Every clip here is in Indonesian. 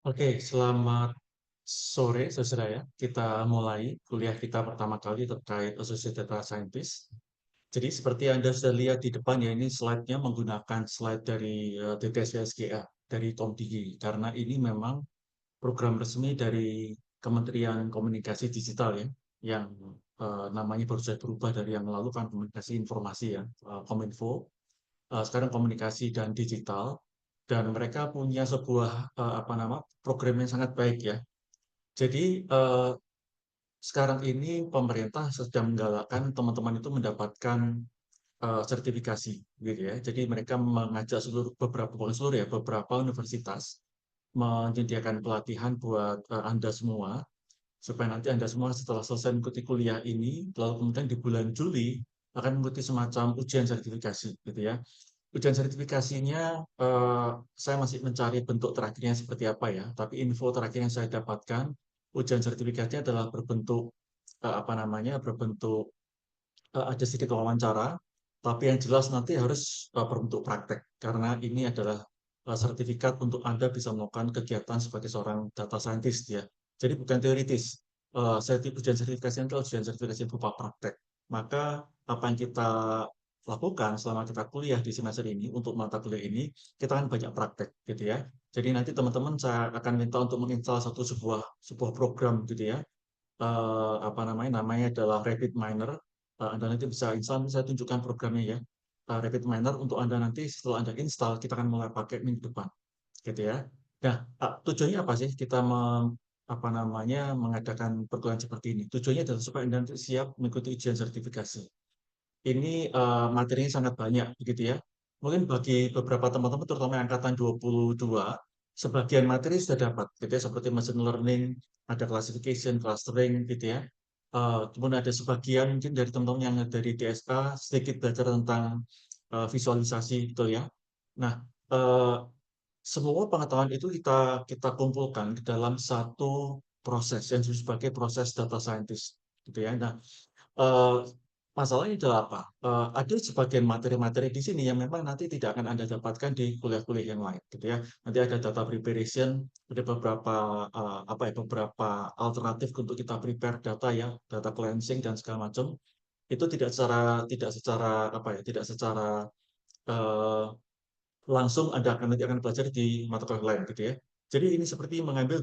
Oke, selamat sore saudara ya. Kita mulai kuliah kita pertama kali terkait Associate Data Scientist. Jadi seperti Anda sudah lihat di depan ya, ini slide-nya menggunakan slide dari DTSWSGA, dari Tom Digi. Karena ini memang program resmi dari Kementerian Komunikasi Digital ya, yang namanya baru saja berubah dari yang lalu kan Komunikasi Informasi ya, Kominfo. Sekarang komunikasi dan digital, dan mereka punya sebuah program yang sangat baik ya. Jadi sekarang ini pemerintah sedang menggalakkan teman-teman itu mendapatkan sertifikasi, gitu ya. Jadi mereka mengajak bukan seluruh ya, beberapa universitas menyediakan pelatihan buat Anda semua, supaya nanti Anda semua setelah selesai mengikuti kuliah ini, lalu kemudian di bulan Juli akan mengikuti semacam ujian sertifikasi, gitu ya. Ujian sertifikasinya, saya masih mencari bentuk terakhirnya seperti apa ya, tapi info terakhir yang saya dapatkan, ujian sertifikasinya adalah berbentuk ada sedikit wawancara, tapi yang jelas nanti harus berbentuk praktek, karena ini adalah sertifikat untuk Anda bisa melakukan kegiatan sebagai seorang data scientist ya. Jadi bukan teoritis. Ujian sertifikasi itu ujian sertifikasi berupa praktek. Maka apa yang kita lakukan selama kita kuliah di semester ini untuk mata kuliah ini, kita kan banyak praktek gitu ya. Jadi nanti teman-teman saya akan minta untuk menginstal sebuah program gitu ya. Namanya adalah RapidMiner. Anda nanti bisa install, saya tunjukkan programnya ya. RapidMiner untuk Anda nanti setelah Anda install, kita akan mulai pakai minggu depan, gitu ya. Nah, tujuannya apa sih kita mengadakan perkuliahan seperti ini? Tujuannya adalah supaya Anda nanti siap mengikuti ujian sertifikasi. Ini materinya sangat banyak, begitu ya. Mungkin bagi beberapa teman-teman, terutama yang angkatan 22, sebagian materi sudah dapat, gitu ya, seperti machine learning, ada classification, clustering, gitu ya. Kemudian ada sebagian mungkin dari teman-teman yang dari DSA sedikit belajar tentang visualisasi, gitu ya. Nah, eh, semua pengetahuan itu kita kita kumpulkan ke dalam satu proses yang disebut sebagai proses data scientist, gitu ya. Nah, Eee, masalahnya adalah apa? Ada sebagian materi-materi di sini yang memang nanti tidak akan Anda dapatkan di kuliah-kuliah yang lain, gitu ya. Nanti ada data preparation, ada beberapa alternatif untuk kita prepare data ya, data cleansing dan segala macam. Itu tidak secara, eee langsung Anda nanti akan belajar di mata kuliah lain gitu ya. Jadi ini seperti mengambil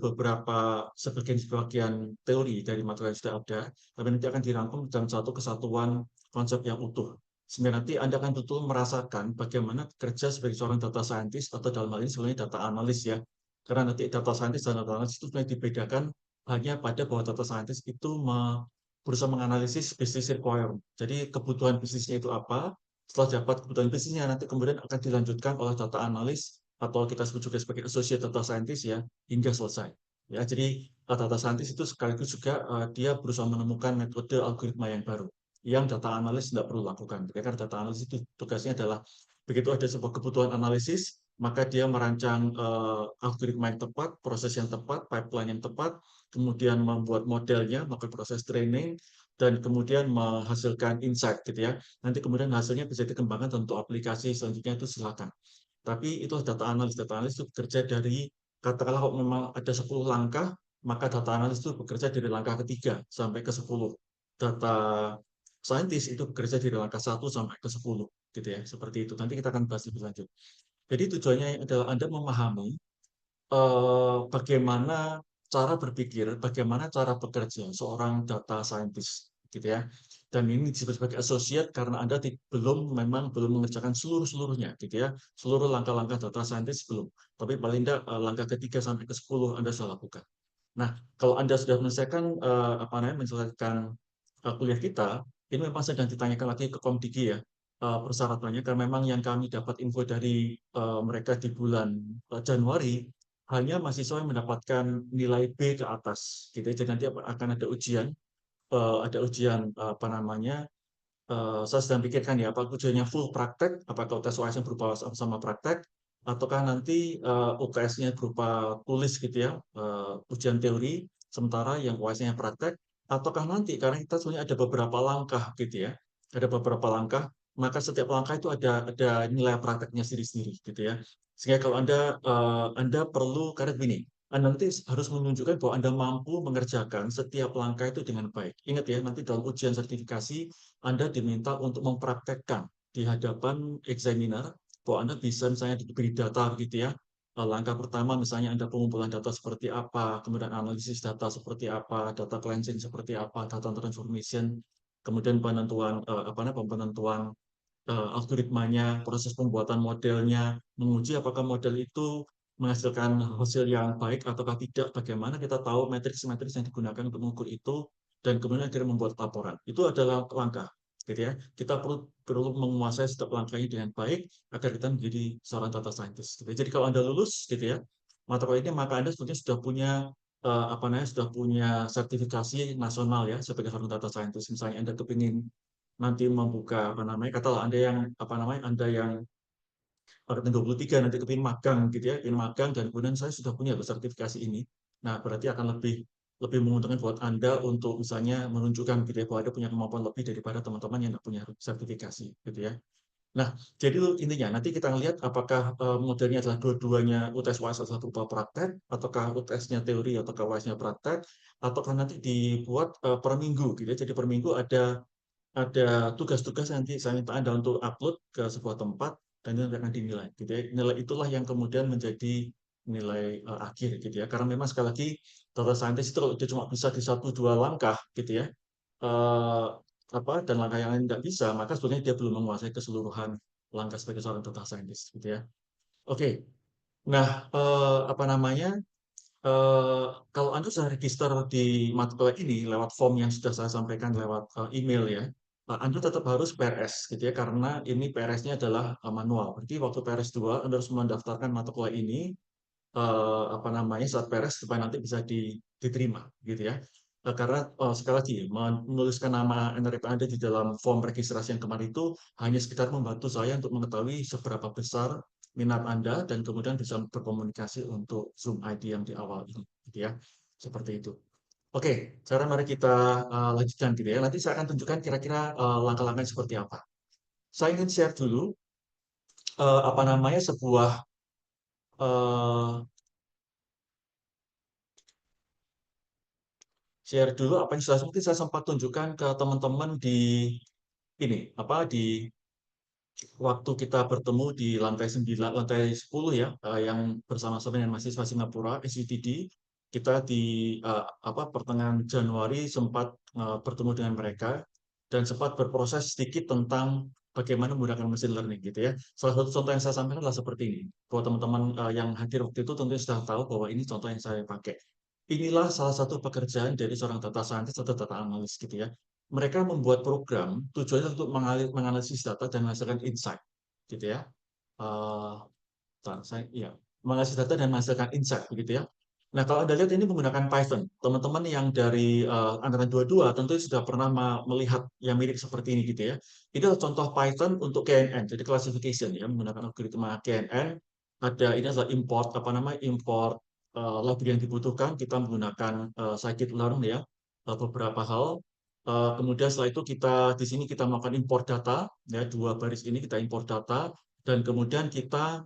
sebagian-sebagian teori dari mata kuliah yang sudah ada, tapi nanti akan dirangkum dalam satu kesatuan konsep yang utuh. Sehingga nanti Anda akan betul merasakan bagaimana kerja sebagai seorang data scientist atau dalam hal ini sebenarnya data analis ya. Karena nanti data scientist dan data analis itu sebenarnya dibedakan hanya pada bahwa data scientist itu berusaha menganalisis business requirement. Jadi kebutuhan bisnisnya itu apa, setelah dapat kebutuhan bisnisnya, nanti kemudian akan dilanjutkan oleh data analis atau kita sebut juga sebagai associate data scientist ya, hingga selesai. Ya, jadi data scientist itu sekaligus juga dia berusaha menemukan metode algoritma yang baru yang data analis tidak perlu lakukan. Karena data analis itu tugasnya adalah begitu ada sebuah kebutuhan analisis, maka dia merancang algoritma yang tepat, proses yang tepat, pipeline yang tepat, kemudian membuat modelnya, melakukan proses training, dan kemudian menghasilkan insight gitu ya. Nanti kemudian hasilnya bisa dikembangkan untuk aplikasi selanjutnya itu silakan. Tapi itu data analis. Data analis itu bekerja dari, katakanlah kalau memang ada 10 langkah, maka data analis itu bekerja dari langkah ketiga sampai ke 10. Data scientist itu bekerja dari langkah 1 sampai ke 10 gitu ya. Seperti itu. Nanti kita akan bahas lebih lanjut. Jadi tujuannya adalah Anda memahami bagaimana cara berpikir, bagaimana cara bekerja seorang data scientist, gitu ya. Dan ini disebut sebagai associate karena Anda belum mengerjakan seluruhnya, gitu ya. Seluruh langkah-langkah data scientist belum. Tapi paling tidak langkah ketiga sampai ke 10 Anda sudah lakukan. Nah, kalau Anda sudah menyelesaikan kuliah kita, ini memang sedang ditanyakan lagi ke Komdigi ya, persyaratannya, karena memang yang kami dapat info dari mereka di bulan Januari, hanya mahasiswa yang mendapatkan nilai B ke atas, gitu ya. Jadi nanti akan ada ujian saya sedang pikirkan ya, apa tujuannya full praktek, apakah UTS UAS yang berupa sama praktek, ataukah nanti UTS-nya berupa tulis gitu ya, ujian teori, sementara yang UAS-nya praktek, ataukah nanti, karena kita sebenarnya ada beberapa langkah gitu ya, ada beberapa langkah, maka setiap langkah itu ada nilai prakteknya sendiri-sendiri gitu ya. Sehingga kalau Anda perlu, karena begini, Anda nanti harus menunjukkan bahwa Anda mampu mengerjakan setiap langkah itu dengan baik. Ingat ya, nanti dalam ujian sertifikasi Anda diminta untuk mempraktekkan di hadapan examiner bahwa Anda bisa misalnya diberi data begitu ya. Langkah pertama misalnya Anda pengumpulan data seperti apa, kemudian analisis data seperti apa, data cleansing seperti apa, data transformation, kemudian penentuan algoritmanya, proses pembuatan modelnya, menguji apakah model itu menghasilkan hasil yang baik ataukah tidak, bagaimana kita tahu matriks-matriks yang digunakan untuk mengukur itu, dan kemudian akhirnya membuat laporan. Itu adalah langkah, gitu ya. Kita perlu menguasai setiap langkahnya dengan baik agar kita menjadi seorang data scientist. Gitu. Jadi kalau Anda lulus, gitu ya, mata kuliah ini maka Anda sebetulnya sudah punya sudah punya sertifikasi nasional ya sebagai seorang data scientist. Misalnya Anda kepingin nanti membuka katakanlah Anda yang Anda yang angkatan 23 nanti kepingin magang gitu ya, ingin magang dan kemudian saya sudah punya sertifikasi ini. Nah, berarti akan lebih lebih menguntungkan buat Anda untuk misalnya menunjukkan gitu ya bahwa Anda punya kemampuan lebih daripada teman-teman yang tidak punya sertifikasi gitu ya. Nah, jadi intinya nanti kita lihat apakah modelnya adalah dua-duanya UTS UAS adalah berupa praktek, ataukah UTS-nya teori, ataukah UAS-nya praktek, ataukah nanti dibuat per minggu gitu ya. Jadi per minggu ada tugas-tugas nanti saya minta Anda untuk upload ke sebuah tempat dan itu akan dinilai gitu ya. Nilai itulah yang kemudian menjadi nilai akhir gitu ya. Karena memang sekali lagi data scientist itu kalau dia cuma bisa di satu dua langkah gitu ya. eh, dan langkah yang lain tidak bisa, maka sebetulnya dia belum menguasai keseluruhan langkah sebagai seorang data scientist gitu ya. Oke. Nah, kalau Anda sudah register di mata kuliah ini lewat form yang sudah saya sampaikan lewat email ya, Anda tetap harus PRS gitu ya, karena ini PRS-nya adalah manual. Berarti waktu PRS 2 Anda harus mendaftarkan mata kuliah ini saat PRS supaya nanti bisa diterima gitu ya. Karena sekali lagi menuliskan nama NRIP Anda di dalam form registrasi yang kemarin itu hanya sekedar membantu saya untuk mengetahui seberapa besar minat Anda dan kemudian bisa berkomunikasi untuk Zoom ID yang di awal ini gitu ya. Seperti itu. Oke, sekarang mari kita lanjutkan gitu ya. Nanti saya akan tunjukkan kira-kira langkah-langkahnya seperti apa. Saya ingin share dulu sebuah eh, share dulu apa yang sudah mungkin saya sempat tunjukkan ke teman-teman di ini di waktu kita bertemu di lantai 9, lantai 10 ya, yang bersama-sama dengan mahasiswa Singapura SUTD. Kita di pertengahan Januari sempat bertemu dengan mereka dan sempat berproses sedikit tentang bagaimana menggunakan machine learning gitu ya. Salah satu contoh yang saya sampaikan adalah seperti ini. Buat teman-teman yang hadir waktu itu tentunya sudah tahu bahwa ini contoh yang saya pakai. Inilah salah satu pekerjaan dari seorang data scientist atau data analyst gitu ya. Mereka membuat program tujuannya untuk menganalisis data dan menghasilkan insight, gitu ya. Uh, iya, menganalisis data dan menghasilkan insight, begitu ya. Nah, kalau Anda lihat ini menggunakan Python, teman-teman yang dari angkatan 22 tentu sudah pernah melihat yang mirip seperti ini, gitu ya. Ini adalah contoh Python untuk KNN, jadi classification ya, menggunakan algoritma KNN. Ini adalah import library yang dibutuhkan. Kita menggunakan scikit-learn ya, beberapa hal. Kemudian setelah itu di sini kita melakukan import data, ya dua baris ini kita import data dan kemudian kita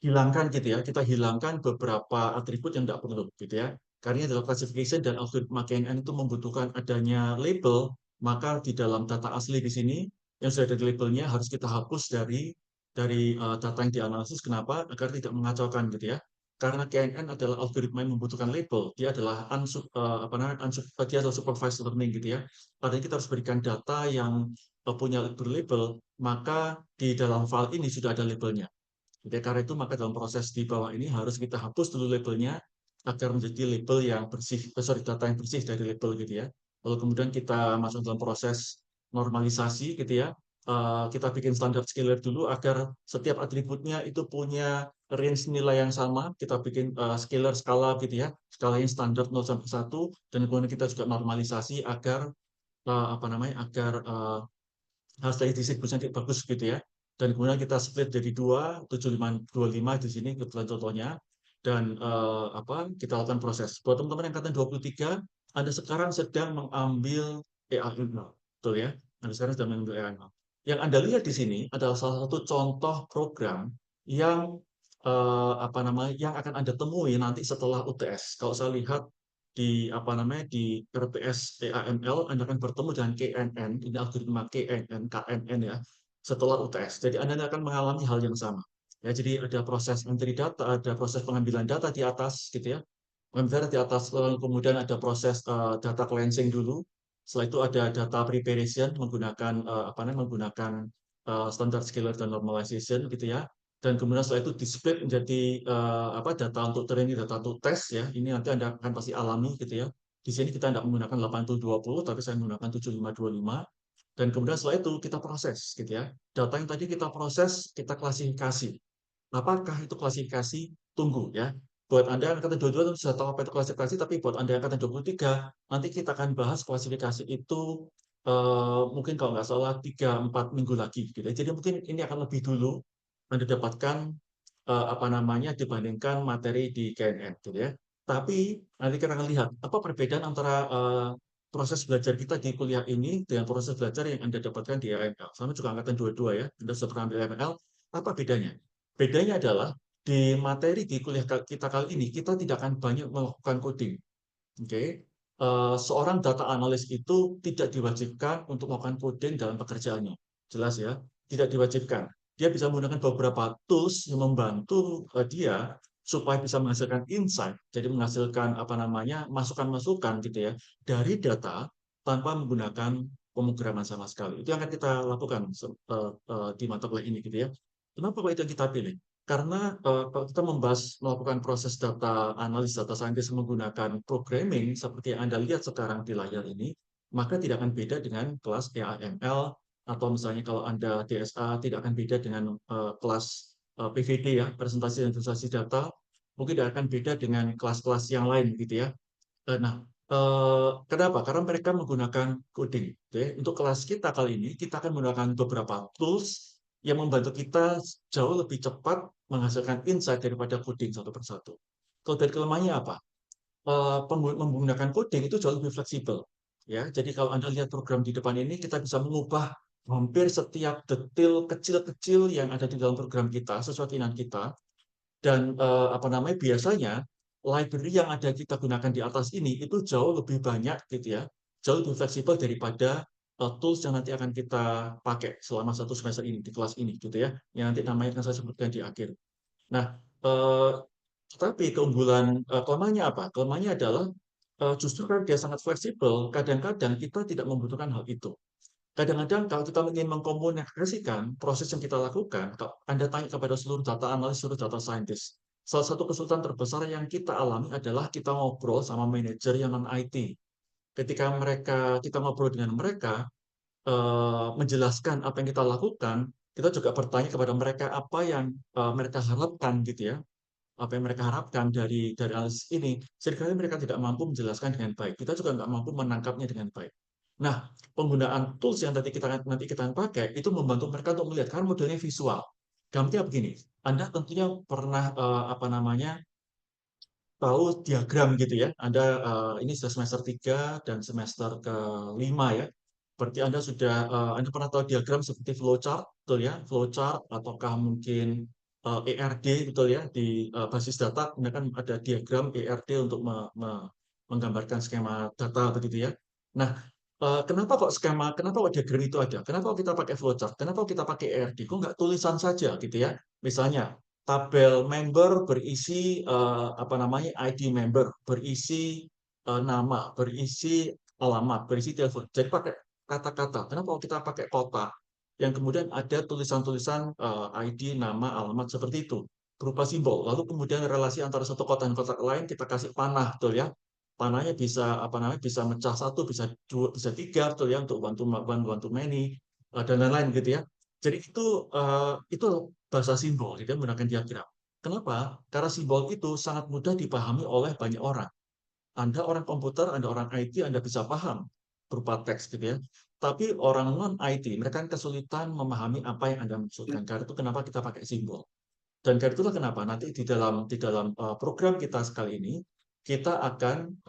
hilangkan gitu ya, kita hilangkan beberapa atribut yang tidak perlu gitu ya. Karena ini adalah classification dan algoritma KNN itu membutuhkan adanya label, maka di dalam data asli di sini yang sudah ada di labelnya harus kita hapus dari data yang dianalisis. Kenapa? Agar tidak mengacaukan gitu ya. Karena KNN adalah algoritma yang membutuhkan label, dia adalah dia adalah supervised learning gitu ya. Artinya kita harus berikan data yang punya berlabel, maka di dalam file ini sudah ada labelnya. Jadi karena itu maka dalam proses di bawah ini harus kita hapus dulu labelnya agar menjadi label yang bersih, data yang bersih dari label gitu ya. Lalu kemudian kita masuk dalam proses normalisasi gitu ya. Kita bikin standar scalar dulu agar setiap atributnya itu punya range nilai yang sama. Kita bikin scalar skala gitu ya. Skala yang standar 0 sampai 1 dan kemudian kita juga normalisasi agar hasil distribusinya bagus gitu ya. Dan kemudian kita split jadi 2, 75, 25 di sini kebetulan contohnya. Dan kita lakukan proses. Buat teman-teman yang angkatan 23, Anda sekarang sedang mengambil AI/ML. Betul ya? Anda sekarang sedang mengambil AI/ML. Yang Anda lihat di sini adalah salah satu contoh program yang apa namanya, yang akan Anda temui nanti setelah UTS. Kalau saya lihat di apa namanya, di RPS EAML, Anda akan bertemu dengan KNN, ini algoritma KNN ya, setelah UTS. Jadi Anda akan mengalami hal yang sama. Ya, jadi ada proses entry data, ada proses pengambilan data di atas gitu ya. Pengambilan data di atas, kemudian ada proses data cleansing dulu. Setelah itu ada data preparation menggunakan apa namanya, menggunakan standard scalar dan normalization gitu ya. Dan kemudian setelah itu di-split menjadi apa, data untuk training, data untuk tes ya. Ini nanti Anda akan pasti alami gitu ya. Di sini kita tidak menggunakan 8020, tapi saya menggunakan 7525. Dan kemudian setelah itu kita proses gitu ya. Data yang tadi kita proses, kita klasifikasi. Apakah itu klasifikasi? Tunggu ya. Buat Anda yang angkatan 22 tentu sudah tahu apa itu klasifikasi, tapi buat Anda yang angkatan 23, nanti kita akan bahas klasifikasi itu mungkin kalau nggak salah 3-4 minggu lagi. Gitu. Jadi mungkin ini akan lebih dulu Anda dapatkan apa namanya, dibandingkan materi di KNN. Gitu ya. Tapi nanti kita akan lihat apa perbedaan antara proses belajar kita di kuliah ini dengan proses belajar yang Anda dapatkan di AML. Sama juga angkatan 22 ya, Anda sudah pernah ambil AML, apa bedanya? Bedanya adalah di materi di kuliah kita kali ini, kita tidak akan banyak melakukan coding. Oke, seorang data analis itu tidak diwajibkan untuk melakukan coding dalam pekerjaannya. Jelas ya, tidak diwajibkan. Dia bisa menggunakan beberapa tools yang membantu dia supaya bisa menghasilkan insight, jadi menghasilkan apa namanya, masukan-masukan gitu ya dari data tanpa menggunakan pemrograman sama sekali. Itu yang akan kita lakukan di mata kuliah ini gitu ya. Kenapa kok itu yang kita pilih? Karena kalau kita melakukan proses data analis, data scientist menggunakan programming seperti yang Anda lihat sekarang di layar ini, maka tidak akan beda dengan kelas EAML, atau misalnya kalau Anda DSA tidak akan beda dengan kelas PVD ya, presentasi dan visualisasi data, mungkin tidak akan beda dengan kelas-kelas yang lain gitu ya. Nah, kenapa? Karena mereka menggunakan coding. Oke. Untuk kelas kita kali ini, kita akan menggunakan beberapa tools yang membantu kita jauh lebih cepat menghasilkan insight daripada coding satu persatu. Kalau dari kelemahannya apa? Menggunakan coding itu jauh lebih fleksibel. Ya, jadi kalau Anda lihat program di depan ini, kita bisa mengubah hampir setiap detail kecil-kecil yang ada di dalam program kita sesuai keinginan kita. Dan apa namanya, biasanya library yang ada kita gunakan di atas ini itu jauh lebih banyak gitu ya, jauh lebih fleksibel daripada tools yang nanti akan kita pakai selama satu semester ini di kelas ini gitu ya, yang nanti namanya akan saya sebutkan di akhir. Nah, tetapi keunggulan kelemahannya apa? Kelemahannya adalah justru karena dia sangat fleksibel, kadang-kadang kita tidak membutuhkan hal itu. Kadang-kadang kalau kita ingin mengkomunikasikan proses yang kita lakukan, kalau Anda tanya kepada seluruh data analis, seluruh data scientist, salah satu kesulitan terbesar yang kita alami adalah kita ngobrol sama manajer yang non-IT. Ketika kita ngobrol dengan mereka, menjelaskan apa yang kita lakukan, kita juga bertanya kepada mereka apa yang mereka harapkan gitu ya, apa yang mereka harapkan dari analisis ini. Seringkali mereka tidak mampu menjelaskan dengan baik. Kita juga nggak mampu menangkapnya dengan baik. Nah, penggunaan tools yang nanti kita pakai itu membantu mereka untuk melihat karena modelnya visual. Gampangnya begini, Anda tentunya pernah apa namanya, tahu diagram gitu ya. Anda ini sudah semester 3 dan semester ke-5 ya. Berarti Anda pernah tahu diagram seperti flowchart, betul ya? Flowchart ataukah mungkin ERD, betul ya? Di basis data, Anda kan ada diagram ERD untuk menggambarkan skema data begitu ya. Nah, kenapa kok diagram itu ada? Kenapa kok kita pakai flowchart? Kenapa kok kita pakai ERD? Kok nggak tulisan saja gitu ya? Misalnya, tabel member berisi apa namanya, ID member, berisi nama, berisi alamat, berisi telepon. Jadi pakai kata-kata. Kenapa kita pakai kotak yang kemudian ada tulisan-tulisan ID, nama, alamat seperti itu berupa simbol. Lalu kemudian relasi antara satu kotak dan kotak lain kita kasih panah, betul ya? Panahnya bisa apa namanya, bisa mecah satu, bisa dua, bisa tiga, betul ya, untuk one to many dan lain-lain gitu ya. Jadi itu bahasa simbol, gitu ya, menggunakan diagram. Kenapa? Karena simbol itu sangat mudah dipahami oleh banyak orang. Anda orang komputer, Anda orang IT, Anda bisa paham berupa teks gitu ya. Tapi orang non-IT, mereka kan kesulitan memahami apa yang Anda maksudkan. Karena itu kenapa kita pakai simbol. Dan karena itulah kenapa nanti di dalam program kita sekali ini, kita akan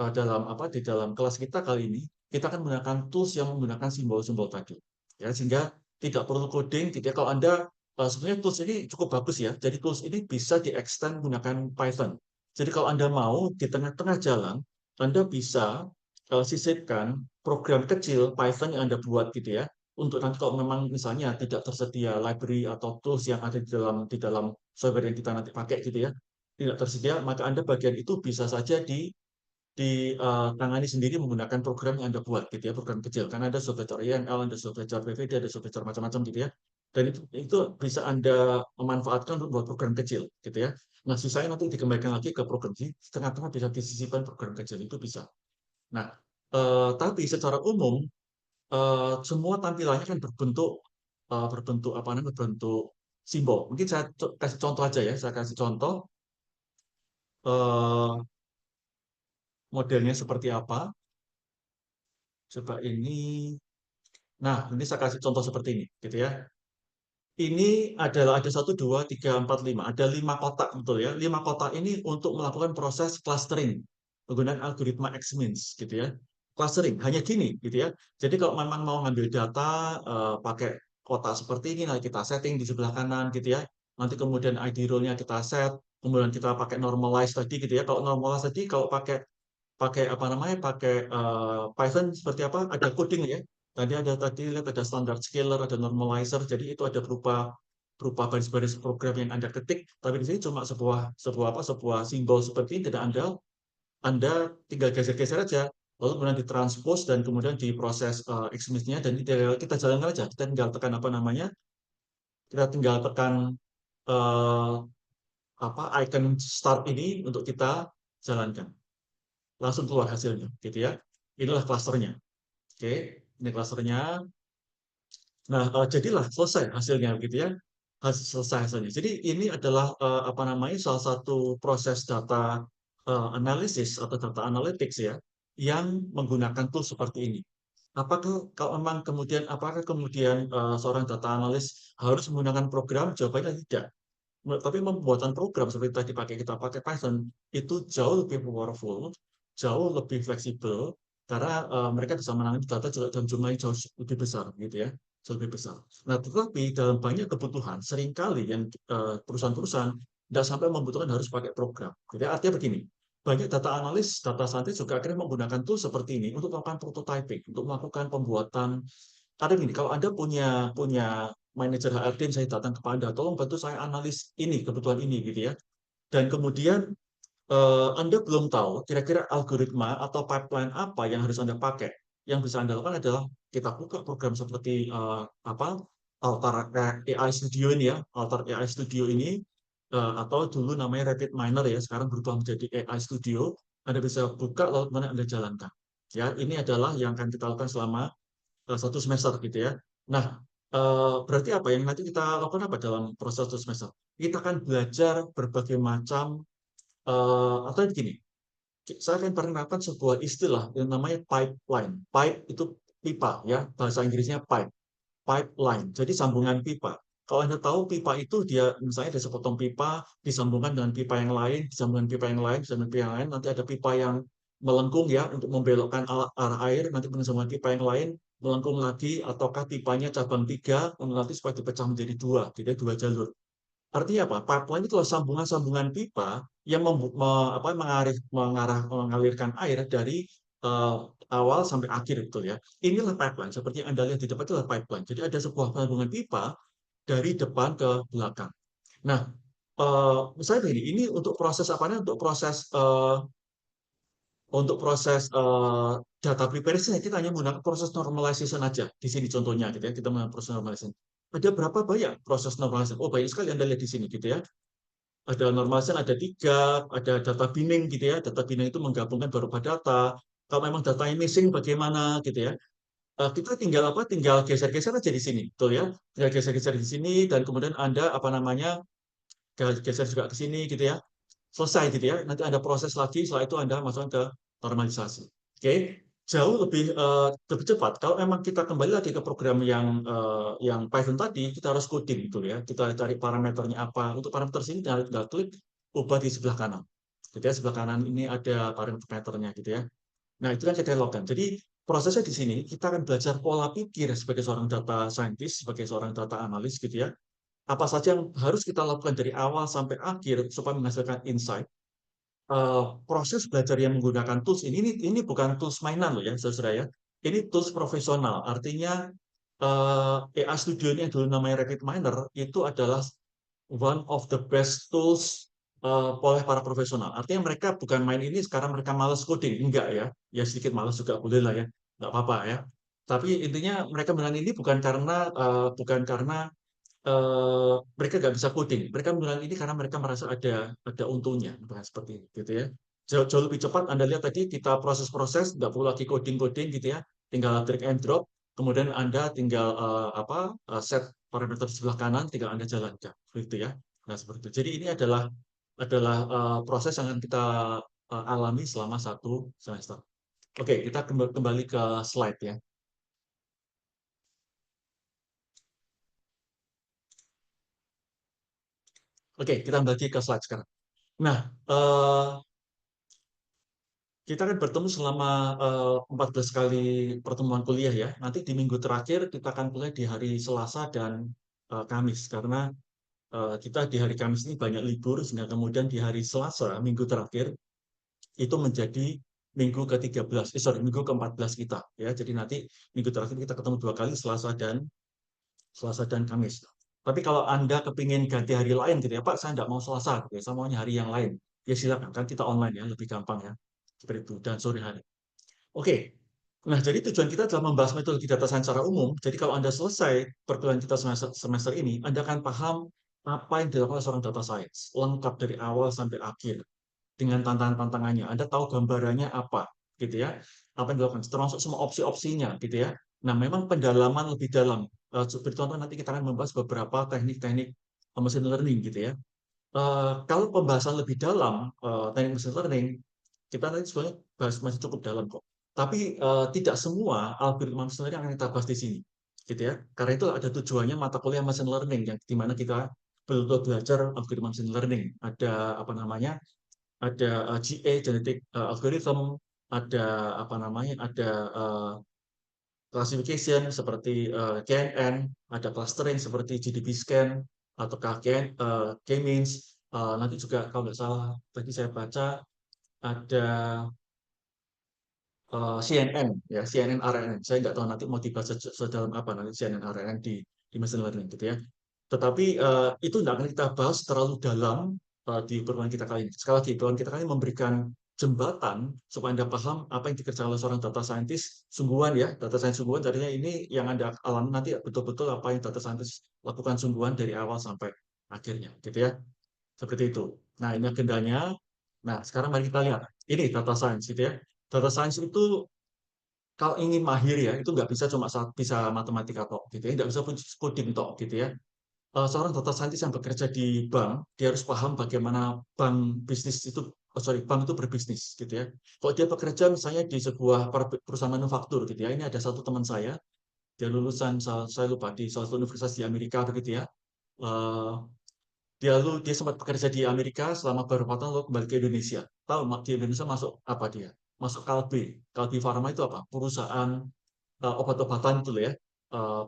di dalam kelas kita kali ini, kita akan menggunakan tools yang menggunakan simbol-simbol tadi. Ya, sehingga tidak perlu coding, tidak kalau Anda sebenarnya tools ini cukup bagus ya. Jadi tools ini bisa di-extend menggunakan Python. Jadi kalau Anda mau di tengah-tengah jalan, Anda bisa sisipkan program kecil Python yang Anda buat gitu ya. Untuk nanti kalau memang misalnya tidak tersedia library atau tools yang ada di dalam software yang kita nanti pakai gitu ya, tidak tersedia, maka Anda bagian itu bisa saja ditangani sendiri menggunakan program yang Anda buat gitu ya, program kecil. Karena ada software YML, ada software PVD, ada software macam-macam gitu ya. Dan itu bisa Anda memanfaatkan untuk buat program kecil gitu ya. Nah, sisanya nanti dikembalikan lagi ke program di tengah-tengah bisa disisipkan program kecil itu bisa. Nah, tapi secara umum semua tampilannya kan berbentuk apa namanya berbentuk simbol. Mungkin saya kasih contoh aja ya. Saya kasih contoh eh, modelnya seperti apa. Coba ini. Nah, ini saya kasih contoh seperti ini, gitu ya. Ini adalah ada 1, 2, 3, 4, 5. Ada 5 kotak, betul ya. 5 kotak ini untuk melakukan proses clustering menggunakan algoritma X-means, gitu ya. Clustering, hanya gini, gitu ya. Jadi kalau memang mau ngambil data pakai kotak seperti ini, nanti kita setting di sebelah kanan, gitu ya. Nanti kemudian ID role-nya kita set, kemudian kita pakai normalize tadi, gitu ya. Kalau normalize tadi, kalau pakai pakai apa namanya, pakai Python seperti apa? Ada coding ya. Tadi lihat ada standard scaler, ada normalizer. Jadi itu ada berupa berupa baris-baris program yang Anda ketik, tapi di sini cuma sebuah simbol seperti ini dan Anda tinggal geser-geser aja, lalu kemudian ditranspose dan kemudian diproses XML-nya dan kita jalankan aja. Kita tinggal tekan apa namanya? Kita tinggal tekan eh, apa icon start ini untuk kita jalankan. Langsung keluar hasilnya, gitu ya. Inilah klasternya. Oke, ini klasternya. Nah, jadilah selesai hasilnya, gitu ya. Selesai hasilnya. Jadi ini adalah apa namanya salah satu proses data analisis atau data analytics ya, yang menggunakan tool seperti ini. Apakah kemudian seorang data analis harus menggunakan program? Jawabannya tidak. Tapi pembuatan program seperti tadi kita pakai Python itu jauh lebih powerful, jauh lebih fleksibel karena mereka bisa menangani data dalam jumlah yang jauh lebih besar, gitu ya, jauh lebih besar. Nah, tetapi dalam banyak kebutuhan, seringkali yang perusahaan-perusahaan tidak sampai membutuhkan harus pakai program. Jadi artinya begini, banyak data analis, data scientist juga akhirnya menggunakan tool seperti ini untuk melakukan prototyping, untuk melakukan pembuatan. Ada gini, kalau Anda punya punya manajer HRD yang saya datang kepada, tolong bantu saya analis ini, kebutuhan ini, gitu ya. Dan kemudian Anda belum tahu kira-kira algoritma atau pipeline apa yang harus Anda pakai. Yang bisa Anda lakukan adalah kita buka program seperti apa Altar AI Studio ini ya, Altar AI Studio ini atau dulu namanya RapidMiner ya, sekarang berubah menjadi AI Studio. Anda bisa buka lalu kemudian Anda jalankan. Ya, ini adalah yang akan kita lakukan selama 1 semester gitu ya. Nah, berarti apa yang nanti kita lakukan apa dalam proses 1 semester? Kita akan belajar berbagai macam atau gini, saya akan perkenalkan sebuah istilah yang namanya pipeline. Pipe itu pipa ya, bahasa Inggrisnya pipe. Pipeline. Jadi sambungan pipa. Kalau Anda tahu pipa itu dia misalnya ada sepotong pipa disambungkan dengan pipa yang lain, disambungkan pipa yang lain, disambungkan pipa yang lain, nanti ada pipa yang melengkung ya untuk membelokkan arah air, nanti disambungkan pipa yang lain melengkung lagi, ataukah pipanya cabang 3, nanti supaya dipecah menjadi 2, jadi 2 jalur. Artinya apa? Pipeline itu adalah sambungan-sambungan pipa yang mengalirkan air dari eh, awal sampai akhir betul ya. Inilah pipeline. Seperti yang Anda lihat di depan itu adalah pipeline. Jadi ada sebuah sambungan pipa dari depan ke belakang. Nah, misalnya ini untuk proses apa namanya? Untuk proses data preparation kita hanya menggunakan proses normalization aja. Di sini contohnya gitu ya, kita menggunakan proses normalization. Ada berapa banyak proses normalization? Oh, banyak sekali Anda lihat di sini gitu ya. Ada normalization, ada 3, ada data binning gitu ya. Data binning itu menggabungkan beberapa data. Kalau memang datanya missing bagaimana gitu ya. Kita tinggal apa? Tinggal geser-geser aja di sini, betul ya. Tinggal geser-geser di sini dan kemudian Anda apa namanya? Geser juga ke sini gitu ya. Selesai gitu ya. Nanti Anda proses lagi, setelah itu Anda masukkan ke normalisasi. Oke, jauh lebih cepat. Kalau memang kita kembali lagi ke program yang Python tadi, kita harus coding gitu ya. Kita cari parameternya apa. Untuk parameter sini tinggal klik ubah di sebelah kanan. Gitu ya, sebelah kanan ini ada parameternya gitu ya. Nah, itu kan kita lakukan. Jadi prosesnya di sini kita akan belajar pola pikir sebagai seorang data scientist, sebagai seorang data analis gitu ya. apa saja yang harus kita lakukan dari awal sampai akhir supaya menghasilkan insight. Proses belajar yang menggunakan tools ini bukan tools mainan loh ya, saudara ya. Ini tools profesional. Artinya AI Studio ini yang dulu namanya RapidMiner itu adalah one of the best tools oleh para profesional. Artinya mereka bukan main ini sekarang mereka malas coding, enggak ya. Ya sedikit malas juga boleh lah ya, enggak apa-apa ya. Tapi intinya mereka menggunakan ini bukan karena mereka nggak bisa coding. Mereka menggunakan ini karena mereka merasa ada untungnya, bukan seperti itu, gitu ya. Jauh, jauh lebih cepat. Anda lihat tadi kita proses-proses, nggak perlu lagi coding-coding gitu ya. Tinggal drag and drop, kemudian Anda tinggal set parameter di sebelah kanan, tinggal Anda jalankan, gitu ya. Nah seperti itu. Jadi ini adalah proses yang akan kita alami selama 1 semester. Oke, kita kembali ke slide ya. Oke, kita kembali ke slide sekarang. Nah, kita kan bertemu selama 14 kali pertemuan kuliah ya. Nanti di minggu terakhir kita akan kuliah di hari Selasa dan Kamis karena kita di hari Kamis ini banyak libur sehingga kemudian di hari Selasa minggu terakhir itu menjadi minggu ke-13, minggu ke-14 kita ya. Jadi nanti minggu terakhir kita ketemu 2 kali Selasa dan Kamis. Tapi kalau Anda kepingin ganti hari lain gitu ya, Pak, saya nggak mau Selasa, gitu ya, saya maunya hari yang lain. Ya silakan, kan kita online ya, lebih gampang ya. Seperti itu, dan sore hari. Oke, nah jadi tujuan kita adalah membahas metodologi data science secara umum. Jadi kalau Anda selesai perkuliahan kita semester ini, Anda akan paham apa yang dilakukan seorang data science, lengkap dari awal sampai akhir dengan tantangan-tantangannya. Anda tahu gambarannya apa, gitu ya. Apa yang dilakukan, termasuk semua opsi-opsinya, gitu ya. Nah, memang pendalaman lebih dalam. Seperti contoh nanti kita akan membahas beberapa teknik-teknik machine learning, gitu ya. Kalau pembahasan lebih dalam teknik machine learning, kita nanti sebenarnya bahas masih cukup dalam kok. Tapi tidak semua algoritma machine learning akan kita bahas di sini, gitu ya. Karena itu ada tujuannya mata kuliah machine learning yang di mana kita betul-betul belajar algoritma machine learning. Ada apa namanya? Ada GA genetic algorithm, ada apa namanya? Ada classification seperti KNN, ada clustering seperti GDP scan ataukah K-means. Nanti juga kalau nggak salah tadi saya baca ada CNN ya, CNN RNN. Saya nggak tahu nanti mau dibahas sedalam apa nanti CNN RNN di machine learning gitu ya. Tetapi itu nggak akan kita bahas terlalu dalam di pertemuan kita kali ini. Sekali lagi, pertemuan kita kali ini memberikan jembatan supaya Anda paham apa yang dikerjakan oleh seorang data scientist sungguhan ya, data science sungguhan. Tadinya ini yang Anda alami nanti betul-betul apa yang data scientist lakukan sungguhan dari awal sampai akhirnya, gitu ya. Seperti itu. Nah, ini agendanya. Nah, sekarang mari kita lihat. Ini data science, gitu ya. Data science itu kalau ingin mahir ya, itu nggak bisa cuma bisa matematika tok, gitu ya. Nggak bisa coding tok, gitu ya. Seorang data scientist yang bekerja di bank, dia harus paham bagaimana bank itu berbisnis, gitu ya. Kalau dia bekerja misalnya di sebuah perusahaan manufaktur, gitu ya. Ini ada satu teman saya, dia lulusan saya lupa di salah satu universitas di Amerika, begitu ya. Eh, dia sempat bekerja di Amerika selama beberapa tahun lalu kembali ke Indonesia. Tahu di Indonesia masuk apa dia? Masuk Kalbe. Kalbe Pharma itu apa? Perusahaan obat-obatan itu ya.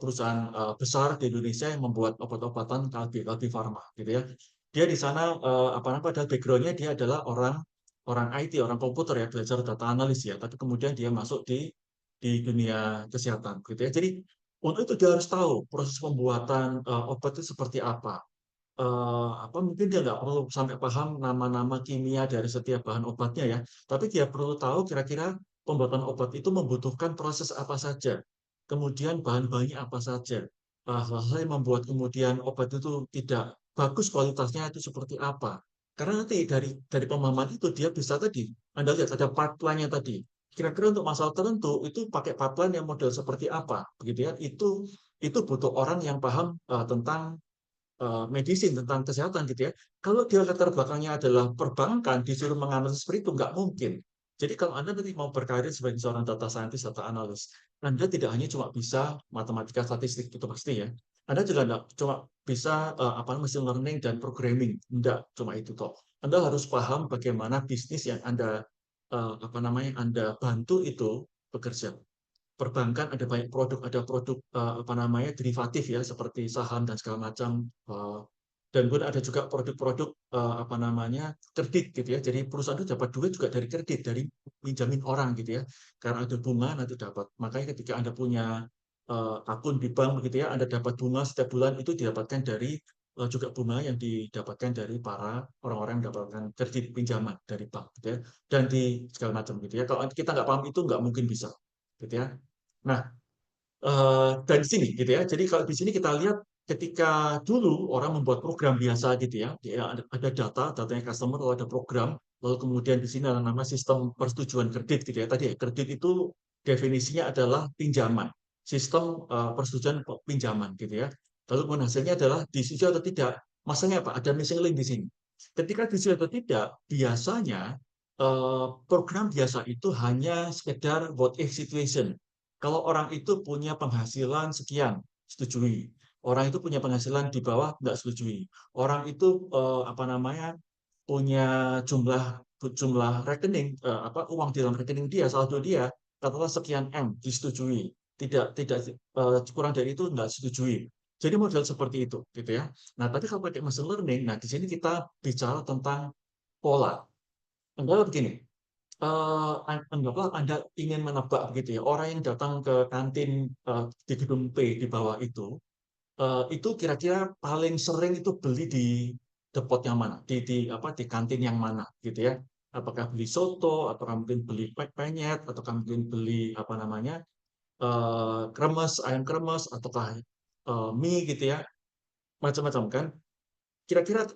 Perusahaan besar di Indonesia yang membuat obat-obatan Kalbe Pharma gitu ya. Dia di sana apa namanya padahal background-nya dia adalah orang orang IT, orang komputer ya, belajar data analis ya, tapi kemudian dia masuk di dunia kesehatan gitu ya. Jadi untuk itu dia harus tahu proses pembuatan obat itu seperti apa, apa mungkin dia nggak perlu sampai paham nama-nama kimia dari setiap bahan obatnya ya, tapi dia perlu tahu kira-kira pembuatan obat itu membutuhkan proses apa saja, kemudian bahan-bahannya apa saja, hal-hal yang membuat kemudian obat itu tidak bagus kualitasnya itu seperti apa. Karena nanti dari pemahaman itu dia bisa tadi, Anda lihat ada pipeline-nya tadi. Kira-kira untuk masalah tertentu itu pakai pipeline yang model seperti apa, begitu ya? Itu butuh orang yang paham tentang medicine, tentang kesehatan gitu ya. Kalau dia latar belakangnya adalah perbankan, disuruh menganalisis seperti itu, nggak mungkin. Jadi kalau Anda nanti mau berkarir sebagai seorang data scientist, data analis, Anda tidak hanya cuma bisa matematika statistik, itu pasti ya. Anda juga nggak cuma bisa apa machine learning dan programming, enggak cuma itu toh. Anda harus paham bagaimana bisnis yang Anda apa namanya Anda bantu itu bekerja. perbankan ada banyak produk, ada produk apa namanya derivatif ya seperti saham dan segala macam. Dan kemudian ada juga produk-produk apa namanya kredit gitu ya. Jadi perusahaan itu dapat duit juga dari kredit, dari pinjamin orang gitu ya. Karena ada bunga nanti dapat. Makanya ketika Anda punya akun di bank begitu ya, Anda dapat bunga setiap bulan itu didapatkan dari juga bunga yang didapatkan dari para orang-orang yang mendapatkan kredit pinjaman dari bank gitu ya. Dan di segala macam gitu ya. Kalau kita nggak paham itu nggak mungkin bisa gitu ya. Nah, dari sini gitu ya. Jadi kalau di sini kita lihat ketika dulu orang membuat program biasa gitu ya, ada data, datanya customer, lalu ada program, lalu kemudian di sini ada nama sistem persetujuan kredit gitu ya. Tadi ya, kredit itu definisinya adalah pinjaman, sistem persetujuan pinjaman gitu ya. Lalu kemudian hasilnya adalah disetujui atau tidak. Masalahnya apa? Ada missing link di sini. Ketika disetujui atau tidak, biasanya program biasa itu hanya sekedar what if situation. Kalau orang itu punya penghasilan sekian, setujui. Orang itu punya penghasilan di bawah, nggak setujui. Orang itu apa namanya punya jumlah jumlah rekening apa uang di dalam rekening dia, saldo dia katakanlah sekian M disetujui. Tidak kurang dari itu nggak setujui. Jadi model seperti itu, gitu ya. Nah, tapi kalau pakai machine learning, nah di sini kita bicara tentang pola. Adalah begini, anggaplah Anda ingin menebak begitu ya, orang yang datang ke kantin di gedung P di bawah itu kira-kira paling sering itu beli di depot yang mana, di apa di kantin yang mana gitu ya. Apakah beli soto, atau mungkin beli penyet, atau mungkin beli apa namanya kremes, ayam kremes, ataukah mie gitu ya, macam-macam kan. Kira-kira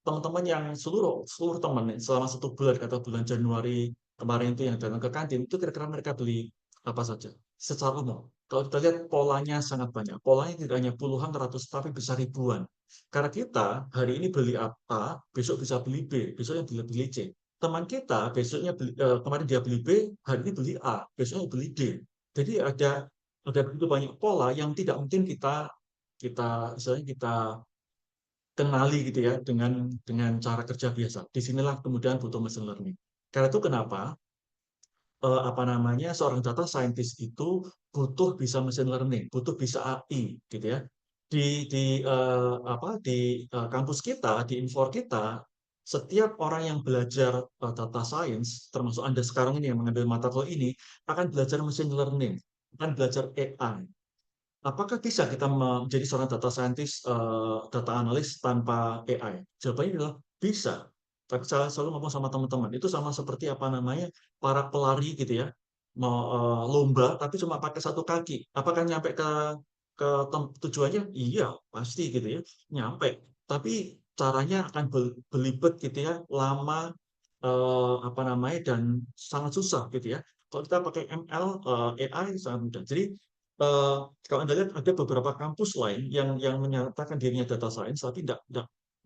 teman-teman yang seluruh seluruh teman nih, selama 1 bulan atau bulan Januari kemarin itu yang datang ke kantin, itu kira-kira mereka beli apa saja? Secara umum, kalau kita lihat polanya sangat banyak. Polanya tidak hanya puluhan, ratus, tapi bisa ribuan. Karena kita hari ini beli A, besok bisa beli B, besoknya beli C. Teman kita besoknya kemarin dia beli B, hari ini beli A, besoknya beli D. Jadi ada begitu banyak pola yang tidak mungkin kita kita misalnya kita kenali gitu ya dengan cara kerja biasa. Disinilah kemudian butuh machine learning. Karena itu kenapa apa namanya seorang data scientist itu butuh bisa machine learning, butuh bisa AI gitu ya. Di kampus kita, di Infor kita, setiap orang yang belajar data science, termasuk Anda sekarang ini yang mengambil mata kuliah ini, akan belajar machine learning, akan belajar AI. Apakah bisa kita menjadi seorang data scientist, data analis tanpa AI? Jawabannya adalah bisa. Tapi saya selalu ngomong sama teman-teman, itu sama seperti apa namanya, para pelari gitu ya, mau lomba tapi cuma pakai satu kaki. Apakah nyampe ke tujuannya? Iya, pasti gitu ya, nyampe. Tapi caranya akan belibet gitu ya, lama, apa namanya, dan sangat susah gitu ya. Kalau kita pakai ML, AI sangat mudah. Jadi eh, kalau Anda lihat ada beberapa kampus lain yang menyatakan dirinya data science tapi tidak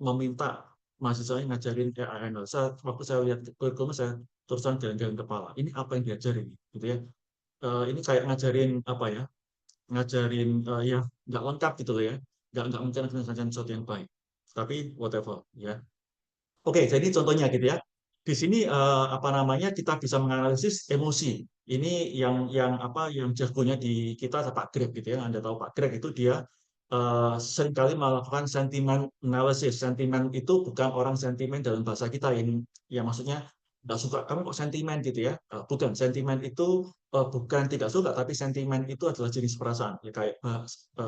meminta mahasiswanya ngajarin AI analisa. Waktu saya lihat kurikulum saya terusan geleng-geleng kepala. Ini apa yang diajarin gitu ya. Ini kayak ngajarin apa ya? Ngajarin ya nggak lengkap gitu loh ya. Nggak mungkin akan mengajarkan sesuatu yang baik. Tapi whatever ya. Oke, jadi contohnya gitu ya. Di sini apa namanya kita bisa menganalisis emosi. Ini yang apa yang jagonya di kita Pak Greg gitu ya. Anda tahu Pak Greg itu dia seringkali melakukan sentiment analysis. Sentimen itu bukan orang sentimen dalam bahasa kita yang maksudnya nggak suka kamu kok sentimen gitu ya. Bukan, sentimen itu bukan tidak suka, tapi sentimen itu adalah jenis perasaan. Ya, kayak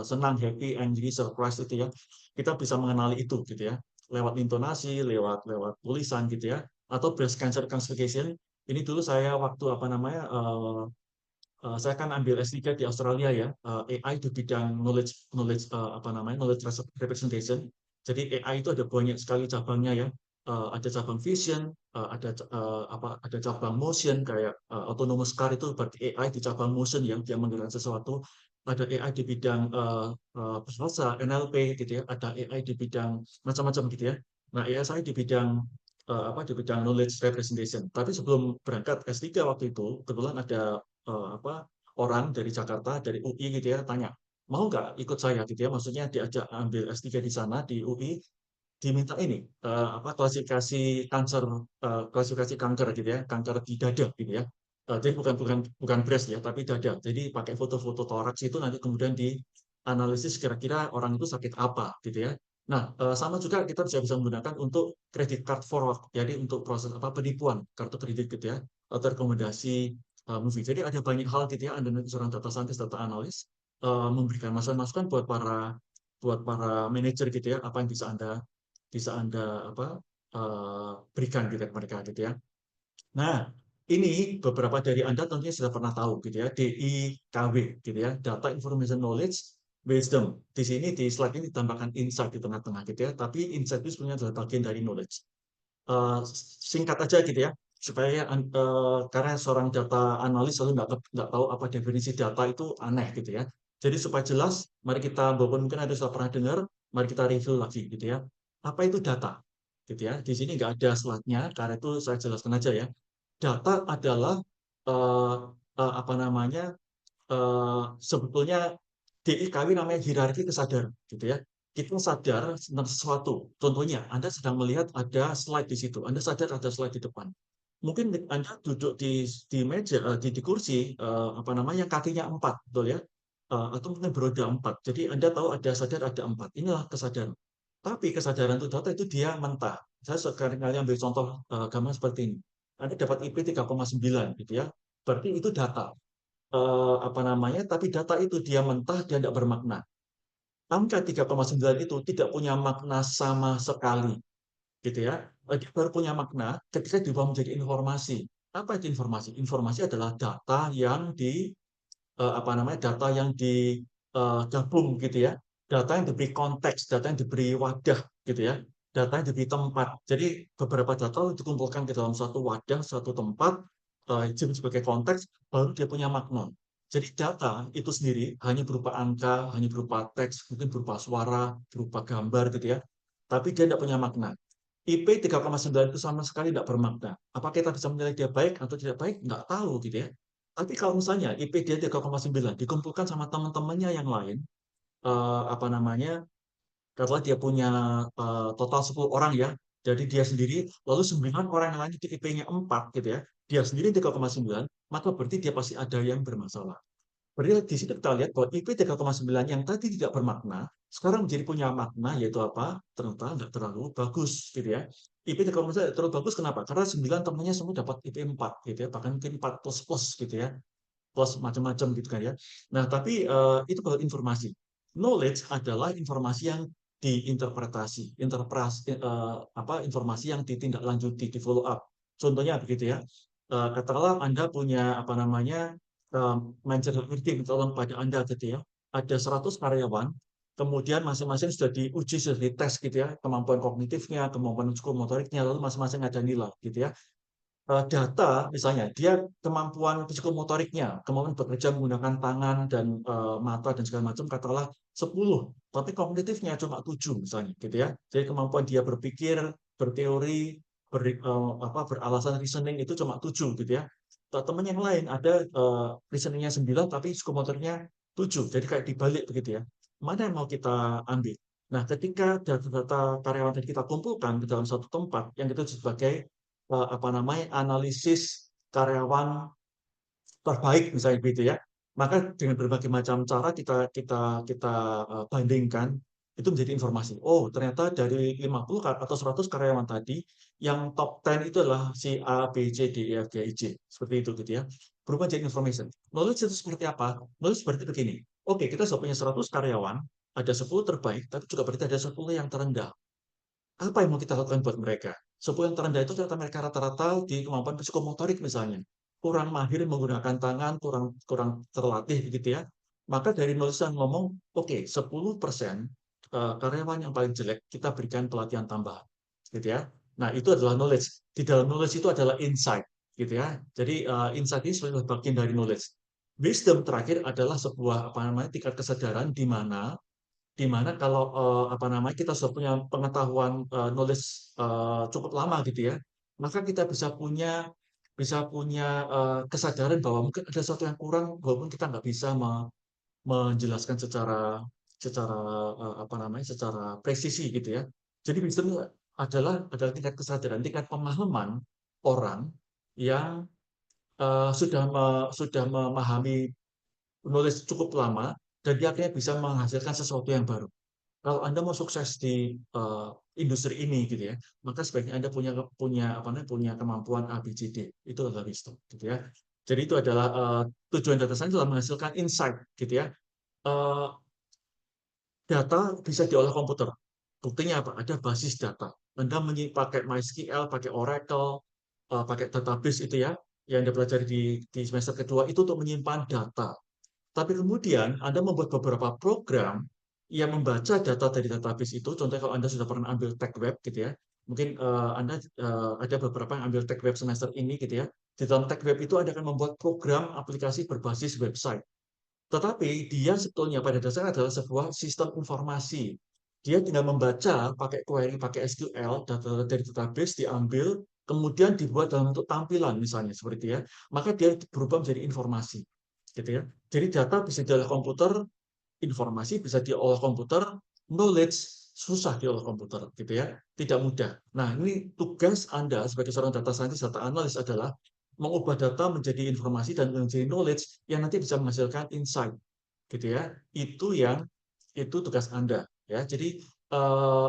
senang, happy, angry, surprise itu ya. Kita bisa mengenali itu gitu ya lewat intonasi, lewat lewat tulisan gitu ya, atau breast cancer classification. Ini dulu saya waktu apa namanya, saya kan ambil S3 di Australia ya, AI di bidang knowledge knowledge apa namanya knowledge representation. Jadi AI itu ada banyak sekali cabangnya ya. Ada cabang vision, ada cabang motion kayak autonomous car itu berarti AI di cabang motion yang dia menggerakkan sesuatu. Ada AI di bidang bahasa NLP gitu ya. Ada AI di bidang macam-macam gitu ya. Nah, AI saya di bidang di bidang knowledge representation. Tapi sebelum berangkat S3 waktu itu, kebetulan ada apa orang dari Jakarta, dari UI gitu ya, tanya, mau nggak ikut saya gitu ya, maksudnya diajak ambil S3 di sana di UI, diminta ini klasifikasi kanker gitu ya, kanker di dada gitu ya. Jadi bukan breast ya, tapi dada. Jadi pakai foto-foto toraks itu nanti kemudian dianalisis kira-kira orang itu sakit apa gitu ya. Nah, sama juga kita bisa menggunakan untuk credit card forward. Jadi untuk proses apa penipuan kartu kredit gitu ya, atau rekomendasi movie. Jadi ada banyak hal gitu ya, Anda nanti seorang data scientist, data analis memberikan masukan-masukan buat para manajer gitu ya, apa yang bisa Anda apa berikan gitu ya ke mereka gitu ya. Nah, ini beberapa dari Anda tentunya sudah pernah tahu gitu ya, DIKW gitu ya, Data Information Knowledge Wisdom. Di sini di slide ini ditambahkan insight di tengah-tengah gitu ya, tapi insight itu sebenarnya adalah bagian dari knowledge. Singkat aja gitu ya, supaya karena seorang data analis selalu nggak tahu apa definisi data itu aneh gitu ya. Jadi supaya jelas, mari kita, walaupun mungkin ada sudah pernah dengar, mari kita review lagi gitu ya. Apa itu data? Gitu ya. Di sini nggak ada slide-nya, karena itu saya jelaskan aja ya. Data adalah eh, apa namanya sebetulnya DIKW namanya hierarki kesadaran, gitu ya. Kita sadar tentang sesuatu. Contohnya, Anda sedang melihat ada slide di situ. Anda sadar ada slide di depan. Mungkin Anda duduk di meja, di kursi, apa namanya, kakinya 4, betul ya? Atau mungkin beroda 4. Jadi Anda tahu ada sadar ada 4. Inilah kesadaran. Tapi kesadaran untuk data itu dia mentah. Saya sekarang kali ambil contoh gambar seperti ini. Anda dapat IP 3,9 gitu ya. Berarti itu data apa namanya, tapi data itu dia mentah, dia tidak bermakna. Angka 3,9 itu tidak punya makna sama sekali, gitu ya. Dia baru punya makna ketika diubah menjadi informasi. Apa itu informasi? Informasi adalah data yang apa namanya, data yang digabung gitu ya, data yang diberi konteks, data yang diberi wadah gitu ya, data yang diberi tempat. Jadi beberapa data dikumpulkan ke dalam suatu wadah, suatu tempat, sebagai konteks, baru dia punya makna. Jadi data itu sendiri hanya berupa angka, hanya berupa teks, mungkin berupa suara, berupa gambar gitu ya, tapi dia tidak punya makna. IP 3,9 itu sama sekali tidak bermakna. Apa kita bisa menilai dia baik atau tidak baik? Nggak tahu gitu ya. Tapi kalau misalnya IP dia 3,9 dikumpulkan sama teman-temannya yang lain, apa namanya, katakanlah dia punya total 10 orang ya, jadi dia sendiri, lalu 9 orang yang lain itu IP-nya 4 gitu ya, dia sendiri 3,9, maka berarti dia pasti ada yang bermasalah. Berarti di sini kita lihat bahwa IP 3,9 yang tadi tidak bermakna, sekarang menjadi punya makna, yaitu apa? Ternyata nggak terlalu bagus, gitu ya. IP 3,9 terlalu bagus, kenapa? Karena 9 temannya semua dapat IP 4, gitu ya. Bahkan mungkin 4 plus plus, gitu ya. Plus macam-macam, gitu kan ya. Nah, tapi itu baru informasi. Knowledge adalah informasi yang diinterpretasi, apa informasi yang ditindaklanjuti, di follow up. Contohnya begitu ya. Katakanlah Anda punya apa namanya manajer learning, tolong pada Anda gitu ya. Ada 100 karyawan, kemudian masing-masing sudah diuji, sudah dites gitu ya, kemampuan kognitifnya, kemampuan psikomotoriknya, lalu masing-masing ada nilai gitu ya. Data misalnya dia kemampuan psikomotoriknya, kemampuan bekerja menggunakan tangan dan mata dan segala macam katakanlah 10, tapi kognitifnya cuma 7 misalnya gitu ya. Jadi kemampuan dia berpikir, berteori, beralasan reasoning itu cuma 7 gitu ya. Teman yang lain ada reasoningnya 9 tapi psikomotoriknya 7. Jadi kayak dibalik begitu ya. Mana yang mau kita ambil? Nah, ketika data-data karyawan tadi kita kumpulkan di dalam satu tempat yang itu sebagai apa namanya, analisis karyawan terbaik misalnya begitu ya. Maka dengan berbagai macam cara kita kita kita bandingkan itu menjadi informasi. Oh, ternyata dari 50 atau 100 karyawan tadi yang top 10 itu adalah si A, B, C, D, E, F, G, I, J. Seperti itu gitu ya. Berubah jadi information. Knowledge itu seperti apa? Knowledge seperti begini. Oke, kita sudah punya 100 karyawan, ada 10 terbaik, tapi juga berarti ada 10 yang terendah. Apa yang mau kita lakukan buat mereka? Sepuluh yang terendah itu ternyata mereka rata-rata di kemampuan psikomotorik misalnya. Kurang mahir menggunakan tangan, kurang kurang terlatih gitu ya. Maka dari nulisan ngomong, oke, 10% karyawan yang paling jelek kita berikan pelatihan tambahan. Gitu ya. Nah, itu adalah knowledge. Di dalam knowledge itu adalah insight, gitu ya. Jadi insight ini sebagai bagian dari knowledge. Wisdom terakhir adalah sebuah apa namanya tingkat kesadaran di mana kalau apa namanya kita sudah punya pengetahuan knowledge cukup lama gitu ya, maka kita bisa punya kesadaran bahwa mungkin ada sesuatu yang kurang walaupun kita nggak bisa menjelaskan secara secara apa namanya secara presisi gitu ya. Jadi wisdom adalah tingkat kesadaran, tingkat pemahaman orang yang sudah memahami menulis cukup lama dan dia akhirnya bisa menghasilkan sesuatu yang baru. Kalau Anda mau sukses di industri ini gitu ya, maka sebaiknya Anda punya punya apa namanya punya kemampuan A B C D. Itu adalah wisdom gitu ya. Jadi itu adalah tujuan data science adalah menghasilkan insight gitu ya. Eh, Data bisa diolah komputer. Buktinya apa? Ada basis data. Anda pakai MySQL, pakai Oracle, pakai database itu ya, yang Anda pelajari di semester kedua itu untuk menyimpan data. Tapi kemudian Anda membuat beberapa program yang membaca data dari database itu. Contohnya kalau Anda sudah pernah ambil tech web gitu ya, mungkin Anda ada beberapa yang ambil tech web semester ini gitu ya. Di dalam tech web itu Anda akan membuat program aplikasi berbasis website. Tetapi dia sebetulnya pada dasarnya adalah sebuah sistem informasi. Dia tinggal membaca pakai query, pakai SQL, data dari database diambil, kemudian dibuat dalam bentuk tampilan misalnya seperti itu ya. Maka dia berubah menjadi informasi, gitu ya. Jadi data bisa diolah komputer, informasi bisa diolah komputer, knowledge susah diolah komputer, gitu ya. Tidak mudah. Nah, ini tugas Anda sebagai seorang data scientist, data analis adalah mengubah data menjadi informasi dan menjadi knowledge yang nanti bisa menghasilkan insight, gitu ya. Itu tugas Anda, ya. Jadi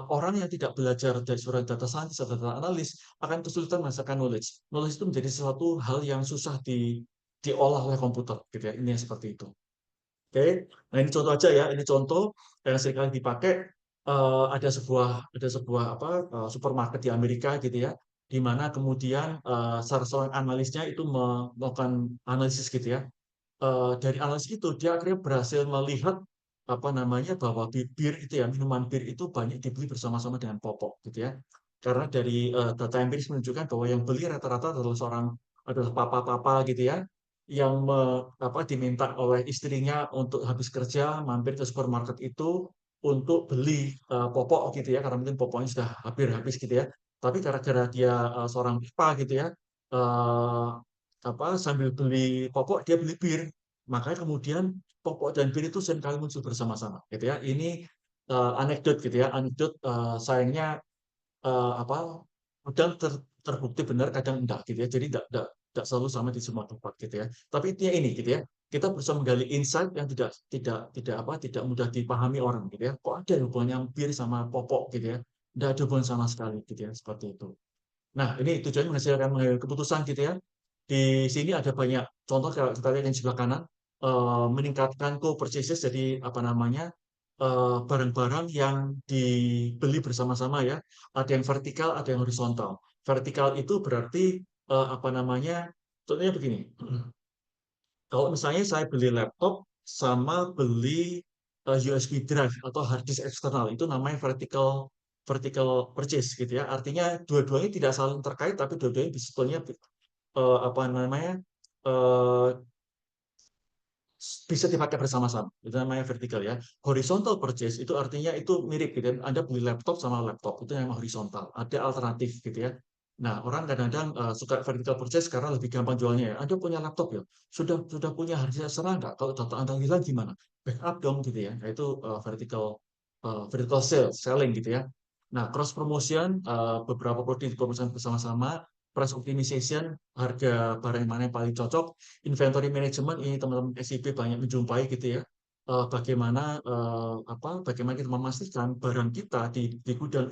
orang yang tidak belajar dari seorang data scientist atau data analis akan kesulitan menghasilkan knowledge. Knowledge itu menjadi sesuatu hal yang susah diolah oleh komputer, gitu ya. Ini yang seperti itu. Oke, nah ini contoh aja ya. Ini contoh yang seringkali dipakai. Ada sebuah apa supermarket di Amerika gitu ya, di mana kemudian salah seorang analisnya itu melakukan analisis gitu ya. Dari analisis itu dia akhirnya berhasil melihat apa namanya bahwa bir itu ya, minuman bir itu banyak dibeli bersama-sama dengan popok gitu ya. Karena dari data empiris menunjukkan bahwa yang beli rata-rata adalah papa-papa gitu ya, yang diminta oleh istrinya untuk habis kerja mampir ke supermarket itu untuk beli popok gitu ya, karena mungkin popoknya sudah hampir habis gitu ya. Tapi gara-gara dia seorang pipa gitu ya, eh, sambil beli popok dia beli bir, makanya kemudian popok dan bir itu seringkali muncul bersama-sama gitu ya. Ini anekdot gitu ya, anekdot sayangnya kadang terbukti benar, kadang enggak gitu ya. Jadi enggak selalu sama di semua tempat gitu ya. Tapi intinya ini gitu ya. Kita berusaha menggali insight yang tidak mudah dipahami orang gitu ya. Kok ada hubungannya bir sama popok gitu ya? Enggak ada hubungan sama sekali gitu ya, seperti itu. Nah, ini tujuannya menghasilkan mengambil keputusan gitu ya. Di sini ada banyak contoh, kalau kita lihat yang sebelah kanan, meningkatkan co-purchases, jadi apa namanya, barang-barang yang dibeli bersama-sama ya. Ada yang vertikal, ada yang horizontal. Vertikal itu berarti apa namanya? Contohnya begini. Kalau misalnya saya beli laptop sama beli USB drive atau hard disk eksternal, itu namanya vertical vertical purchase gitu ya. Artinya dua-duanya tidak saling terkait, tapi dua-duanya sebetulnya apa namanya eh, bisa dipakai bersama-sama. Itu namanya vertical ya. Horizontal purchase itu artinya itu mirip gitu ya. Anda beli laptop sama laptop, itu yang horizontal. Ada alternatif gitu ya. Nah, orang kadang-kadang suka vertical purchase karena lebih gampang jualnya ya. Anda punya laptop ya, sudah punya harga serah nggak? Kalau data Anda hilang gimana? Backup dong gitu ya. Nah, itu vertical selling gitu ya. Nah, cross promotion, beberapa produk dipromosikan bersama-sama, price optimization, harga barang mana yang paling cocok, inventory management, ini teman-teman SIP banyak menjumpai gitu ya. Bagaimana kita memastikan barang kita di gudang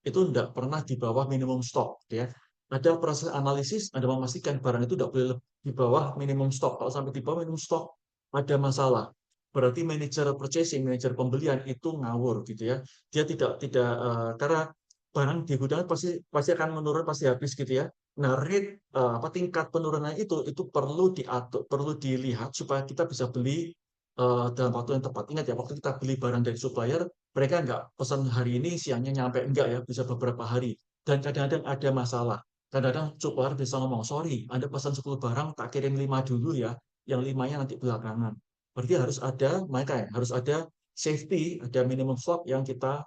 itu tidak pernah di bawah minimum stok gitu ya. Ada proses analisis, Anda memastikan barang itu tidak boleh di bawah minimum stok. Kalau sampai di bawah minimum stok ada masalah. Berarti manajer purchasing, manajer pembelian itu ngawur gitu ya. Dia tidak karena barang di gudang pasti pasti akan menurun, pasti habis gitu ya. Nah, tingkat penurunan itu perlu diatur, perlu dilihat supaya kita bisa beli dalam waktu yang tepat. Ingat ya, waktu kita beli barang dari supplier, mereka nggak pesan hari ini, siangnya nyampe, enggak ya, bisa beberapa hari. Dan kadang-kadang ada masalah. Kadang-kadang supplier bisa ngomong, sorry, Anda pesan 10 barang, tak kirim 5 dulu ya, yang 5-nya nanti belakangan. Berarti harus ada safety, ada minimum stock yang kita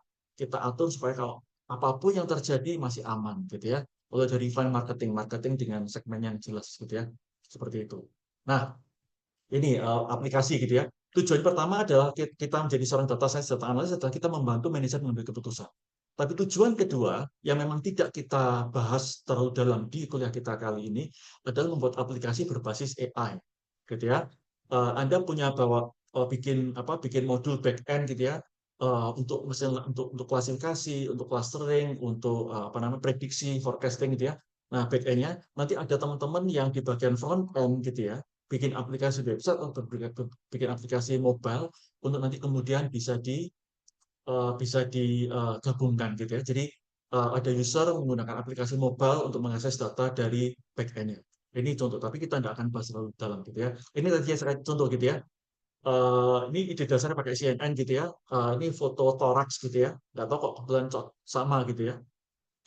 atur supaya kalau apapun yang terjadi masih aman gitu ya. Mulai dari event marketing, marketing dengan segmen yang jelas gitu ya. Seperti itu. Nah, ini aplikasi gitu ya. Tujuan pertama adalah kita menjadi seorang data scientist, data analis adalah kita membantu manajer mengambil keputusan. Tapi tujuan kedua yang memang tidak kita bahas terlalu dalam di kuliah kita kali ini adalah membuat aplikasi berbasis AI, gitu ya. Anda punya bikin modul back end gitu ya, untuk misalnya untuk klasifikasi, untuk clustering, untuk prediksi, forecasting gitu ya. Nah, back end-nya nanti ada teman-teman yang di bagian front end gitu ya, bikin aplikasi website atau bikin aplikasi mobile untuk nanti kemudian bisa digabungkan gitu ya. Jadi ada user menggunakan aplikasi mobile untuk mengakses data dari back end-nya. Ini contoh, tapi kita tidak akan bahas terlalu dalam gitu ya. Ini tadi saya contoh gitu ya. Ini ide dasarnya pakai CNN gitu ya. Ini foto toraks gitu ya. Nggak tahu kok kebetulan sama gitu ya.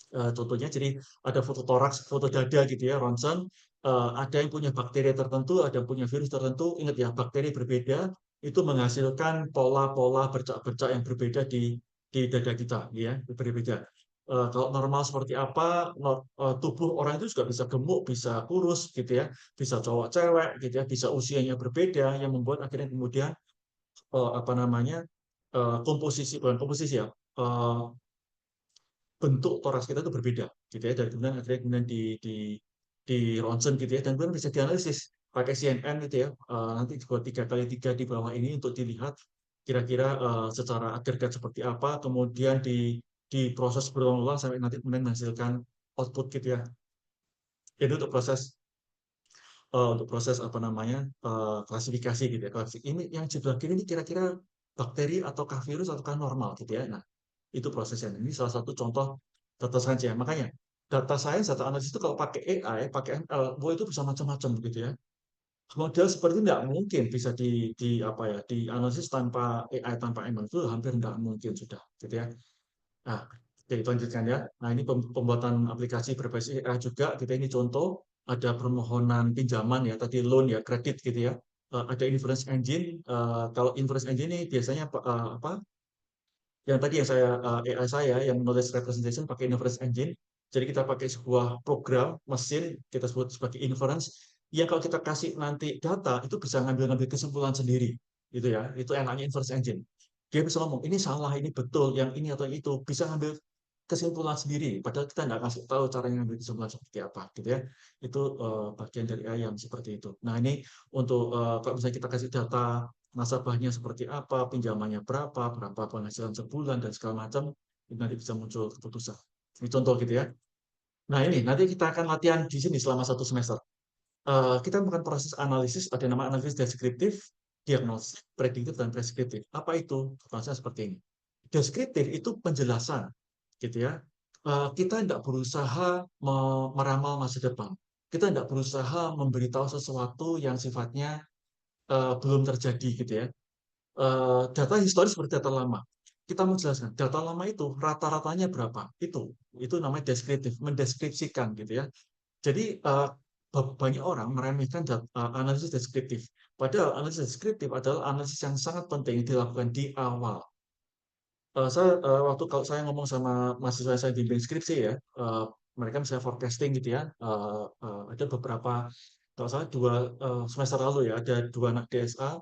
Contohnya jadi ada foto toraks, foto dada gitu ya, ronsen. Ada yang punya bakteri tertentu, ada yang punya virus tertentu. Ingat ya, bakteri berbeda itu menghasilkan pola-pola bercak-bercak yang berbeda di dada kita, ya, berbeda. Kalau normal seperti apa, tubuh orang itu juga bisa gemuk, bisa kurus, gitu ya, bisa cowok cewek, gitu ya, bisa usianya berbeda, yang membuat akhirnya kemudian apa namanya komposisi bukan komposisi ya, bentuk toraks kita itu berbeda gitu ya, dari kemudian akhirnya kemudian di ronsen gitu ya, dan kemudian bisa dianalisis pakai CNN gitu ya, nanti buat 3x3 di bawah ini untuk dilihat kira-kira secara agregat seperti apa, kemudian diproses berulang-ulang sampai nanti kemudian menghasilkan output gitu ya. Jadi untuk proses apa namanya klasifikasi gitu ya. Ini yang sebelah kiri ini kira-kira bakteri ataukah virus ataukah normal gitu ya. Nah, itu prosesnya. Ini salah satu contoh data science ya. Makanya data science, data analysis itu kalau pakai AI, pakai ML, itu bisa macam-macam gitu ya. Model seperti itu tidak mungkin bisa dianalisis tanpa AI, tanpa ML, itu hampir tidak mungkin sudah gitu ya. Nah, oke, itu lanjutkan ya. Nah, ini pembuatan aplikasi berbasis AI juga. Kita ini contoh, ada permohonan pinjaman ya, tadi loan ya, kredit gitu ya. Ada inference engine. Kalau inference engine ini biasanya yang tadi yang AI saya yang knowledge representation pakai inference engine. Jadi kita pakai sebuah program mesin kita sebut sebagai inference yang kalau kita kasih nanti data itu bisa ngambil kesimpulan sendiri gitu ya. Itu enaknya inference engine. Dia bisa ngomong ini salah, ini betul, yang ini atau itu bisa ngambil kesimpulan sendiri. Padahal kita nggak kasih tahu caranya ngambil kesimpulan seperti apa gitu ya. Itu bagian dari AI yang seperti itu. Nah ini untuk kalau misalnya kita kasih data nasabahnya seperti apa, pinjamannya berapa penghasilan sebulan, dan segala macam, itu nanti bisa muncul keputusan. Ini contoh gitu ya. Nah ini, nanti kita akan latihan di sini selama 1 semester. Kita melakukan proses analisis, ada nama analisis deskriptif, diagnosis, prediktif, dan preskriptif. Apa itu? Konsepnya seperti ini. Deskriptif itu penjelasan, gitu ya. Kita tidak berusaha meramal masa depan. Kita tidak berusaha memberitahu sesuatu yang sifatnya belum terjadi, gitu ya. Data historis seperti data lama. Kita menjelaskan data lama itu rata-ratanya berapa. Itu namanya deskriptif, mendeskripsikan gitu ya. Jadi banyak orang meremehkan analisis deskriptif. Padahal analisis deskriptif adalah analisis yang sangat penting dilakukan di awal. Kalau saya ngomong sama mahasiswa saya di skripsi ya, mereka misalnya forecasting gitu ya, ada beberapa, kalau salah 2 semester lalu ya, ada 2 anak DSA,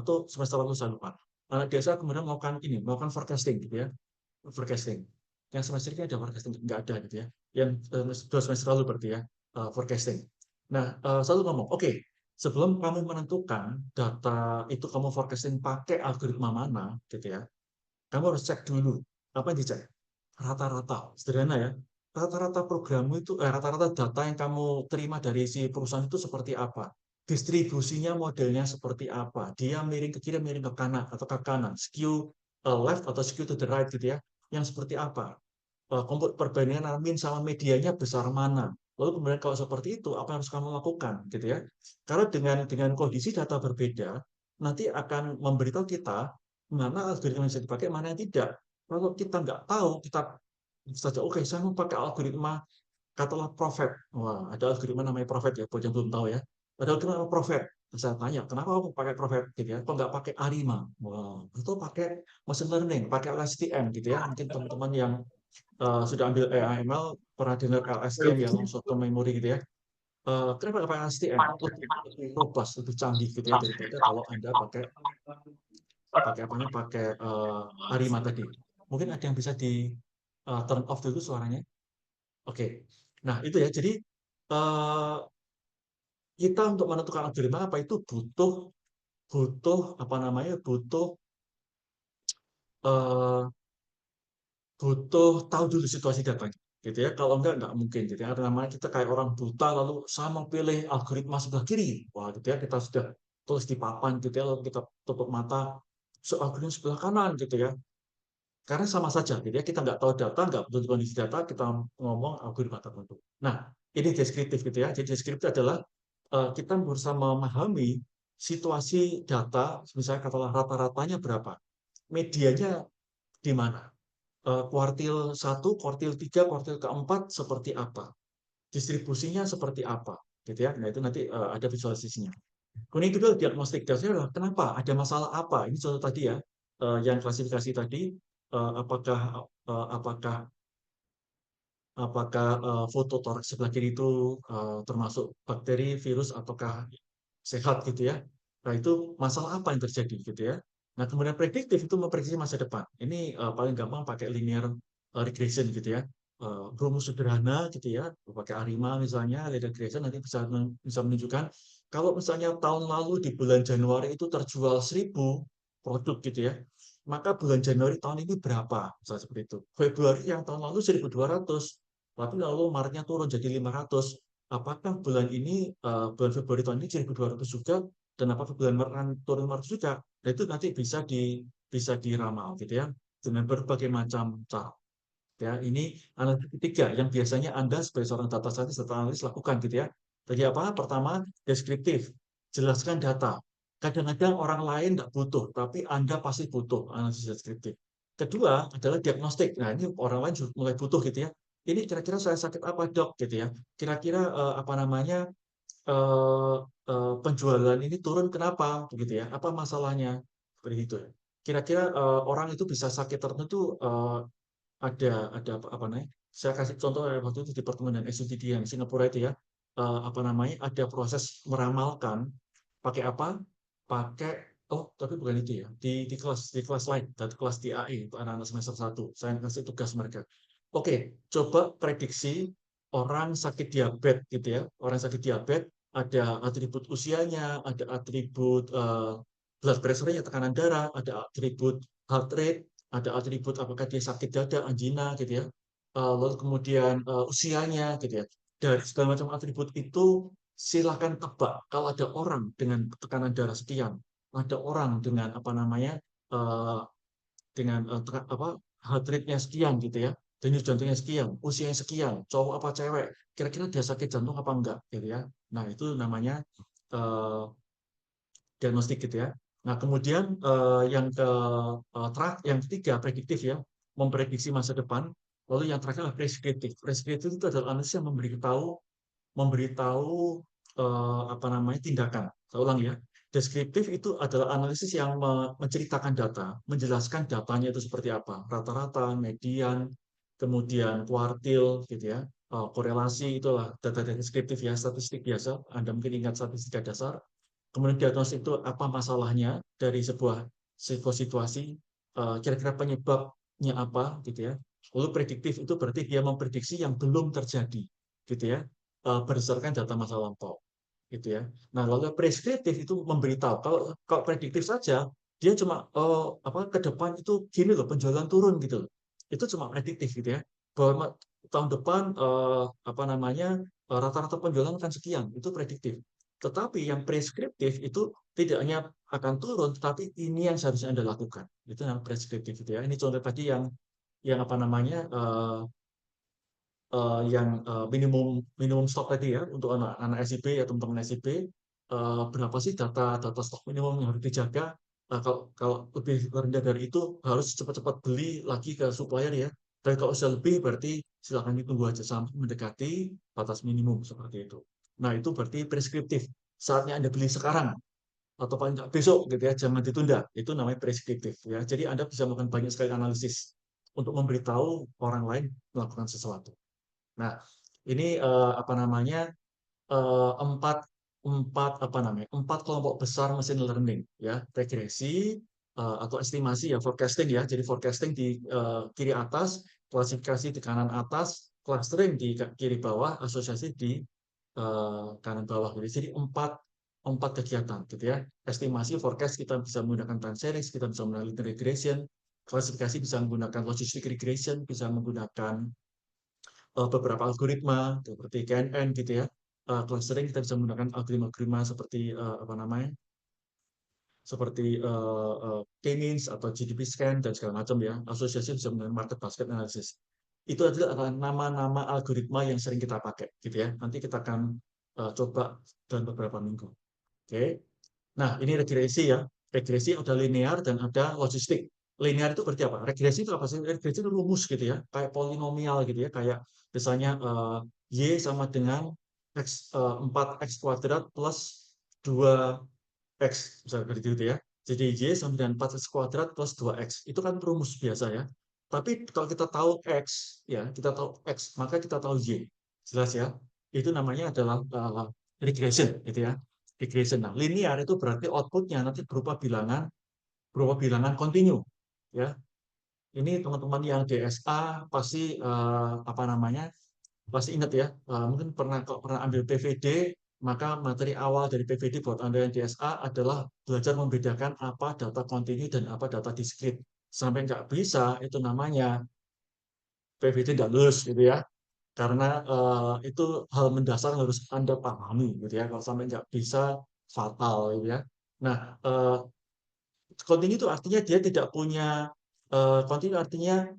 atau semester lalu saya lupa. Anak DSA kemudian melakukan forecasting gitu ya, forecasting. Yang semester ini ada forecasting nggak ada gitu ya. Yang 2 semester lalu berarti ya, forecasting. Nah, satu ngomong, oke, sebelum kamu menentukan data itu kamu forecasting pakai algoritma mana gitu ya, kamu harus cek dulu. Apa yang dicek? Rata-rata, sederhana ya. Rata-rata programmu itu, rata-rata data yang kamu terima dari si perusahaan itu seperti apa? Distribusinya modelnya seperti apa? Dia miring ke kiri, miring ke kanan, atau ke kanan, skew left atau skew to the right gitu ya. Yang seperti apa? Perbandingan min sama medianya besar mana? Lalu kemudian kalau seperti itu, apa yang harus kamu lakukan gitu ya? Karena dengan kondisi data berbeda, nanti akan memberitahu kita mana algoritma yang bisa dipakai, mana yang tidak. Kalau kita nggak tahu, kita saja, oke, saya mau pakai algoritma, katakanlah Prophet. Wah, ada algoritma namanya Prophet ya, buat yang belum tahu ya. Ada algoritma namanya Prophet. Terus saya tanya, kenapa kamu pakai Prophet? Gitu ya. Kok nggak pakai ARIMA? Wah, itu pakai machine learning, pakai LSTM gitu ya. Mungkin teman-teman yang sudah ambil AML, pernah dengar LSTM ya, long short term memory gitu ya. Kenapa pakai LSTM? Lebih robust, lebih canggih gitu ya, daripada kalau Anda pakai ARIMA tadi. Mungkin ada yang bisa di turn off dulu suaranya. Oke. Nah, itu ya. Jadi eh, kita untuk menentukan algoritma apa itu butuh butuh apa namanya? Eh, butuh tahu dulu situasi datanya, gitu ya. Kalau enggak mungkin. Jadi ada namanya kita kayak orang buta lalu sama pilih algoritma sebelah kiri. Wah, gitu ya. Kita sudah tulis di papan, gitu ya. Lalu kita tutup mata, algoritma sebelah kanan, gitu ya. Karena sama saja, gitu ya. Kita nggak tahu data, nggak betul kondisi data, kita ngomong algoritma tertentu. Nah, ini deskriptif, gitu ya. Jadi deskriptif adalah kita berusaha memahami situasi data, misalnya katakanlah rata-ratanya berapa, medianya di mana, kuartil 1, kuartil 3, kuartil keempat seperti apa, distribusinya seperti apa, gitu ya. Nah, itu nanti ada visualisasinya. Kemudian kedua diagnostik. Dasarnya adalah kenapa, ada masalah apa. Ini contoh tadi ya, yang klasifikasi tadi, apakah apakah apakah foto toraks sebelah kiri itu termasuk bakteri, virus, ataukah sehat, gitu ya. Nah, itu masalah apa yang terjadi, gitu ya. Nah, kemudian prediktif itu memprediksi masa depan. Ini paling gampang pakai linear regression, gitu ya. Rumus sederhana, gitu ya, pakai ARIMA misalnya, linear regression nanti bisa menunjukkan kalau misalnya tahun lalu di bulan Januari itu terjual 1.000 produk, gitu ya, maka bulan Januari tahun ini berapa, misalnya seperti itu. Februari yang tahun lalu 1.200, tapi lalu Maretnya turun jadi 500. Apakah bulan ini, bulan Februari tahun ini 1.200 juga, dan apakah bulan Maret akan turun 500 juga? Nah, itu nanti bisa diramal, gitu ya, dengan berbagai macam cara. Ya, ini analisis ketiga yang biasanya Anda sebagai seorang data scientist, data analis lakukan, gitu ya. Tadi apa? Pertama, deskriptif, jelaskan data. Kadang-kadang orang lain tidak butuh, tapi Anda pasti butuh analisis deskriptif. Kedua adalah diagnostik. Nah, ini orang lain juga mulai butuh, gitu ya. Ini kira-kira saya sakit apa, dok, gitu ya. Kira-kira apa namanya, eh, penjualan ini turun kenapa, begitu ya? Apa masalahnya? Seperti itu ya. Kira-kira orang itu bisa sakit tertentu, ada apa namanya? Saya kasih contoh waktu itu di pertemuan dengan SUTD yang Singapura itu ya. Apa namanya? Ada proses meramalkan pakai apa? Pakai, oh, tapi bukan itu ya. Di kelas lain, dan kelas di AI untuk anak-anak semester 1. Saya kasih tugas mereka. Oke, coba prediksi orang sakit diabetes, gitu ya. Orang sakit diabetes ada atribut usianya, ada atribut blood pressure-nya, tekanan darah, ada atribut heart rate, ada atribut apakah dia sakit dada, angina, gitu ya. Lalu kemudian usianya, gitu ya. Dari segala macam atribut itu silakan tebak kalau ada orang dengan tekanan darah sekian, ada orang dengan apa namanya, eh, dengan apa, heart rate-nya sekian, gitu ya, denyut jantungnya sekian, usianya sekian, cowok apa cewek, kira-kira dia sakit jantung apa enggak, gitu ya. Nah, itu namanya eh, diagnostik, gitu ya. Nah, kemudian yang ketiga prediktif ya, memprediksi masa depan. Lalu yang terakhir adalah preskriptif. Preskriptif itu adalah analisis yang memberitahu apa namanya, tindakan. Saya ulang ya. Deskriptif itu adalah analisis yang menceritakan data, menjelaskan datanya itu seperti apa, rata-rata, median, kemudian kuartil, gitu ya. Korelasi itulah data deskriptif ya, statistik biasa. Anda mungkin ingat statistika dasar. Kemudian diagnosis itu apa masalahnya dari sebuah situasi, kira-kira penyebabnya apa, gitu ya. Lalu prediktif itu berarti dia memprediksi yang belum terjadi, gitu ya, berdasarkan data masa lampau, gitu ya. Nah, lalu preskriptif itu memberitahu. Kalau prediktif saja, dia cuma apa, ke depan itu gini loh, penjualan turun, gitu loh. Itu cuma prediktif, gitu ya. Bahwa tahun depan apa namanya, rata-rata penjualan akan sekian, itu prediktif. Tetapi yang preskriptif itu tidak hanya akan turun, tetapi ini yang seharusnya Anda lakukan. Itu yang preskriptif, gitu ya. Ini contoh tadi yang apa namanya, yang minimum minimum stok tadi ya, untuk anak-anak SIP ya, teman-teman SIP, berapa sih data stok minimum yang harus dijaga. Kalau kalau lebih rendah dari itu harus cepat-cepat beli lagi ke supplier ya. Dan kalau sudah lebih berarti silakan ditunggu aja sampai mendekati batas minimum, seperti itu. Nah, itu berarti preskriptif. Saatnya Anda beli sekarang atau paling nggak besok, gitu ya, jangan ditunda. Itu namanya preskriptif ya. Jadi Anda bisa melakukan banyak sekali analisis untuk memberitahu orang lain melakukan sesuatu. Nah, ini apa namanya, empat empat apa namanya, empat kelompok besar mesin learning ya: regresi, atau estimasi ya, forecasting ya. Jadi forecasting di kiri atas, klasifikasi di kanan atas, clustering di kiri bawah, asosiasi di kanan bawah gitu. Jadi empat kegiatan gitu ya. Estimasi, forecast kita bisa menggunakan time series, kita bisa menggunakan linear regression, klasifikasi bisa menggunakan logistic regression, bisa menggunakan beberapa algoritma seperti KNN gitu ya. Clustering kita bisa menggunakan algoritma seperti apa namanya? Seperti K-means atau GDP scan dan segala macam ya. Asosiasi bisa menggunakan market basket analysis. Itu adalah nama-nama algoritma yang sering kita pakai gitu ya. Nanti kita akan coba dalam beberapa minggu. Oke. Nah, ini regresi ya. Regresi ada linear dan ada logistik. Linear itu berarti apa? Regresi itu apa sih? Regresi itu rumus gitu ya, kayak polinomial gitu ya, kayak misalnya Y sama dengan 4x kuadrat plus 2x, misalnya seperti itu ya. Jadi Y sama dengan 4x kuadrat plus 2x. Itu kan rumus biasa ya. Tapi kalau kita tahu X, ya kita tahu X, maka kita tahu Y. Jelas ya? Itu namanya adalah regression gitu ya. Regression. Nah, linear itu berarti outputnya nanti berupa bilangan kontinu. Ya, ini teman-teman yang DSA pasti apa namanya pasti ingat ya. Mungkin kalau pernah ambil PVD, maka materi awal dari PVD buat Anda yang DSA adalah belajar membedakan apa data kontinu dan apa data diskrit. Sampai nggak bisa, itu namanya PVD nggak lulus gitu ya. Karena itu hal mendasar yang harus Anda pahami gitu ya. Kalau sampai nggak bisa, fatal gitu ya. Nah, kontinu itu artinya dia tidak punya kontinu artinya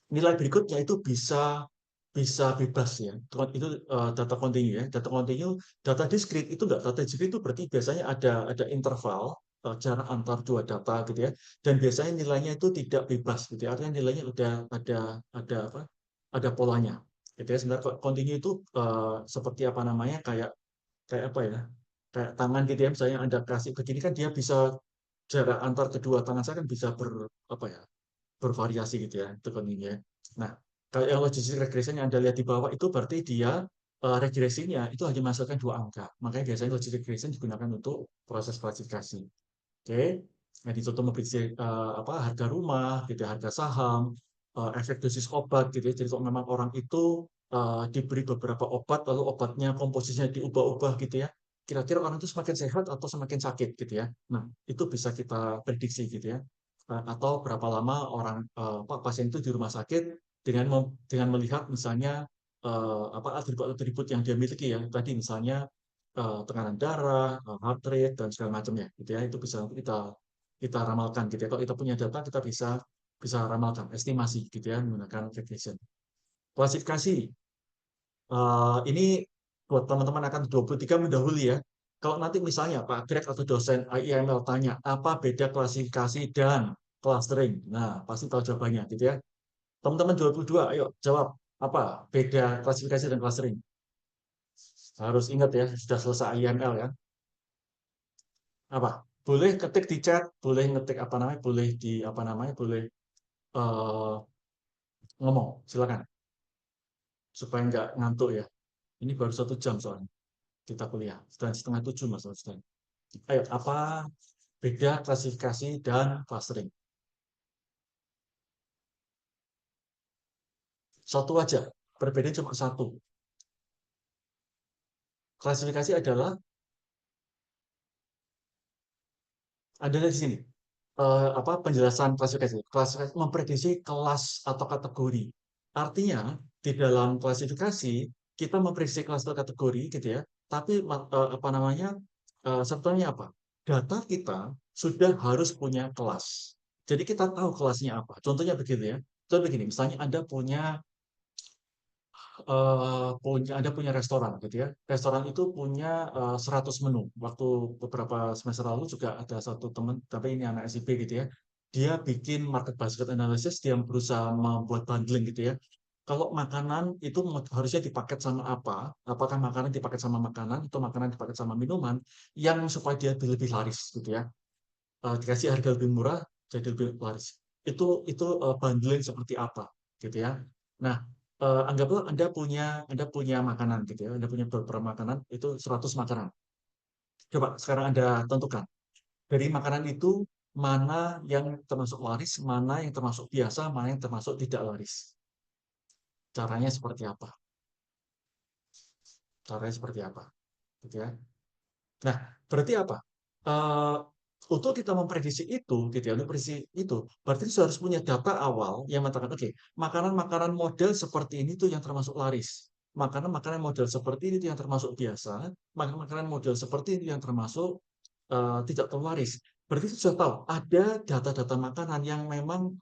nilai berikutnya itu bisa bisa bebas ya. Itu data kontinu ya. Data kontinu, data diskrit itu enggak. Data diskrit itu berarti biasanya ada interval jarak antar dua data gitu ya. Dan biasanya nilainya itu tidak bebas gitu ya. Artinya nilainya udah ada apa? Ada polanya. Gitu ya. Sebenarnya kontinu itu seperti apa namanya? Kayak kayak apa ya? Kayak tangan gitu ya. Misalnya Anda kasih begini kan dia bisa jarak antar kedua tangan saya kan bisa apa ya? Bervariasi gitu ya tekniknya. Nah, kalau yang logistic regression yang Anda lihat di bawah itu berarti dia regresinya itu hanya menghasilkan dua angka. Makanya biasanya logistic regression digunakan untuk proses klasifikasi. Oke. Nah, di contoh memprediksi apa harga rumah, gitu, harga saham, efek dosis obat gitu ya. Jadi kalau memang orang itu diberi beberapa obat lalu obatnya komposisinya diubah-ubah gitu ya. Kira-kira orang itu semakin sehat atau semakin sakit gitu ya. Nah, itu bisa kita prediksi gitu ya. Atau berapa lama orang pasien itu di rumah sakit dengan melihat misalnya apa atribut-atribut yang dia miliki ya. Tadi misalnya tekanan darah, heart rate dan segala macamnya gitu ya. Itu bisa kita kita ramalkan gitu ya. Kalau kita punya data kita bisa ramalkan estimasi gitu ya menggunakan regression. Klasifikasi ini buat teman-teman akan 23 mendahului ya. Kalau nanti misalnya Pak Greg atau dosen IML tanya apa beda klasifikasi dan clustering. Nah, pasti tahu jawabannya gitu ya. Teman-teman 22 ayo jawab apa beda klasifikasi dan clustering. Harus ingat ya, sudah selesai IML ya. Apa? Boleh ketik di chat, boleh ngetik apa namanya, boleh di apa namanya, boleh uh, ngomong, silakan supaya nggak ngantuk ya. Ini baru 1 jam soalnya kita kuliah, setengah 7 mas. Ayo, apa beda klasifikasi dan clustering? Satu aja, perbedaan cuma satu. Klasifikasi adalah ada di sini. Apa penjelasan klasifikasi? Klasifikasi memprediksi kelas atau kategori. Artinya di dalam klasifikasi kita memprediksi kelas atau kategori gitu ya. Tapi apa namanya? Sebetulnya apa? Data kita sudah harus punya kelas. Jadi kita tahu kelasnya apa. Contohnya begitu ya. Contoh begini, misalnya Anda Anda punya restoran gitu ya. Restoran itu punya 100 menu. Waktu beberapa semester lalu juga ada satu teman, tapi ini anak SIP gitu ya. Dia bikin market basket analysis, dia berusaha membuat bundling gitu ya. Kalau makanan itu harusnya dipaket sama apa? Apakah makanan dipaket sama makanan atau makanan dipaket sama minuman yang supaya dia lebih laris gitu ya. Dikasih harga lebih murah jadi lebih laris. Itu bundling seperti apa gitu ya. Nah, anggaplah Anda punya makanan gitu ya. Anda punya beberapa makanan itu 100 makanan. Coba sekarang Anda tentukan dari makanan itu mana yang termasuk laris, mana yang termasuk biasa, mana yang termasuk tidak laris. Caranya seperti apa? Caranya seperti apa? Gitu ya. Nah, berarti apa? Eee, untuk kita memprediksi itu, gitu ya, untuk prediksi itu, berarti kita harus punya data awal yang mengatakan, oke, makanan-makanan model seperti ini tuh yang termasuk laris. Makanan-makanan model seperti ini tuh yang termasuk biasa, makanan-makanan model seperti ini yang termasuk, tidak terlalu laris. Berarti kita sudah tahu, ada data-data makanan yang memang,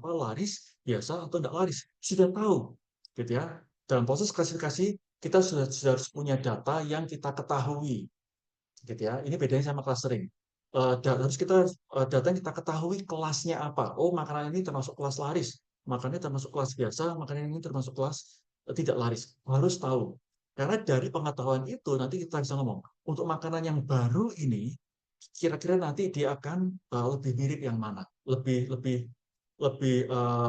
laris, biasa, atau tidak laris. Sudah tahu, gitu ya. Dalam proses klasifikasi, kita sudah harus punya data yang kita ketahui, gitu ya. Ini bedanya sama clustering. Harus kita data yang kita ketahui kelasnya apa. Oh, makanan ini termasuk kelas laris, makannya termasuk kelas biasa, makanan ini termasuk kelas tidak laris. Harus tahu. Karena dari pengetahuan itu nanti kita bisa ngomong, untuk makanan yang baru ini kira-kira nanti dia akan lebih mirip yang mana, lebih lebih lebih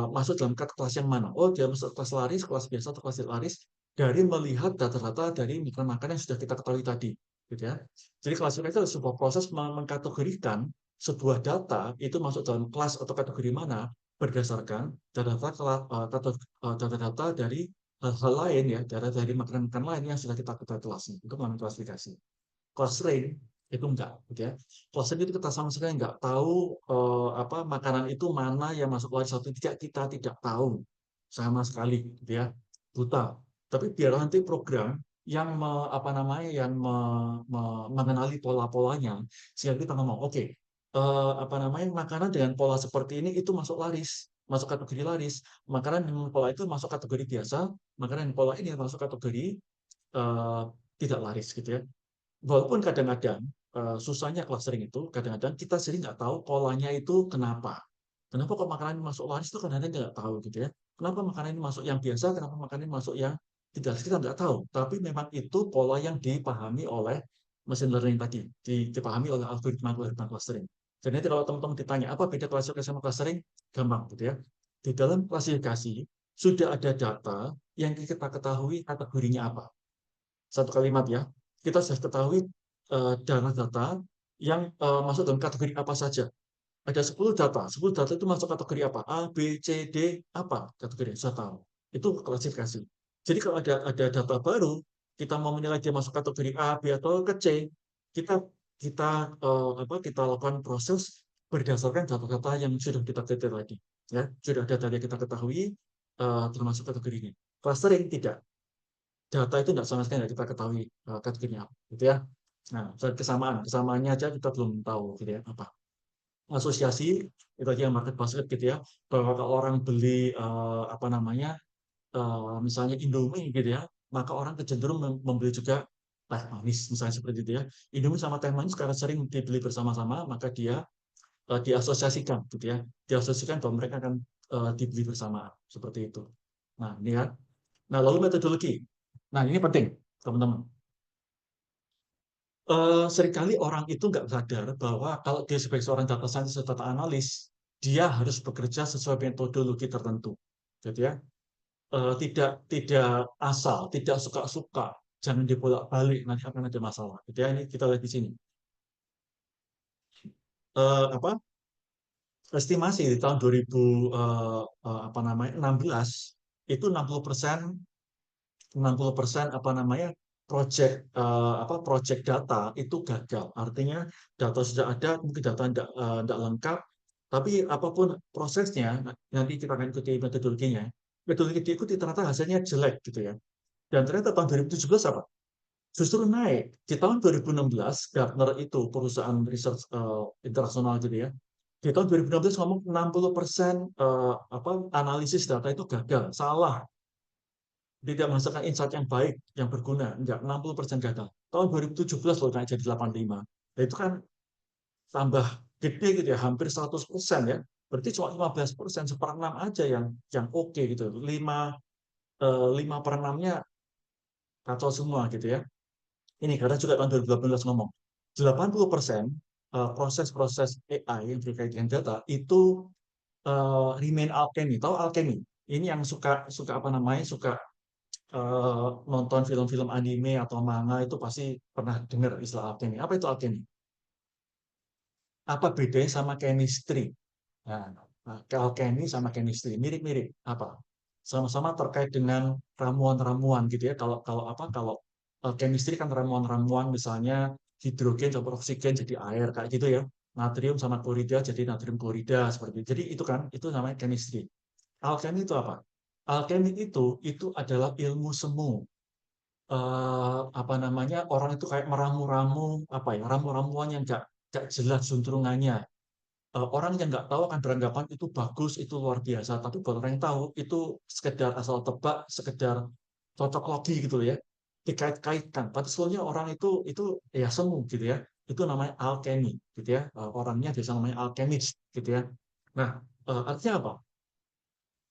masuk dalam kelas yang mana. Oh, dia masuk kelas laris, kelas biasa, atau kelas tidak laris dari melihat data-data dari makanan yang sudah kita ketahui tadi, gitu ya. Jadi klasifikasi adalah sebuah proses mengkategorikan sebuah data itu masuk dalam kelas atau kategori mana berdasarkan data-data dari hal-hal lain ya, data dari makanan-makanan lain yang sudah kita ketahui kelasnya untuk melakukan klasifikasi. Clustering itu enggak, gitu ya. Clustering itu kita sama sekali enggak tahu makanan itu mana yang masuk laris atau tidak, kita tidak tahu sama sekali, gitu ya. Buta. Tapi biar nanti program yang mengenali pola-polanya sehingga kita ngomong, oke, makanan dengan pola seperti ini itu masuk laris, masuk kategori laris. Makanan dengan pola itu masuk kategori biasa, makanan dengan pola ini masuk kategori tidak laris, gitu ya. Walaupun kadang-kadang, susahnya clustering itu, kadang-kadang kita sendiri nggak tahu polanya itu kenapa. Kenapa kok makanan ini masuk laris itu kadang-kadang nggak tahu, gitu ya. Kenapa makanan ini masuk yang biasa, kenapa makanan ini masuk yang tidak laris, kita nggak tahu. Tapi memang itu pola yang dipahami oleh machine learning tadi, dipahami oleh algoritma clustering. Jadi nanti kalau teman-teman ditanya, apa beda klasifikasi sama clustering? Gampang, gitu ya. Di dalam klasifikasi, sudah ada data yang kita ketahui kategorinya apa. Satu kalimat ya, kita sudah ketahui data-data yang masuk dalam kategori apa saja. Ada 10 data, 10 data itu masuk kategori apa? A, B, C, D, apa kategori? Saya tahu. Itu klasifikasi. Jadi kalau ada data baru, kita mau menilai dia masuk kategori A, B, atau ke C, kita kita kita lakukan proses berdasarkan data-data yang sudah kita teliti tadi. Ya, sudah ada data yang kita ketahui termasuk kategorinya. Clustering tidak, data itu tidak sama sekali tidak kita ketahui kategorinya apa, gitu ya. Nah, kesamaannya aja kita belum tahu, gitu ya, apa. Asosiasi itu aja yang market basket, gitu ya. Bahwa kalau orang beli misalnya Indomie, gitu ya, maka orang kecenderung membeli juga teh manis, misalnya seperti itu ya. Indomie sama teh manis karena sering dibeli bersama-sama, maka dia diasosiasikan, gitu ya. Diasosiasikan bahwa mereka akan dibeli bersama, seperti itu. Nah, ini kan. Nah, lalu metodologi. Nah, ini penting, teman-teman. Seringkali orang itu nggak sadar bahwa kalau dia sebagai seorang data scientist atau data analis, dia harus bekerja sesuai metodologi tertentu. Jadi ya, tidak tidak asal, tidak suka-suka, jangan dibolak-balik, nanti akan ada masalah. Gitu ya, ini kita lihat di sini. Apa estimasi di tahun 2016 itu 60% project project data itu gagal. Artinya data sudah ada, mungkin data tidak lengkap, tapi apapun prosesnya nanti kita akan ikuti metodologinya. Metodologi diikuti ternyata hasilnya jelek, gitu ya. Dan ternyata tahun 2017 apa? Justru naik. Di tahun 2016 Gartner itu perusahaan research internasional, gitu ya. Di tahun 2016 ngomong 60% analisis data itu gagal, salah, tidak menghasilkan insight yang baik, yang berguna, enggak, 60% gagal. Tahun 2017 loh naik jadi 85. Nah, itu kan tambah gede, gitu ya, hampir 100% ya. Berarti cuma 15%, seperenam aja yang oke, gitu. 5 per 6-nya kacau semua, gitu ya. Ini karena juga tahun 2018 ngomong 80% proses-proses AI yang berkaitan dengan data itu remain alchemy. Tahu alchemy? Ini yang suka nonton film-film anime atau manga itu pasti pernah dengar istilah alchemy. Apa itu alchemy? Apa bedanya sama chemistry? Nah, alkemi sama chemistry mirip-mirip apa? Sama-sama terkait dengan ramuan-ramuan gitu ya. Kalau kalau apa? Kalau chemistry kan ramuan-ramuan misalnya hidrogen campur oksigen jadi air kayak gitu ya. Natrium sama klorida jadi natrium klorida seperti itu. Jadi itu kan itu namanya chemistry. Alkemi itu apa? Alkemi itu adalah ilmu semu. Apa namanya? Orang itu kayak meramu-ramu apa ya? Ramu-ramuan yang nggak jelas juntrungannya. Orang yang nggak tahu akan beranggapan itu bagus, itu luar biasa. Tapi buat orang yang tahu, itu sekedar asal tebak, sekedar cocok logi gitu ya. Dikait-kaitkan. Tapi sebetulnya orang itu ya semu gitu ya. Itu namanya alkemi gitu ya. Orangnya biasa namanya alkemis gitu ya. Nah, artinya apa?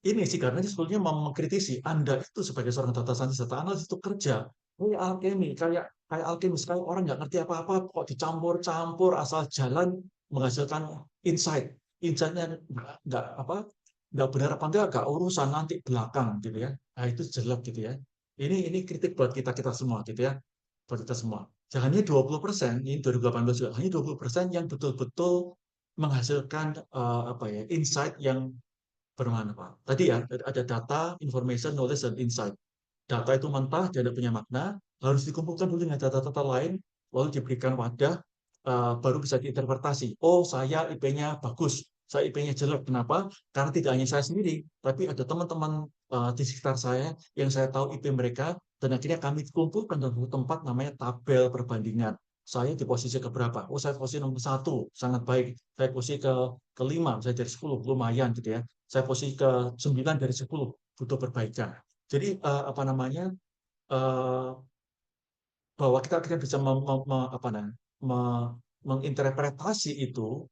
Ini sih karena sebetulnya mau mengkritisi Anda itu sebagai seorang data scientist, data analis itu kerja kayak alkemi, kayak kayak alkemis, kayak orang nggak ngerti apa-apa kok dicampur-campur asal jalan menghasilkan insight. Insight-nya nggak apa nggak benar apa enggak urusan nanti belakang gitu ya. Nah, itu jelek gitu ya. Ini kritik buat kita kita semua gitu ya, buat kita semua. Jangan hanya 20%, ini 2018 juga, hanya 20% yang betul-betul menghasilkan apa ya insight yang bermanfaat. Tadi ya, ada data, information, knowledge, dan insight. Data itu mentah, dia tidak punya makna, harus dikumpulkan dulu dengan data-data lain, lalu diberikan wadah, baru bisa diinterpretasi. Oh, saya IP-nya bagus, saya IP-nya jelek. Kenapa? Karena tidak hanya saya sendiri, tapi ada teman-teman di sekitar saya yang saya tahu IP mereka, dan akhirnya kami kumpulkan dalam satu tempat namanya tabel perbandingan. Saya di posisi keberapa? Oh, saya posisi nomor 1, sangat baik. Saya posisi kelima, saya dari 10, lumayan gitu ya. Saya posisi ke 9 dari 10, butuh perbaikan. Jadi apa namanya eh, bahwa kita bisa apa namanya, menginterpretasi itu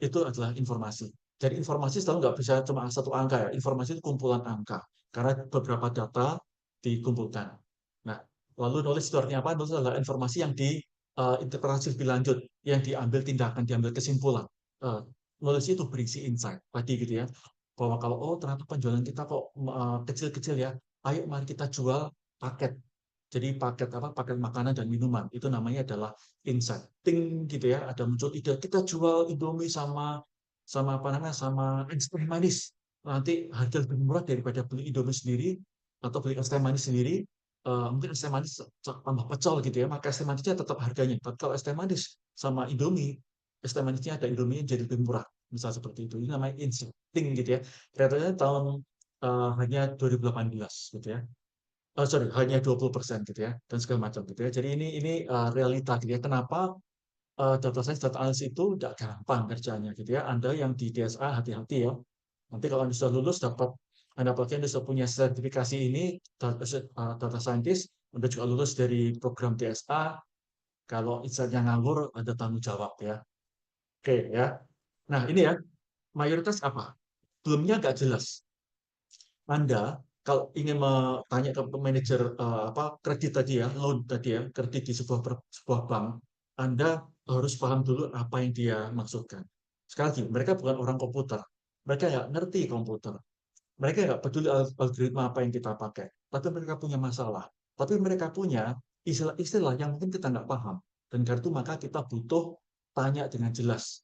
adalah informasi. Jadi informasi selalu nggak bisa cuma satu angka ya. Informasi itu kumpulan angka karena beberapa data dikumpulkan. Nah, lalu knowledge itu artinya apa? Knowledge adalah informasi yang diinterpretasi lebih lanjut, yang diambil tindakan, diambil kesimpulan. Uh, Knowledge itu berisi insight tadi gitu ya. Bahwa kalau oh ternyata penjualan kita kok kecil-kecil ya, ayo mari kita jual paket. Jadi paket apa? Paket makanan dan minuman. Itu namanya adalah insight. Ting gitu ya, ada muncul ide kita jual Indomie sama sama apa namanya? Sama es teh manis. Nanti harga lebih murah daripada beli Indomie sendiri atau beli es teh manis sendiri. Mungkin es teh manis tambah pecel gitu ya, maka es teh manisnya tetap harganya. Tapi kalau es teh manis sama Indomie, es teh manisnya ada Indomie yang jadi lebih murah. Misal seperti itu. Ini namanya insight ting gitu ya. Kelihatannya tahun hanya 2018 gitu ya. Sorry, hanya 20% gitu ya, dan segala macam gitu ya. Jadi ini realita gitu ya. Kenapa data science, data analysis itu tidak gampang kerjanya gitu ya. Anda yang di DSA hati-hati ya. Nanti kalau Anda sudah lulus dapat Anda apalagi Anda sudah punya sertifikasi ini data scientist, Anda juga lulus dari program DSA. Kalau misalnya nganggur, ada tanggung jawab ya. Oke ya. Nah ini ya mayoritas apa? Belumnya nggak jelas. Anda kalau ingin bertanya ke manajer apa kredit tadi ya, loan tadi ya, kredit di sebuah bank, Anda harus paham dulu apa yang dia maksudkan. Sekali lagi, mereka bukan orang komputer. Mereka nggak ngerti komputer. Mereka nggak peduli algoritma apa yang kita pakai. Tapi mereka punya masalah. Tapi mereka punya istilah-istilah yang mungkin kita nggak paham. Dan karena itu maka kita butuh tanya dengan jelas.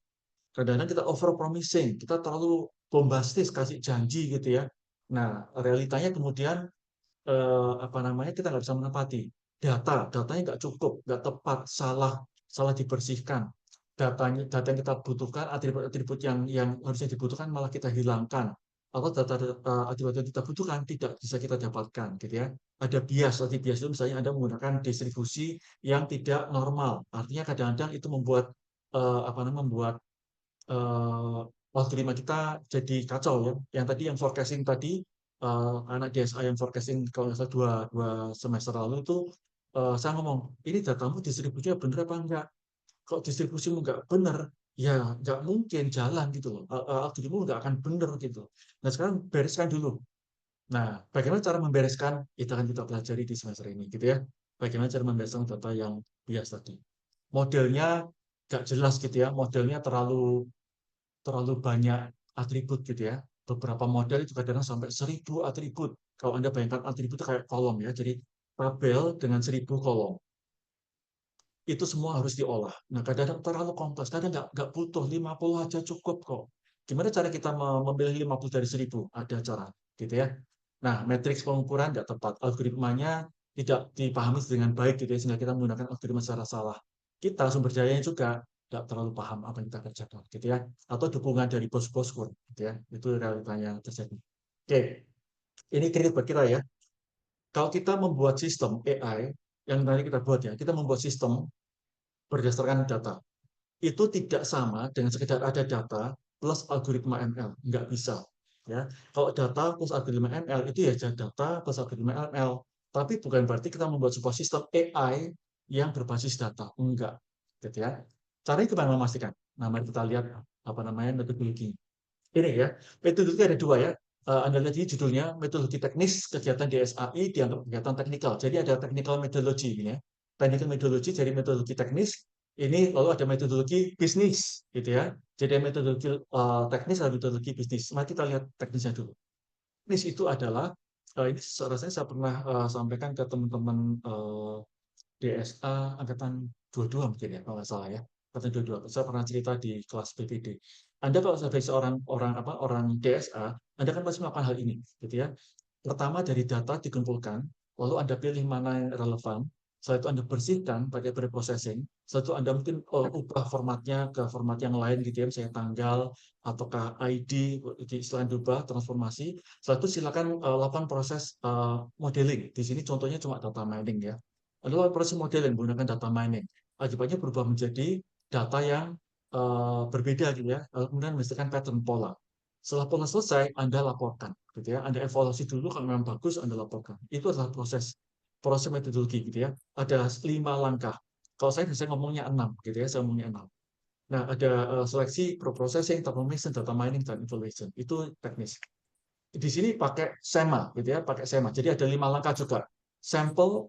Kadang-kadang kita over promising, kita terlalu bombastis kasih janji gitu ya. Nah, realitanya kemudian apa namanya kita nggak bisa menepati. Datanya nggak cukup, nggak tepat, salah, salah dibersihkan. Data yang kita butuhkan, atribut-atribut yang harusnya dibutuhkan malah kita hilangkan. Atau atribut yang kita butuhkan tidak bisa kita dapatkan, gitu ya. Ada bias, tadi bias itu misalnya Anda menggunakan distribusi yang tidak normal. Artinya kadang-kadang itu membuat apa namanya membuat algoritma kita jadi kacau ya. Yang tadi yang forecasting tadi anak DSA yang forecasting kalau nggak salah dua semester lalu itu saya ngomong ini datamu distribusinya benar apa enggak? Kalau distribusimu nggak benar, ya nggak mungkin jalan gitu loh. Algoritma nggak akan benar gitu. Nah sekarang bereskan dulu. Nah bagaimana cara membereskan? Itu akan kita pelajari di semester ini gitu ya. Bagaimana cara membereskan data yang bias tadi. Modelnya nggak jelas gitu ya. Modelnya terlalu banyak atribut gitu ya. Beberapa model itu kadang sampai 1.000 atribut. Kalau Anda bayangkan atribut itu kayak kolom ya. Jadi tabel dengan 1.000 kolom. itu semua harus diolah. Nah, kadang-kadang terlalu kompleks, kadang nggak butuh 50 aja cukup kok. Gimana cara kita memilih 50 dari 1000? Ada cara, gitu ya. Nah, matriks pengukuran nggak tepat, algoritmanya tidak dipahami dengan baik gitu ya, sehingga kita menggunakan algoritma secara salah. Kita sumber dayanya juga nggak terlalu paham apa yang kita kerjakan, gitu ya. Atau dukungan dari bos-bosku, gitu ya. Itu realitanya terjadi. Oke, ini kritik buat kita ya. Kalau kita membuat sistem AI, yang tadi kita buat ya, kita membuat sistem berdasarkan data. Itu tidak sama dengan sekedar ada data plus algoritma ML. Nggak bisa. Ya. Kalau data plus algoritma ML itu ya data plus algoritma ML. Tapi bukan berarti kita membuat sebuah sistem AI yang berbasis data. Enggak. Gitu ya. Caranya gimana memastikan? Nah, mari kita lihat apa namanya metodologi. Ini ya, metodologi ada dua ya. Anda lihat di judulnya metodologi teknis kegiatan DSAI dianggap kegiatan teknikal. Jadi ada technical methodology ini ya. Technical methodology jadi metodologi teknis. Ini lalu ada metodologi bisnis gitu ya. Jadi metodologi teknis dan metodologi bisnis. Mari kita lihat teknisnya dulu. Teknis itu adalah ini rasanya saya pernah sampaikan ke teman-teman DSA angkatan 22 mungkin ya kalau nggak salah ya. Angkatan 22. Saya pernah cerita di kelas PPD. Anda kalau sebagai seorang orang DSA, Anda kan pasti melakukan hal ini, gitu ya. Pertama dari data dikumpulkan, lalu Anda pilih mana yang relevan, setelah itu Anda bersihkan pakai preprocessing, setelah itu Anda mungkin ubah formatnya ke format yang lain gitu ya, misalnya tanggal ataukah ID, selain diubah transformasi, setelah itu silakan lakukan proses modeling. Di sini contohnya cuma data mining ya. Lalu proses modeling menggunakan data mining. Akibatnya berubah menjadi data yang berbeda gitu ya, kemudian menghasilkan pattern pola. Setelah pola selesai, Anda laporkan, gitu ya. Anda evaluasi dulu kalau memang bagus, Anda laporkan. Itu adalah proses proses metodologi, gitu ya. Ada 5 langkah. Kalau saya biasanya ngomongnya 6, gitu ya. Saya ngomongnya 6. Nah, ada seleksi, processing, transformation, data mining, dan evaluation. Itu teknis. Di sini pakai SEMA, gitu ya, pakai SEMA. Jadi ada 5 langkah juga. Sampel,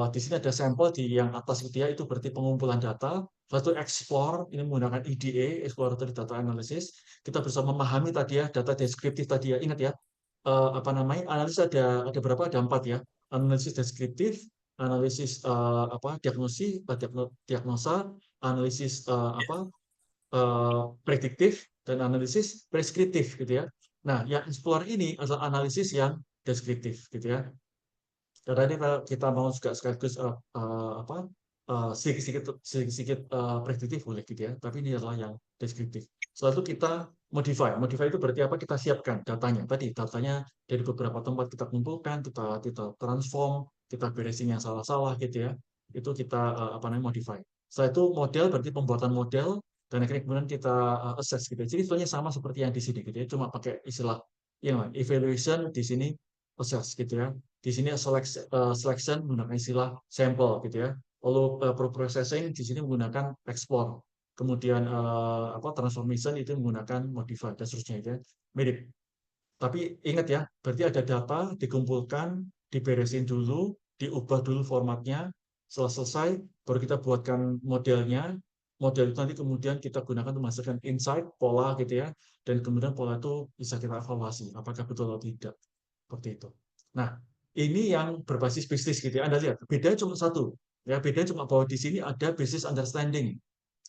di sini ada sampel di yang atas gitu ya, itu berarti pengumpulan data. Satu explore, ini menggunakan EDA, Exploratory Data Analysis. Kita bisa memahami tadi ya, data deskriptif tadi ya. Ingat ya, apa namanya, analisis ada berapa? Ada 4 ya. Analisis deskriptif, analisis apa diagnosis, diagnosa, analisis prediktif dan analisis preskriptif gitu ya. Nah, yang explore ini adalah analisis yang deskriptif gitu ya. Karena ini kita mau juga sekaligus apa sedikit prediktif boleh gitu ya. Tapi ini adalah yang deskriptif. Setelah itu kita modify. Modify itu berarti apa? Kita siapkan datanya. Tadi datanya dari beberapa tempat kita kumpulkan, kita transform, kita beresin yang salah-salah gitu ya. Itu kita apa namanya modify. Setelah itu model berarti pembuatan model dan akhirnya kemudian kita assess gitu. Jadi sebenarnya sama seperti yang di sini gitu ya. Cuma pakai istilah yang evaluation di sini assess gitu ya. Di sini selection menggunakan istilah sampel gitu ya. Lalu processing di sini menggunakan export. Kemudian apa transformation itu menggunakan modify dan seterusnya itu ya. Mirip. Tapi ingat ya, berarti ada data dikumpulkan, diberesin dulu, diubah dulu formatnya. Setelah selesai, baru kita buatkan modelnya. Model itu nanti kemudian kita gunakan untuk menghasilkan insight, pola gitu ya. Dan kemudian pola itu bisa kita evaluasi, apakah betul atau tidak. Seperti itu. Nah, ini yang berbasis bisnis gitu ya. Anda lihat, bedanya cuma satu. Ya, bedanya cuma bahwa di sini ada business understanding.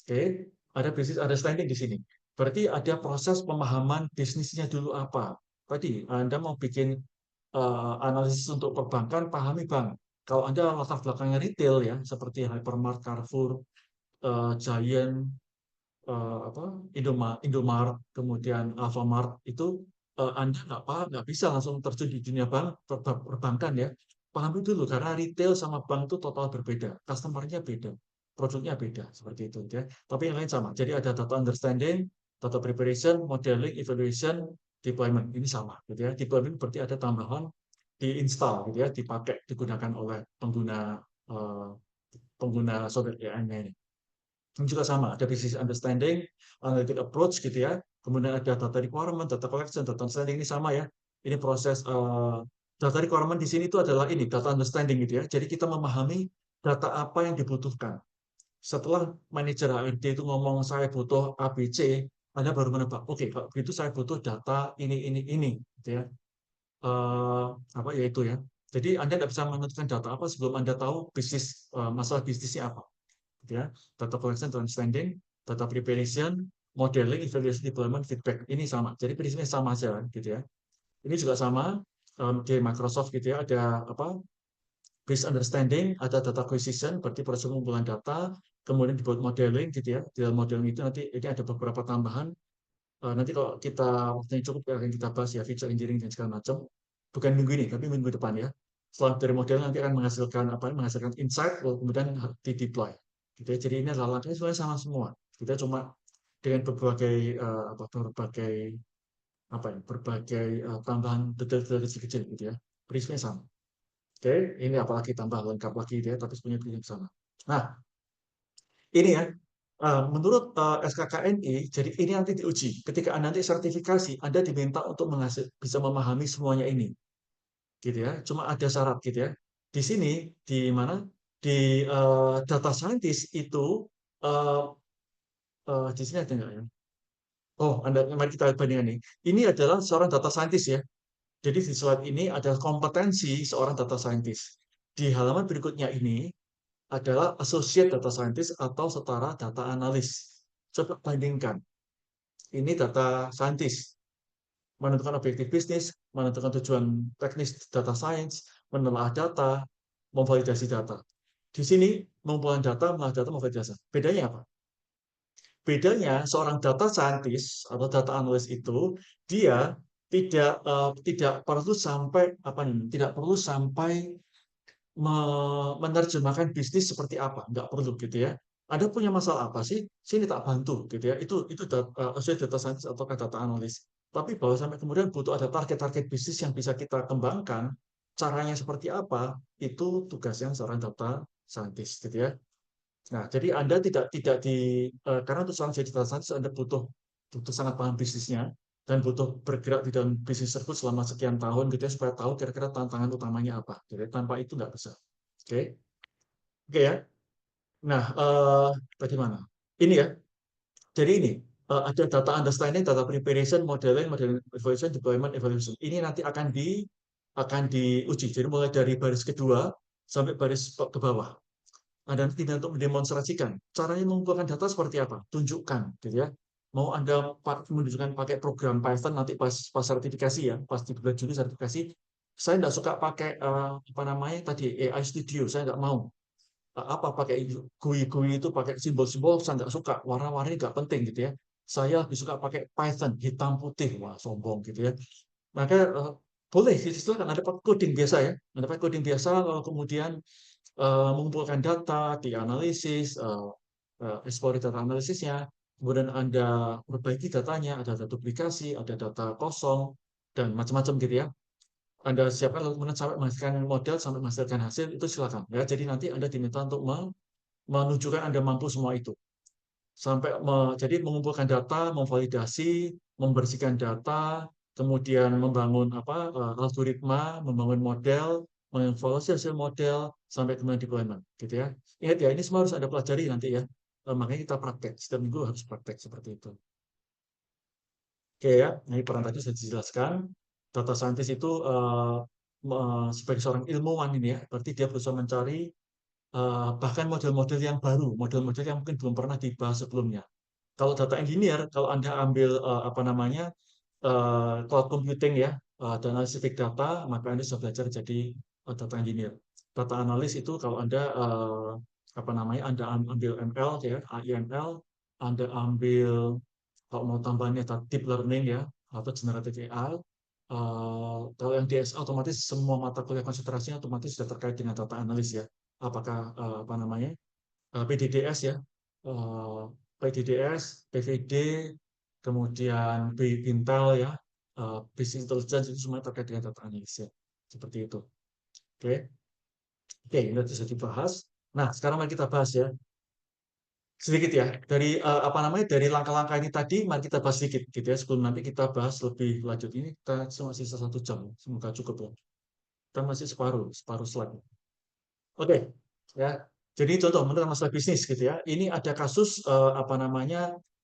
Oke, ada business understanding di sini. Berarti ada proses pemahaman bisnisnya dulu apa. Tadi Anda mau bikin analisis untuk perbankan, pahami bank. Kalau Anda latar belakangnya retail ya, seperti Hypermart, Carrefour, Giant, apa Indomart, kemudian Alfamart itu Anda nggak paham, nggak bisa langsung terjun di dunia bank perbankan ya. Pahami dulu karena retail sama bank itu total berbeda, customer-nya beda, produknya beda seperti itu ya. Tapi yang lain sama. Jadi ada data understanding, data preparation, modeling, evaluation, deployment ini sama gitu ya. Deployment berarti ada tambahan diinstal gitu ya, dipakai digunakan oleh pengguna pengguna software AI-nya ini. Ini juga sama, ada business understanding, analytic approach gitu ya. Kemudian ada data requirement, data collection, data understanding ini sama ya. Ini proses data requirement di sini itu adalah ini data understanding gitu ya. Jadi kita memahami data apa yang dibutuhkan. Setelah manajer HRD itu ngomong saya butuh ABC, Anda baru menebak. Oke, kalau begitu saya butuh data ini gitu ya. Apa ya itu ya. Jadi Anda tidak bisa menentukan data apa sebelum Anda tahu bisnis masalah bisnisnya apa. gitu ya. Data collection and understanding, data preparation, modeling, evaluation, deployment, feedback. Ini sama. Jadi prinsipnya sama aja gitu ya. Ini juga sama di Microsoft gitu ya. Ada apa? Base understanding, ada data acquisition, berarti proses pengumpulan data, kemudian dibuat modeling gitu ya. Di dalam modeling itu nanti ini ada beberapa tambahan. Nanti kalau kita waktunya cukup akan kita bahas ya feature engineering dan segala macam. Bukan minggu ini, tapi minggu depan ya. Setelah dari model nanti akan menghasilkan apa? Menghasilkan insight, kemudian di deploy. Gitu ya. Jadi ini adalah langkahnya sebenarnya sama semua. Kita cuma dengan berbagai berbagai tambahan detail-detail kecil-kecil gitu ya. Prinsipnya sama. Oke, ini apalagi tambah lengkap lagi gitu ya, tapi sebenarnya prinsip sama. Nah, ini ya, menurut SKKNI, jadi ini nanti diuji. Ketika Anda nanti sertifikasi, Anda diminta untuk bisa memahami semuanya ini, gitu ya. Cuma ada syarat gitu ya. Di sini, di mana? Di data scientist itu, eh, di sini ada nggak ya? Oh, mari kita bandingkan nih. Ini adalah seorang data scientist ya. Jadi di slide ini ada kompetensi seorang data scientist. Di halaman berikutnya ini adalah associate data scientist atau setara data analis. Coba bandingkan. Ini data scientist, menentukan objektif bisnis, menentukan tujuan teknis data science, menelaah data, memvalidasi data. Di sini mengumpulkan data, menelaah data, memvalidasi data. Bedanya apa? Bedanya seorang data scientist atau data analis itu dia tidak perlu sampai apa nih? Tidak perlu sampai menerjemahkan bisnis seperti apa, nggak perlu gitu ya. Anda punya masalah apa sih? Sini tak bantu gitu ya. Itu data scientist atau data analis. Tapi bahwa sampai kemudian butuh ada target-target bisnis yang bisa kita kembangkan, caranya seperti apa, itu tugasnya seorang data scientist gitu ya. Nah, jadi Anda tidak karena untuk seorang jadi data scientist Anda butuh sangat paham bisnisnya dan butuh bergerak di dalam bisnis tersebut selama sekian tahun gitu ya supaya tahu kira-kira tantangan utamanya apa. Jadi tanpa itu nggak bisa. Oke, oke ya. Nah, bagaimana? Ini ya. Jadi ini ada data understanding, data preparation, modeling evaluation, deployment evaluation. Ini nanti akan diuji. Jadi mulai dari baris kedua sampai baris ke bawah. Anda tidak untuk mendemonstrasikan caranya mengumpulkan data seperti apa, tunjukkan, gitu ya. Mau Anda menunjukkan pakai program Python nanti pas sertifikasi ya, pas di bulan Juni sertifikasi. Saya tidak suka pakai apa namanya tadi AI Studio, saya nggak mau. Apa pakai GUI itu pakai simbol-simbol, saya nggak suka. Warna-warni nggak penting gitu ya. Saya lebih suka pakai Python hitam putih, wah sombong gitu ya. Maka boleh, silakan Anda pakai coding biasa ya. Anda pakai coding biasa, lalu kemudian mengumpulkan data, dianalisis, explore data analisisnya, kemudian Anda perbaiki datanya, ada data duplikasi, ada data kosong, dan macam-macam gitu ya. Anda siapkan lalu kemudian sampai menghasilkan model, sampai menghasilkan hasil, itu silakan. Ya, jadi nanti Anda diminta untuk menunjukkan Anda mampu semua itu. Jadi mengumpulkan data, memvalidasi, membersihkan data, kemudian membangun algoritma, membangun model, mengevaluasi hasil model sampai kemudian deployment, gitu ya. Ingat ya, ini semua harus Anda pelajari nanti ya. Makanya kita praktek, setiap minggu harus praktek seperti itu. Oke ya, ini peran tadi sudah dijelaskan. Data scientist itu sebagai seorang ilmuwan ini ya, berarti dia berusaha mencari bahkan model-model yang baru, model-model yang mungkin belum pernah dibahas sebelumnya. Kalau data engineer, kalau Anda ambil cloud computing ya, dan analisis big data, maka Anda sudah belajar jadi data engineer. Data analis itu kalau Anda Anda ambil ML ya, AIML, Anda ambil kalau mau tambahnya deep learning ya, atau generative AI. Kalau yang DSA otomatis semua mata kuliah konsentrasinya otomatis sudah terkait dengan data analis ya. Apakah PDDS ya, eh, PDDS, PVD, kemudian Bintel ya, Business Intelligence itu semua terkait dengan data analis ya, seperti itu. Oke, oke, ini bisa dibahas. Nah, sekarang mari kita bahas ya, sedikit ya dari dari langkah-langkah ini tadi, mari kita bahas sedikit gitu ya, sebelum nanti kita bahas lebih lanjut. Ini kita masih 1 jam, semoga cukup ya. Kita masih separuh separuh slide. Oke, ya. Jadi contoh menurut masalah bisnis gitu ya. Ini ada kasus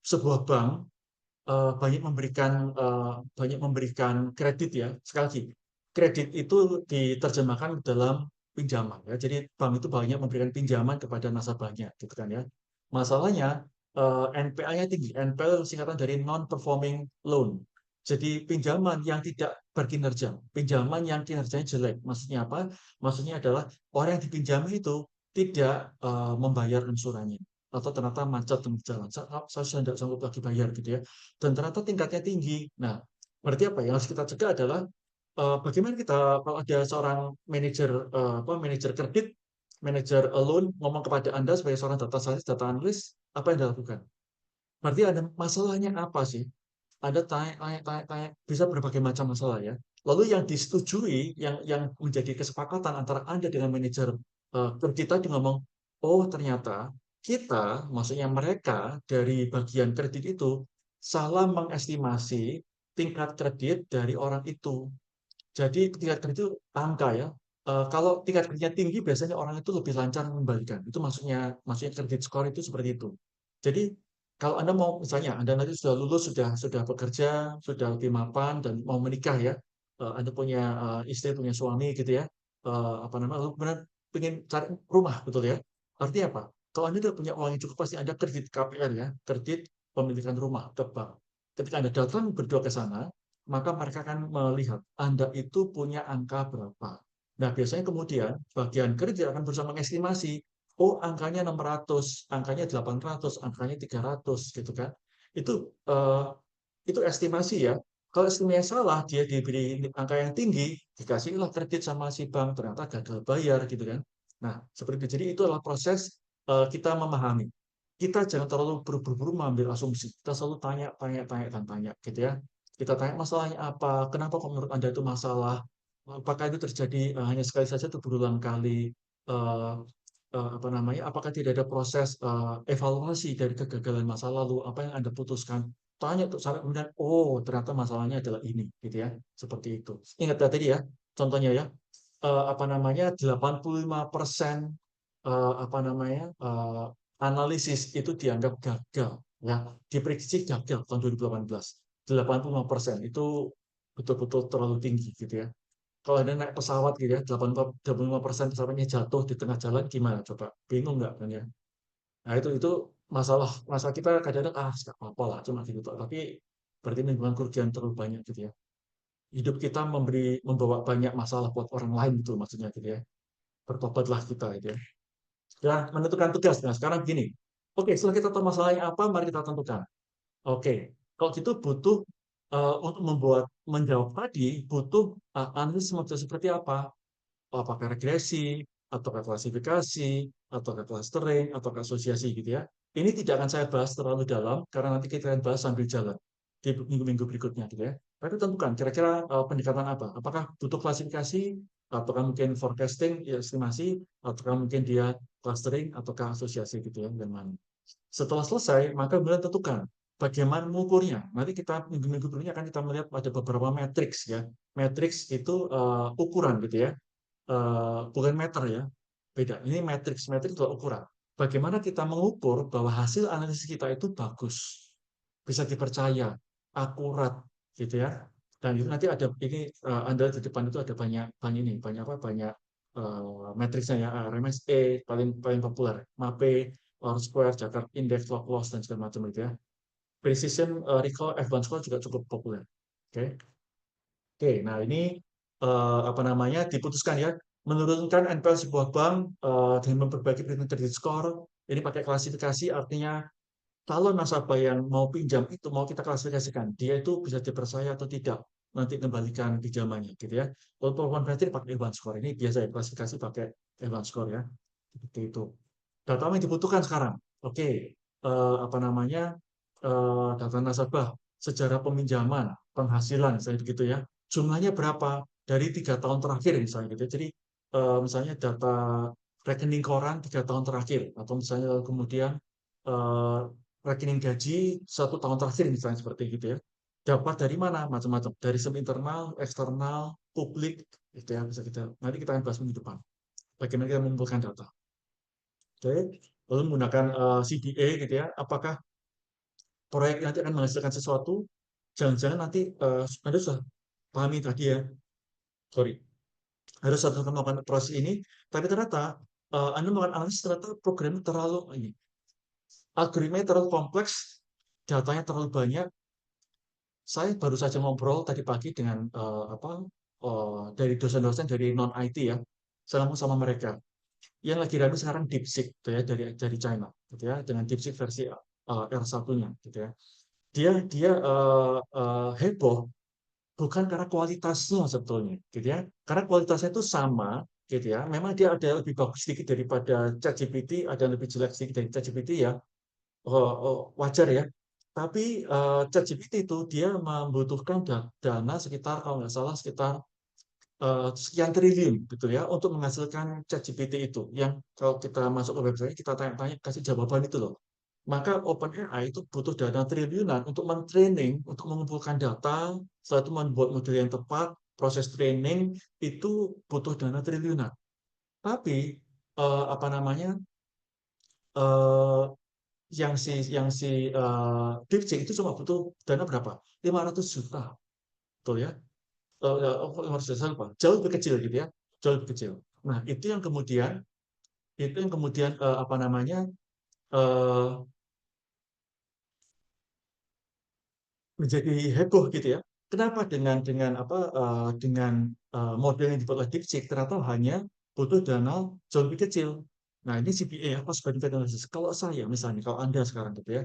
sebuah bank banyak memberikan kredit ya. Sekali lagi, kredit itu diterjemahkan dalam pinjaman ya. Jadi bank itu banyak memberikan pinjaman kepada nasabahnya gitu kan ya. Masalahnya NPA-nya tinggi. NPL singkatan dari non performing loan. Jadi pinjaman yang tidak berkinerja, pinjaman yang kinerjanya jelek. Maksudnya apa? Maksudnya adalah orang yang dipinjami itu tidak membayar angsurannya atau ternyata macet tengah jalan. Saya sudah tidak sanggup lagi bayar gitu ya. Dan ternyata tingkatnya tinggi. Nah, berarti apa yang harus kita cegah adalah bagaimana kita kalau ada seorang manajer manajer kredit, manajer loan ngomong kepada Anda sebagai seorang data scientist, data analyst, apa yang dilakukan? Berarti ada masalahnya apa sih? Ada tanya, bisa berbagai macam masalah ya. Lalu yang disetujui, yang menjadi kesepakatan antara Anda dengan manajer kredit tadi ngomong, oh ternyata kita, maksudnya mereka dari bagian kredit itu salah mengestimasi tingkat kredit dari orang itu. Jadi tingkat kredit itu angka ya. Kalau tingkat kreditnya tinggi, biasanya orang itu lebih lancar mengembalikan. Itu maksudnya kredit skor itu seperti itu. Jadi kalau Anda mau misalnya Anda nanti sudah lulus, sudah bekerja, sudah lebih mapan dan mau menikah ya, Anda punya istri, punya suami gitu ya, apa namanya, lalu kemudian pengen cari rumah betul ya. Artinya apa? Kalau Anda tidak punya uang yang cukup, pasti Anda kredit KPR ya, kredit pemilikan rumah ke bank. Ketika Anda datang berdua ke sana, maka mereka akan melihat Anda itu punya angka berapa. Nah, biasanya kemudian bagian kredit akan berusaha mengestimasi, oh angkanya 600, angkanya 800, angkanya 300 gitu kan. Itu estimasi ya. Kalau estimasinya salah, dia diberi angka yang tinggi, dikasihlah kredit sama si bank, ternyata gagal bayar gitu kan. Nah, seperti itu. Jadi itu adalah proses kita memahami. Kita jangan terlalu buru-buru mengambil asumsi. Kita selalu tanya, tanya, tanya, dan tanya gitu ya. Kita tanya masalahnya apa, kenapa kok menurut Anda itu masalah, apakah itu terjadi hanya sekali saja atau berulang kali, eh, apa namanya, apakah tidak ada proses evaluasi dari kegagalan masa lalu, apa yang Anda putuskan, tanya tuh sampai kemudian, oh ternyata masalahnya adalah ini, gitu ya, seperti itu. Ingat ya tadi ya, contohnya ya, apa namanya, 85% apa namanya, analisis itu dianggap gagal, ya, diprediksi gagal tahun 2018. 85% itu betul-betul terlalu tinggi, gitu ya. Kalau Anda naik pesawat gitu ya, 85% pesawatnya jatuh di tengah jalan, gimana coba? Bingung nggak kan ya? Nah, itu masalah kita kadang-kadang, nggak apa-apa lah, cuma gitu. Tapi berarti menimbulkan kerugian terlalu banyak gitu ya. Hidup kita membawa banyak masalah buat orang lain gitu maksudnya gitu ya. Bertobatlah kita gitu ya. Dan menentukan tugas. Nah, sekarang begini. Oke, setelah kita tahu masalahnya apa, mari kita tentukan. Oke, kalau gitu butuh untuk menjawab tadi butuh analisis model seperti apa? Apakah regresi, ataukah klasifikasi, ataukah clustering, ataukah asosiasi gitu ya. Ini tidak akan saya bahas terlalu dalam karena nanti kita akan bahas sambil jalan di minggu-minggu berikutnya gitu ya. Tapi tentukan kira-kira pendekatan apa? Apakah butuh klasifikasi, ataukah mungkin forecasting, ya, estimasi, ataukah mungkin dia clustering, ataukah asosiasi gitu ya, dan mana. Setelah selesai, maka kemudian tentukan bagaimana mengukurnya. Nanti kita minggu-minggu berikutnya akan kita melihat ada beberapa matriks ya. Matriks itu ukuran gitu ya, bukan meter ya, beda. Ini matriks, matriks adalah ukuran. Bagaimana kita mengukur bahwa hasil analisis kita itu bagus, bisa dipercaya, akurat, gitu ya. Dan itu nanti ada ini Anda di depan itu ada banyak apa banyak matriksnya ya, RMSE paling paling populer, MAPE, R-square, Jakarta Index, log loss dan segala macam itu ya. Precision recall F1 score juga cukup populer. Oke. Oke, nah ini apa namanya diputuskan ya menurunkan NPL sebuah bank dengan memperbaiki perhitungan kredit skor. Ini pakai klasifikasi, artinya kalau nasabah yang mau pinjam itu mau kita klasifikasikan dia itu bisa dipercaya atau tidak, nanti kembalikan pinjamannya gitu ya. Kalau performance rating pakai Evan score, ini biasa ya klasifikasi pakai Evan score ya, seperti itu. Data yang dibutuhkan sekarang, oke, apa namanya, data nasabah, sejarah peminjaman, penghasilan, misalnya begitu ya, jumlahnya berapa dari 3 tahun terakhir misalnya gitu. Jadi misalnya data rekening koran 3 tahun terakhir, atau misalnya lalu kemudian eh, rekening gaji 1 tahun terakhir misalnya seperti gitu ya. Dapat dari mana? Macam-macam. Dari sistem internal, eksternal, publik, itu ya bisa kita. Nanti kita akan bahas minggu depan. Bagaimana kita mengumpulkan data. Oke, lalu menggunakan CDA gitu ya. Apakah proyek nanti akan menghasilkan sesuatu? Jangan-jangan nanti Anda sudah pahami tadi ya. Sorry. harus satu melakukan proses ini, tapi ternyata Anda melakukan analisis ternyata programnya terlalu ini, algoritmanya terlalu kompleks, datanya terlalu banyak. Saya baru saja ngobrol tadi pagi dengan dari dosen-dosen dari non IT ya, saya ngomong sama mereka yang lagi rame sekarang DeepSeek gitu ya, dari China gitu ya, dengan DeepSeek versi R1-nya gitu ya. Dia dia heboh bukan karena kualitasnya sebetulnya gitu ya, karena kualitasnya itu sama gitu ya, memang dia ada lebih bagus sedikit daripada ChatGPT, ada yang lebih jelek sedikit dari ChatGPT ya. Wajar ya. Tapi ChatGPT itu dia membutuhkan dana sekitar kalau nggak salah sekitar sekian triliun gitu ya untuk menghasilkan ChatGPT itu. Yang kalau kita masuk ke website kita tanya-tanya kasih jawaban itu loh. Maka OpenAI itu butuh dana triliunan untuk mentraining, untuk mengumpulkan data, setelah itu membuat model yang tepat, proses training itu butuh dana triliunan. Tapi apa namanya? eh, DeepSeek itu cuma butuh dana berapa? 500 juta, betul ya? 500 juta, saya lupa. Jauh lebih kecil gitu ya, jauh lebih kecil. Nah, itu yang kemudian apa namanya eh, menjadi heboh gitu ya. Kenapa dengan model yang dibuat oleh DeepSeek ternyata hanya butuh dana jauh lebih kecil. Nah, ini CPA ya, cost benefit analysis. Kalau saya misalnya, kalau Anda sekarang gitu ya,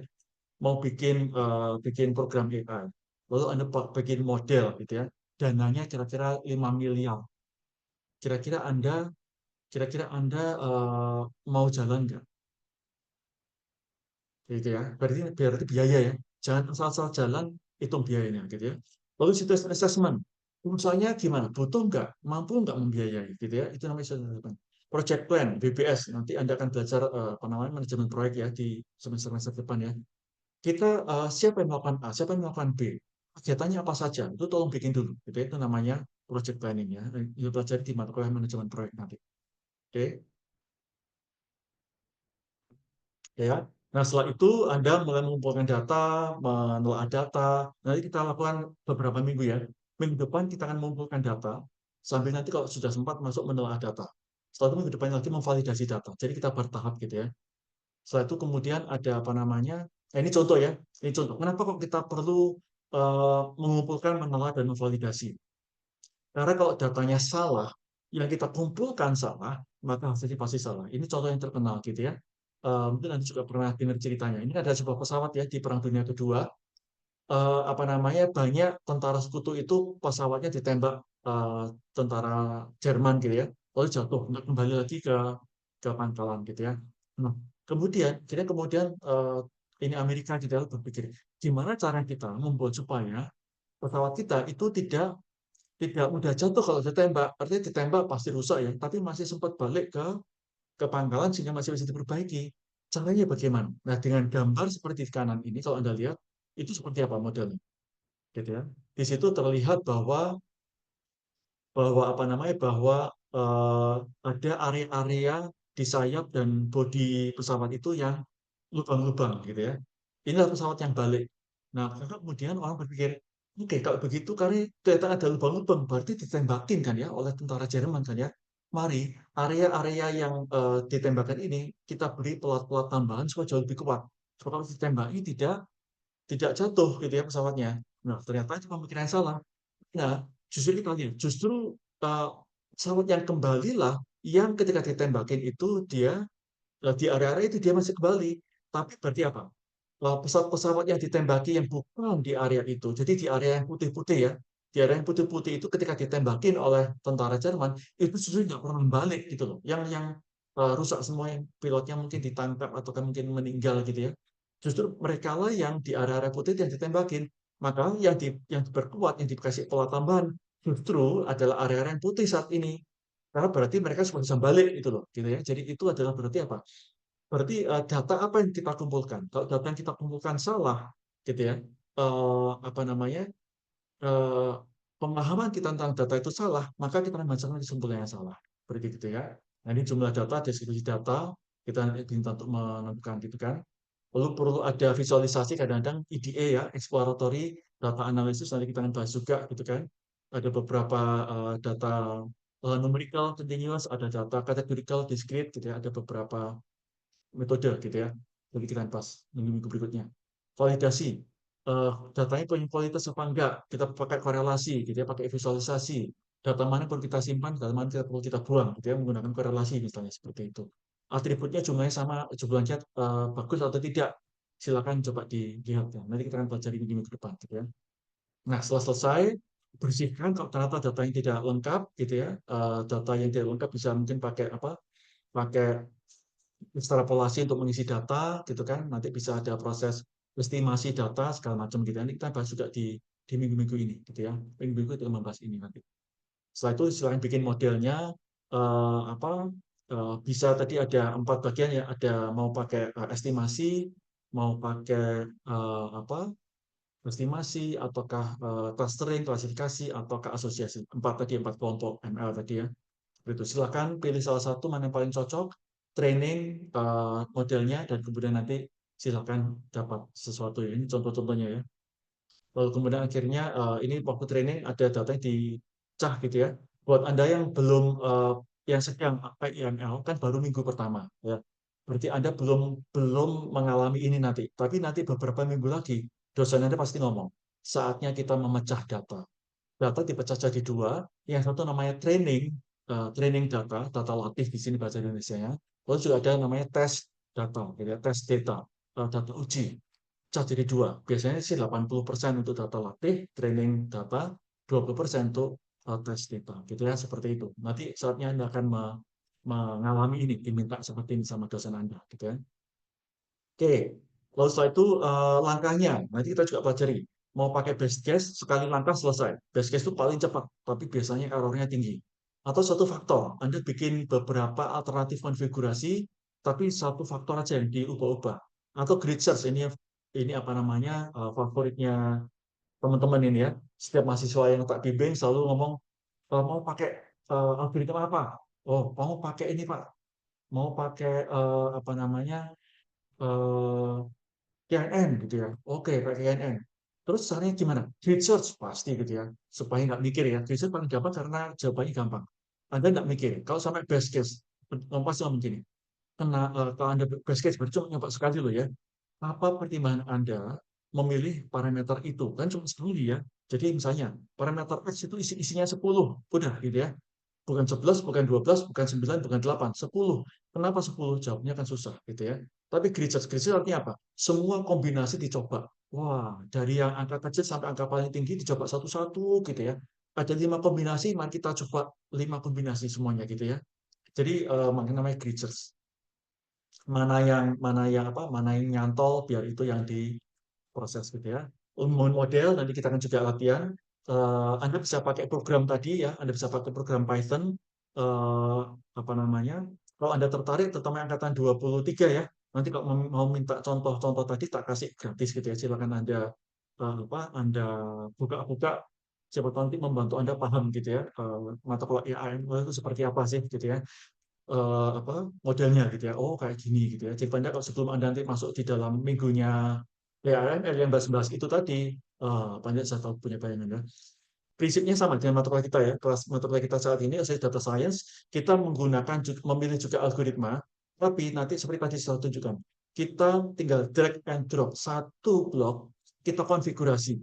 mau bikin program AI, lalu Anda bikin model gitu ya, dananya kira-kira 5 miliar. Kira-kira Anda mau jalan nggak? Gitu ya. Berarti biaya ya. Jangan asal-asal jalan, hitung biayanya gitu ya. Lalu situation assessment. Misalnya gimana? Butuh nggak? Mampu nggak membiayai? Gitu ya. Itu namanya situation assessment. Project plan, BPS. Nanti Anda akan belajar apa namanya manajemen proyek ya di semester-semester depan ya. Kita siapa yang melakukan A, siapa yang melakukan B, kegiatannya apa saja, itu tolong bikin dulu. Gitu ya. Itu namanya project planning ya. Itu pelajari di mata kuliah manajemen proyek nanti. Oke, ya. Nah, setelah itu Anda mulai mengumpulkan data, menelaah data. Nanti kita lakukan beberapa minggu ya. Minggu depan kita akan mengumpulkan data, sambil nanti kalau sudah sempat masuk menelaah data. Setelah itu minggu depan lagi memvalidasi data. Jadi kita bertahap gitu ya. Setelah itu kemudian ada apa namanya, ini contoh ya, ini contoh. Kenapa kok kita perlu mengumpulkan, menelaah, dan memvalidasi? Karena kalau datanya salah, yang kita kumpulkan salah, maka hasilnya pasti salah. Ini contoh yang terkenal gitu ya. Mungkin nanti juga pernah dengar ceritanya. Ini ada sebuah pesawat ya di Perang Dunia Kedua. Apa namanya, banyak tentara sekutu itu pesawatnya ditembak tentara Jerman gitu ya. Lalu jatuh, nggak kembali lagi ke pangkalan gitu ya. Nah, kemudian ini Amerika gitu ya berpikir, gimana cara kita membuat supaya pesawat kita itu tidak mudah jatuh kalau ditembak. Artinya ditembak pasti rusak ya, tapi masih sempat balik ke pangkalan sehingga masih bisa diperbaiki. Caranya bagaimana? Nah, dengan gambar seperti di kanan ini, kalau Anda lihat, itu seperti apa modelnya, gitu ya. Di situ terlihat bahwa bahwa apa namanya bahwa eh, ada area-area di sayap dan bodi pesawat itu yang lubang-lubang gitu ya. Inilah pesawat yang balik. Nah, kemudian orang berpikir, oke, kalau begitu karena ternyata ada lubang-lubang, berarti ditembakin kan ya oleh tentara Jerman kan ya. Mari area-area yang ditembakkan ini kita beri pelat-pelat tambahan supaya jauh lebih kuat. Supaya kalau ditembaki tidak jatuh gitu ya pesawatnya. Nah, ternyata itu pemikiran yang salah. Nah, justru kita lihat, justru pesawat yang kembalilah yang ketika ditembakin itu dia di area-area itu dia masih kembali. Tapi berarti apa? Pesawat-pesawat yang ditembaki yang bukan di area itu, jadi di area yang putih-putih ya, di area yang putih-putih itu ketika ditembakin oleh tentara Jerman, itu justru nggak pernah balik gitu loh. Yang rusak semua, yang pilotnya mungkin ditangkap atau mungkin meninggal gitu ya. Justru mereka lah yang di area-area putih yang ditembakin. Maka yang diperkuat, yang dikasih pola tambahan, justru adalah area-area yang putih saat ini. Karena berarti mereka sudah bisa balik gitu loh, gitu ya. Jadi itu adalah berarti apa? Berarti data apa yang kita kumpulkan? Kalau data yang kita kumpulkan salah, gitu ya, apa namanya, eh, pemahaman kita tentang data itu salah, maka kita akan menghasilkan kesimpulan yang salah. Seperti gitu ya. Nah, ini jumlah data, deskripsi data, kita minta untuk menentukan gitu kan. Lalu perlu ada visualisasi, kadang-kadang EDA ya, exploratory data analysis, nanti kita akan bahas juga gitu kan. Ada beberapa data numerical, continuous, ada data categorical, discrete, gitu ya. Ada beberapa metode gitu ya. Jadi kita bahas minggu-minggu berikutnya. Validasi, datanya punya kualitas apa enggak, kita pakai korelasi gitu ya, pakai visualisasi. Data mana perlu kita simpan, data mana perlu kita buang gitu ya, menggunakan korelasi misalnya seperti itu. Atributnya jumlahnya sama, jumlahnya bagus atau tidak, silakan coba dilihat ya. Nanti kita akan pelajari minggu ke depan gitu ya. Nah, setelah selesai, bersihkan kalau ternyata data yang tidak lengkap gitu ya. Data yang tidak lengkap bisa mungkin pakai apa? Pakai ekstrapolasi untuk mengisi data gitu kan. Nanti bisa ada proses estimasi data segala macam gitu. Nanti kita bahas juga di minggu-minggu ini gitu ya. Minggu-minggu itu membahas ini nanti. Setelah itu silakan bikin modelnya, apa, bisa tadi ada 4 bagian ya, ada mau pakai estimasi, mau pakai apa, estimasi, ataukah clustering, klasifikasi, ataukah asosiasi. 4 kelompok ML tadi ya. Itu silakan pilih salah satu mana yang paling cocok, training modelnya, dan kemudian nanti silakan dapat sesuatu ya. Ini contoh-contohnya ya. Lalu kemudian akhirnya ini waktu training ada data yang dicah gitu ya. Buat Anda yang belum yang sedang pakai IML kan baru minggu pertama ya. Berarti Anda belum belum mengalami ini nanti. Tapi nanti beberapa minggu lagi dosen Anda pasti ngomong, saatnya kita memecah data. Data dipecah jadi dua, yang satu namanya training, training data, data latih di sini bahasa Indonesia-nya. Lalu juga ada namanya test data, gitu ya, test data, data uji. Pecah jadi dua. Biasanya sih 80% untuk data latih, training data, 20% untuk test data. Gitu ya, seperti itu. Nanti saatnya Anda akan mengalami ini, diminta seperti ini sama dosen Anda. Gitu ya. Oke, lalu setelah itu langkahnya, nanti kita juga pelajari. Mau pakai best case, sekali langkah selesai. Best case itu paling cepat, tapi biasanya errornya tinggi. Atau satu faktor, Anda bikin beberapa alternatif konfigurasi, tapi satu faktor aja yang diubah-ubah. Atau grid search, ini apa namanya, favoritnya teman-teman ini ya. Setiap mahasiswa yang tak bimbing selalu ngomong, mau pakai algoritma apa? Oh, mau pakai ini Pak, mau pakai apa namanya, eh, KNN gitu ya. Oke, pakai KNN. Terus caranya gimana? Research pasti gitu ya. Supaya nggak mikir ya. Research paling gampang karena jawabannya gampang. Anda nggak mikir. Kalau sampai best case, pasti ngomong gini. Kalau Anda best case, berarti cuma nyoba sekali loh ya. Apa pertimbangan Anda memilih parameter itu? Kan cuma sekali ya. Jadi misalnya, parameter X itu isinya 10. Udah gitu ya. Bukan 11, bukan 12, bukan 9, bukan 8, 10. Kenapa 10? Jawabnya kan susah gitu ya. Tapi grid search artinya apa? Semua kombinasi dicoba. Wah, dari yang angka kecil sampai angka paling tinggi dicoba satu-satu gitu ya. Ada 5 kombinasi, mari kita coba 5 kombinasi semuanya gitu ya. Jadi makanya namanya grid search. Mana yang nyantol biar itu yang diproses gitu ya. Membangun model nanti kita akan juga latihan. Anda bisa pakai program tadi ya, Anda bisa pakai program Python, eh, apa namanya. Kalau Anda tertarik terutama angkatan 23 ya, nanti kalau mau minta contoh-contoh tadi tak kasih gratis gitu ya. Silakan Anda Anda buka-buka, siapa tahu nanti membantu Anda paham gitu ya, mata kuliah AML itu seperti apa sih gitu ya, modelnya gitu ya. Oh, kayak gini gitu ya. Jadi Anda kalau sebelum Anda nanti masuk di dalam minggunya PAML yang bahas-bahas itu tadi, Anda sudah tahu punya bayangan ya. Prinsipnya sama dengan mata kuliah kita ya. Kelas mata kuliah kita saat ini, Data Science, kita memilih juga algoritma, tapi nanti seperti tadi saya tunjukkan, kita tinggal drag and drop satu blok, kita konfigurasi.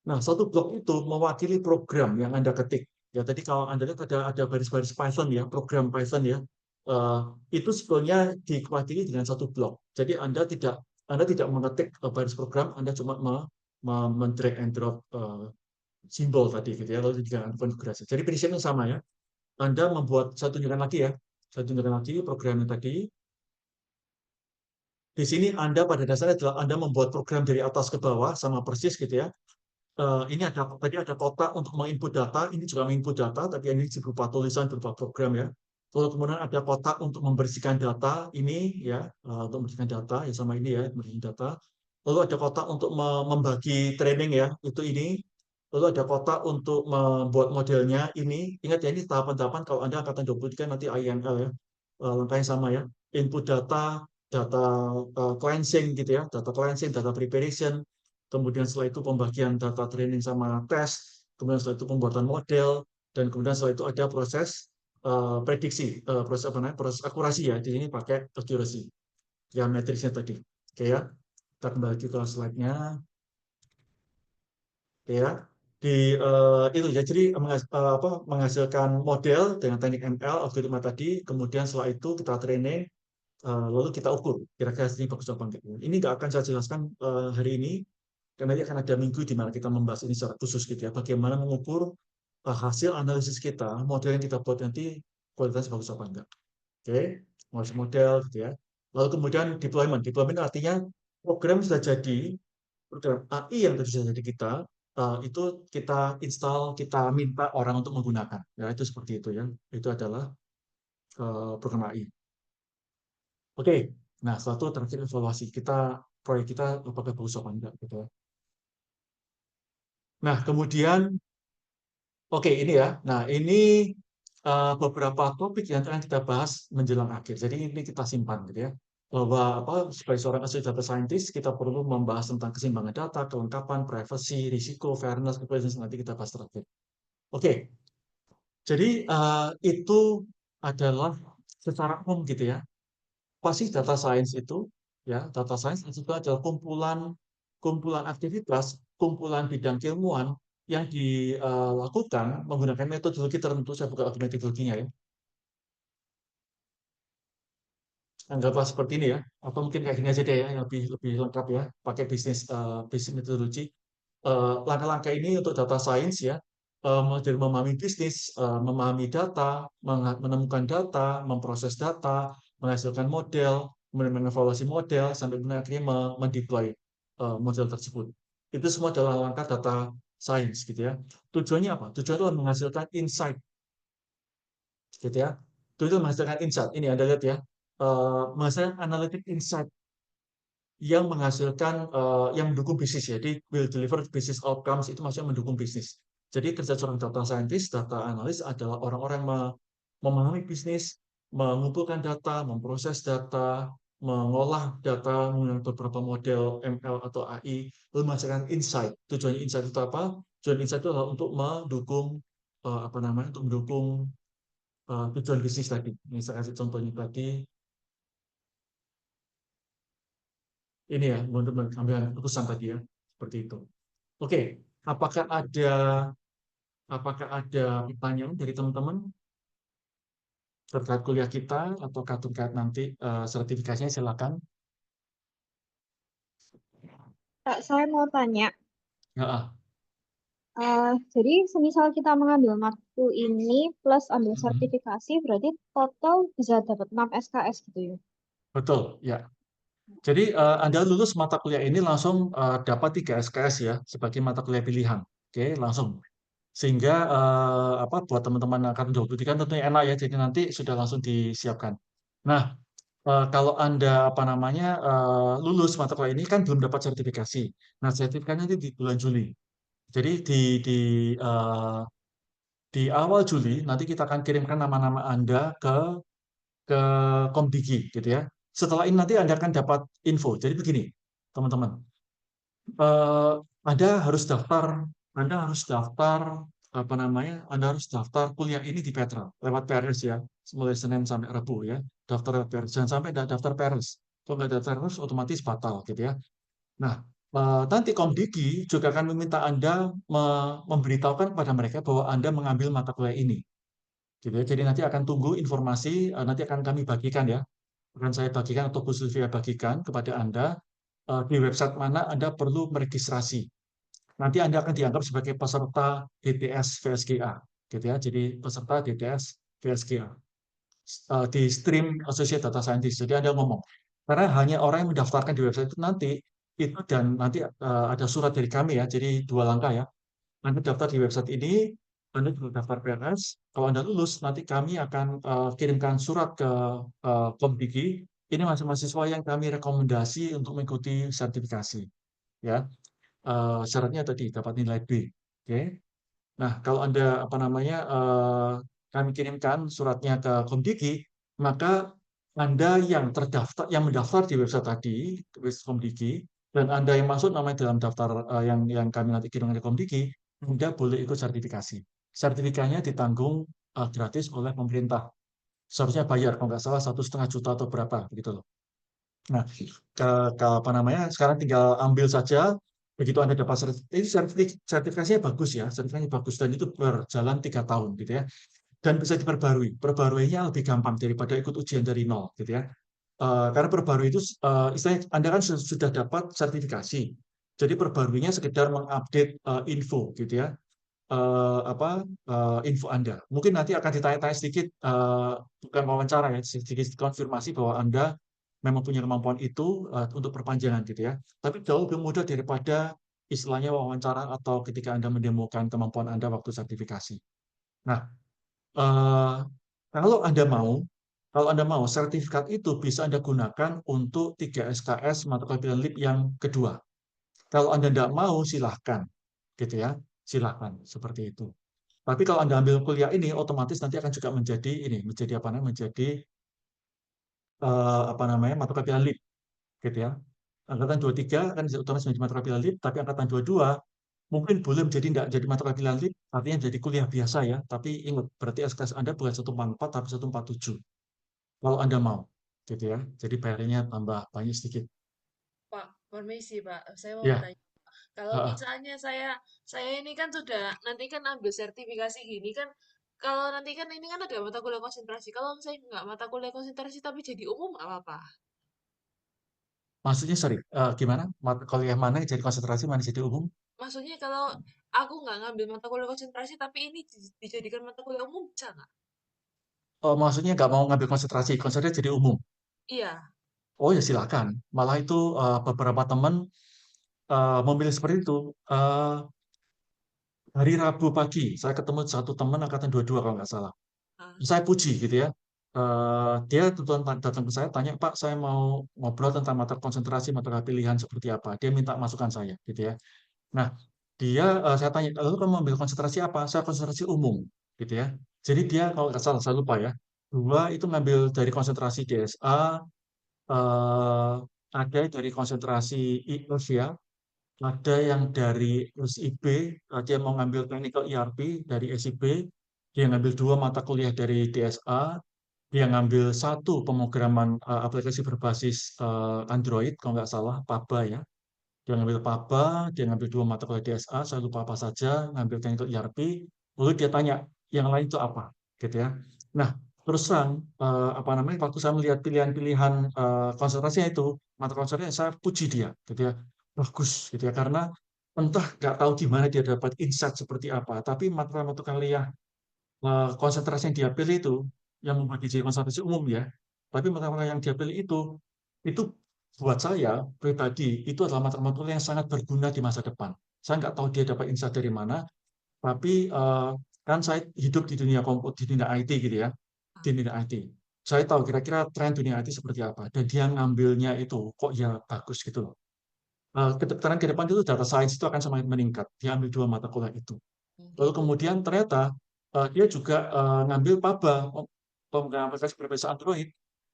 Nah, satu blok itu mewakili program yang Anda ketik. Ya, tadi kalau Anda lihat ada baris-baris Python ya, program Python ya. Eh, itu sebetulnya diwakili dengan satu blok. Jadi Anda tidak mengetik baris program, Anda cuma drag and drop simbol tadi gitu ya, lalu dengan konfigurasi. Jadi prinsipnya sama ya. Anda membuat, saya tunjukkan lagi ya. Saya tunjukkan lagi programnya tadi. Di sini Anda pada dasarnya adalah Anda membuat program dari atas ke bawah sama persis gitu ya. Ini tadi ada kotak untuk menginput data, ini juga menginput data, tapi ini berupa tulisan, berupa program ya. Lalu kemudian ada kotak untuk membersihkan data, ini ya, untuk membersihkan data, ya sama ini ya, membersihkan data. Lalu ada kotak untuk membagi training ya, itu ini. Lalu ada kotak untuk membuat modelnya, ini. Ingat ya, ini tahapan-tahapan kalau Anda angkatan 23 nanti IML ya. Langkahnya sama ya. Input data, data cleansing gitu ya, data cleansing, data preparation, kemudian setelah itu pembagian data training sama tes, kemudian setelah itu pembuatan model, dan kemudian setelah itu ada proses prediksi, proses apa namanya, proses akurasi ya. Di sini pakai accuracy, yang matriksnya tadi. Oke ya, kita kembali ke slide-nya. Oke ya, itu ya. Jadi menghasilkan model dengan teknik ML algoritma tadi, kemudian setelah itu kita training, lalu kita ukur kira-kira ini bagus apa enggak. Ini nggak akan saya jelaskan hari ini, karena nanti akan ada minggu di mana kita membahas ini secara khusus gitu ya. Bagaimana mengukur hasil analisis kita, model yang kita buat nanti kualitasnya bagus apa enggak. Oke, model gitu ya. Lalu kemudian deployment. Deployment artinya program sudah jadi, program AI yang sudah jadi kita, itu kita install, kita minta orang untuk menggunakan. Ya, itu seperti itu ya. Itu adalah program AI. Oke, nah setelah itu terakhir evaluasi kita, proyek kita apakah bagus apa enggak gitu ya. Nah, kemudian oke ini ya. Nah, ini beberapa topik yang akan kita bahas menjelang akhir. Jadi ini kita simpan gitu ya. Bahwa sebagai seorang associate data scientist kita perlu membahas tentang keseimbangan data, kelengkapan, privacy, risiko, fairness, compliance, nanti kita bahas terakhir. Oke. Jadi itu adalah secara umum gitu ya. Pasti data science itu ya, data science itu adalah kumpulan aktivitas, kumpulan bidang keilmuan yang dilakukan menggunakan metodologi tertentu. Saya buka metodologinya ya. Anggaplah seperti ini ya, atau mungkin kayak gini aja deh ya, yang lebih lengkap ya, pakai bisnis metodologi. Langkah-langkah ini untuk data science ya, dari memahami bisnis, memahami data, menemukan data, memproses data, menghasilkan model, kemudian mengevaluasi model, sampai kemudian akhirnya mendeploy model tersebut. Itu semua adalah langkah data science gitu ya. Tujuannya apa? Tujuannya adalah menghasilkan insight gitu ya. Itu menghasilkan insight. Ini Anda lihat ya, menghasilkan analytic insight yang menghasilkan yang mendukung bisnis. Jadi will deliver business outcomes, itu maksudnya mendukung bisnis. Jadi kerja seorang data scientist, data analis adalah orang-orang memahami bisnis, mengumpulkan data, memproses data, mengolah data menggunakan beberapa model ML atau AI, lalu menghasilkan insight. Tujuannya insight itu apa? Tujuan insight itu adalah untuk mendukung untuk mendukung tujuan bisnis tadi. Ini saya kasih contohnya tadi. Ini ya, untuk mengambil keputusan tadi ya, seperti itu. Oke, apakah ada pertanyaan dari teman-teman terkait kuliah kita atau terkait nanti sertifikasinya, silakan. Kak, saya mau tanya, Ya, jadi semisal kita mengambil matkul ini plus ambil sertifikasi, berarti total bisa dapat 6 SKS gitu ya? betul, ya. Jadi Anda lulus mata kuliah ini langsung dapat 3 SKS ya sebagai mata kuliah pilihan. Oke, langsung. Sehingga buat teman-teman yang akan 23 tentunya enak ya, jadi nanti sudah langsung disiapkan. Nah, kalau Anda lulus mata kuliah ini kan belum dapat sertifikasi. Nah, sertifikatnya nanti di bulan Juli. Jadi eh, di awal Juli nanti kita akan kirimkan nama-nama Anda ke Komdigi gitu ya. Setelah ini nanti Anda akan dapat info. Jadi begini, teman-teman. eh, Anda harus daftar, Anda harus daftar Anda harus daftar kuliah ini di Petra lewat PRS ya, mulai Senin sampai Rabu ya. Daftar lewat PRS, jangan sampai tidak daftar PRS. Kalau nggak daftar PRS otomatis batal gitu ya. Nah, nanti Komdigi juga akan meminta Anda memberitahukan kepada mereka bahwa Anda mengambil mata kuliah ini. Gitu ya. Jadi nanti akan tunggu informasi, nanti akan kami bagikan ya. Akan saya bagikan atau Bu Sylvia bagikan kepada Anda di website mana Anda perlu meregistrasi. Nanti Anda akan dianggap sebagai peserta DTS VSGA, gitu ya. Jadi peserta DTS VSGA di stream Associate Data Scientist. Jadi Anda ngomong, karena hanya orang yang mendaftarkan di website itu nanti itu, dan nanti ada surat dari kami ya. Jadi 2 langkah ya. Anda daftar di website ini, Anda juga daftar PNS. Kalau Anda lulus, nanti kami akan kirimkan surat ke Komdigi. Ini mahasiswa yang kami rekomendasi untuk mengikuti sertifikasi. Ya, syaratnya tadi dapat nilai B. Oke. Nah, kalau Anda kami kirimkan suratnya ke Komdigi, maka Anda yang terdaftar, yang mendaftar di website tadi, website Komdigi, dan Anda yang masuk namanya dalam daftar yang kami nanti kirimkan ke Komdigi, Anda boleh ikut sertifikasi. sertifikatnya ditanggung gratis oleh pemerintah. Seharusnya bayar kalau nggak salah 1,5 juta atau berapa gitu loh. Nah, apa namanya? Sekarang tinggal ambil saja. Begitu Anda dapat sertifikasinya bagus ya, sertifikasinya bagus dan itu berjalan 3 tahun gitu ya. Dan bisa diperbarui. Perbaruinya lebih gampang daripada ikut ujian dari nol gitu ya. Karena perbarui itu istilahnya Anda kan sudah dapat sertifikasi. Jadi perbaruinya sekedar mengupdate info gitu ya. Info Anda. Mungkin nanti akan ditanya-tanya sedikit, bukan wawancara ya, sedikit konfirmasi bahwa Anda memang punya kemampuan itu untuk perpanjangan gitu ya. Tapi jauh lebih mudah daripada istilahnya wawancara atau ketika Anda mendemokan kemampuan Anda waktu sertifikasi. Nah, eh, kalau Anda mau, sertifikat itu bisa Anda gunakan untuk 3 SKS mata kuliah pilihan LIP yang kedua. Kalau Anda tidak mau, silahkan, gitu ya, silahkan seperti itu. Tapi kalau Anda ambil kuliah ini, otomatis nanti akan juga menjadi apa namanya, menjadi apa namanya, mata kuliah pilihan LIP, gitu ya. Angkatan 23 kan otomatis menjadi mata kuliah pilihan LIP, tapi angkatan 22 mungkin boleh menjadi tidak jadi mata kuliah pilihan LIP, artinya jadi kuliah biasa ya. Tapi ingat, berarti SKS Anda bukan 144 tapi 147. Kalau Anda mau, gitu ya. Jadi bayarnya tambah banyak sedikit. Pak, permisi Pak, saya mau Ya, tanya. Kalau heeh. misalnya saya ini kan sudah nanti kan ambil sertifikasi gini kan, kalau nanti kan ini kan ada mata kuliah konsentrasi. Kalau saya nggak mata kuliah konsentrasi tapi jadi umum nggak apa-apa. Maksudnya sorry, gimana? Kuliah mana yang jadi konsentrasi, mana jadi umum? Maksudnya kalau aku nggak ngambil mata kuliah konsentrasi tapi ini dijadikan mata kuliah umum bisa nggak? Oh, maksudnya nggak mau ngambil konsentrasi, konsentrasi jadi umum. Iya. Oh ya silakan. Malah itu beberapa teman memilih seperti itu. Eh, Hari Rabu pagi, saya ketemu satu teman angkatan 22 kalau nggak salah. Ah, Saya puji gitu ya. Dia datang ke saya, tanya, Pak, saya mau ngobrol tentang mata konsentrasi, mata pilihan seperti apa. Dia minta masukan saya, gitu ya. Nah, saya tanya, lalu kamu ambil konsentrasi apa? Saya konsentrasi umum, gitu ya. Jadi dia kalau nggak salah, saya lupa ya. Dua itu ngambil dari konsentrasi DSA, ada dari konsentrasi IELTS ya, ada yang dari SIB, dia mau ngambil technical ERP dari SIB, dia ngambil 2 mata kuliah dari DSA, dia ngambil 1 pemrograman aplikasi berbasis Android, kalau nggak salah, PABA ya. Dia ngambil PABA, dia ngambil 2 mata kuliah DSA, saya lupa apa saja, ngambil technical ERP, lalu dia tanya, yang lain itu apa? Gitu ya. Nah, terus terang, apa namanya, waktu saya melihat pilihan-pilihan konsentrasinya itu, mata konsentrasinya saya puji dia, gitu ya. Bagus, gitu ya, karena entah nggak tahu gimana dia dapat insight seperti apa, tapi mata kuliah konsentrasi yang dia pilih yang membuat dia jadi konsentrasi umum ya. Tapi mata yang dia pilih itu buat saya pribadi itu adalah mata kuliah yang sangat berguna di masa depan. Saya nggak tahu dia dapat insight dari mana, tapi kan saya hidup di dunia komputer, di dunia IT gitu ya, di ah. dunia IT. Saya tahu kira-kira tren dunia IT seperti apa, dan dia ngambilnya itu kok ya bagus gitu loh. Tren ke depan itu data science itu akan semakin meningkat. Dia ambil 2 mata kuliah itu. Lalu Gitu. kemudian ternyata dia juga ngambil PABA, pemrograman aplikasi berbasis Android.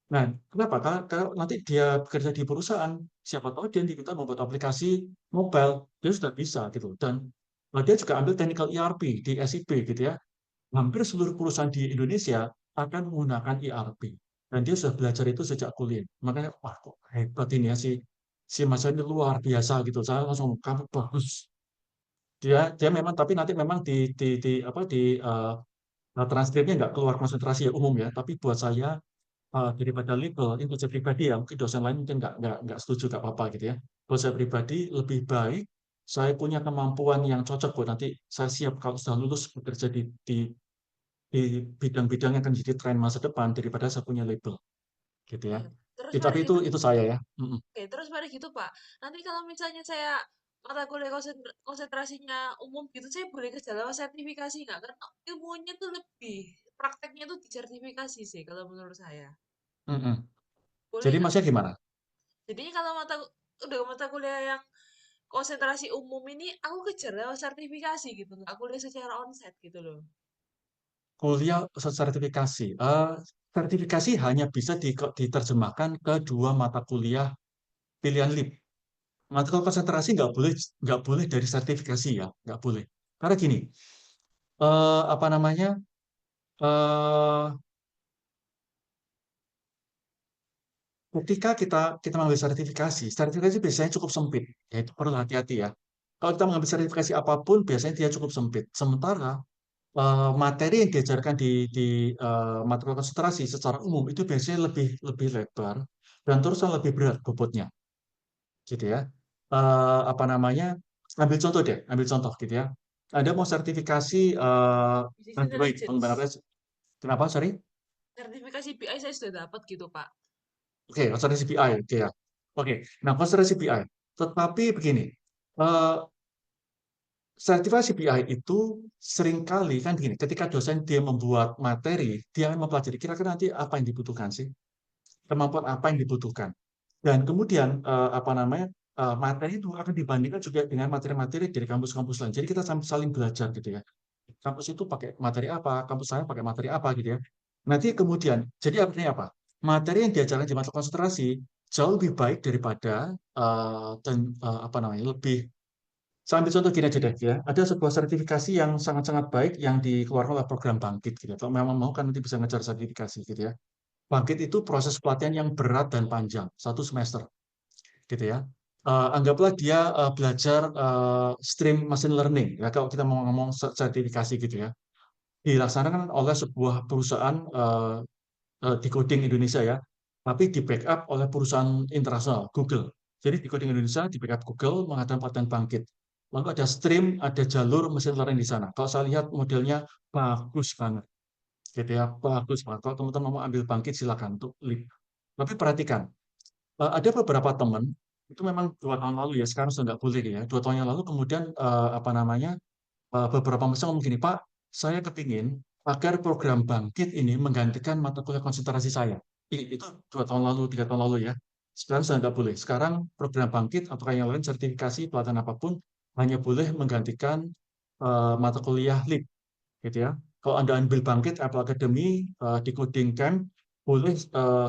Nah, kenapa? Karena nanti dia bekerja di perusahaan, siapa tahu dia diminta membuat aplikasi mobile, dia sudah bisa gitu. Dan dia juga ambil technical ERP di SIP gitu ya. Hampir seluruh perusahaan di Indonesia akan menggunakan ERP. Dan dia sudah belajar itu sejak kuliah. Makanya, wah kok hebat ini ya si Mas ini luar biasa gitu. Saya langsung, kamu bagus. Dia memang, tapi nanti memang transkripnya nggak keluar konsentrasi ya umum ya, tapi buat saya daripada label itu saya pribadi ya, mungkin dosen lain mungkin nggak setuju, nggak apa-apa gitu ya. Buat saya pribadi lebih baik saya punya kemampuan yang cocok buat nanti saya siap kalau sudah lulus bekerja di bidang-bidang yang akan jadi tren masa depan daripada saya punya label gitu ya. Iya. Terus Tapi mari gitu. itu saya ya. Mm-mm. Oke, terus mari gitu Pak. Nanti kalau misalnya saya mata kuliah konsentrasinya umum gitu, saya boleh kerja lewat sertifikasi nggak? Kan ilmunya tuh lebih, prakteknya tuh di sertifikasi sih kalau menurut saya. Mm-mm. Boleh Jadi nggak? masnya gimana? Jadinya kalau udah mata kuliah yang konsentrasi umum ini, aku kejar lewat sertifikasi gitu. Nggak kuliah secara onsite gitu loh. Kuliah sertifikasi. Sertifikasi hanya bisa diterjemahkan ke 2 mata kuliah pilihan LIP. Mata kuliah konsentrasi nggak boleh dari sertifikasi ya, nggak boleh. Karena gini, apa namanya, eh, ketika kita mengambil sertifikasi biasanya cukup sempit, yaitu perlu hati-hati ya. Kalau kita mengambil sertifikasi apapun, biasanya dia cukup sempit. Sementara materi yang diajarkan di mata kuliah konsentrasi secara umum itu biasanya lebih lebih lebar dan terus lebih berat bobotnya, gitu ya. Apa namanya? Ambil contoh gitu ya. Anda mau sertifikasi Business Android Intelligence. pengembangan. Kenapa? Sorry. Sertifikasi BI saya sudah dapat gitu, Pak. Oke, konsentrasi BI, oke ya. Oke, nah konsentrasi BI. Tetapi begini, eh, sertifikasi BI itu seringkali kan gini, ketika dosen dia membuat materi, dia akan mempelajari kira-kira nanti apa yang dibutuhkan sih, kemampuan apa yang dibutuhkan. Dan kemudian apa namanya, materi itu akan dibandingkan juga dengan materi-materi dari kampus-kampus lain. Jadi kita saling belajar gitu ya. Kampus itu pakai materi apa, kampus saya pakai materi apa gitu ya. Nanti kemudian, jadi artinya apa? Materi yang diajarkan di mata konsentrasi jauh lebih baik daripada dan apa namanya, lebih. Saya ambil contoh gini aja deh ya. Ada sebuah sertifikasi yang sangat-sangat baik yang dikeluarkan oleh program Bangkit gitu ya. Kalau memang mau kan nanti bisa ngejar sertifikasi gitu ya. Bangkit itu proses pelatihan yang berat dan panjang, 1 semester gitu ya. Anggaplah dia belajar stream machine learning ya kalau kita mau ngomong sertifikasi gitu ya. Dilaksanakan oleh sebuah perusahaan decoding Indonesia ya, tapi di backup oleh perusahaan internasional, Google. Jadi decoding Indonesia di backup Google mengadakan paten Bangkit. Lalu ada stream, ada jalur mesin learning di sana. Kalau saya lihat modelnya bagus banget, gitu ya, bagus banget. Kalau teman-teman mau ambil Bangkit silakan untuk link. Tapi perhatikan, ada beberapa teman itu memang 2 tahun lalu ya, sekarang sudah nggak boleh ya. 2 tahun yang lalu kemudian apa namanya, beberapa mahasiswa ngomong gini, Pak, saya kepingin agar program Bangkit ini menggantikan mata kuliah konsentrasi saya. Itu 2 tahun lalu, 3 tahun lalu ya. Sekarang sudah nggak boleh. Sekarang program Bangkit atau yang lain sertifikasi pelatihan apapun hanya boleh menggantikan mata kuliah LIP, gitu ya. Kalau Anda ambil Bangkit Apple Academy di Coding Camp, boleh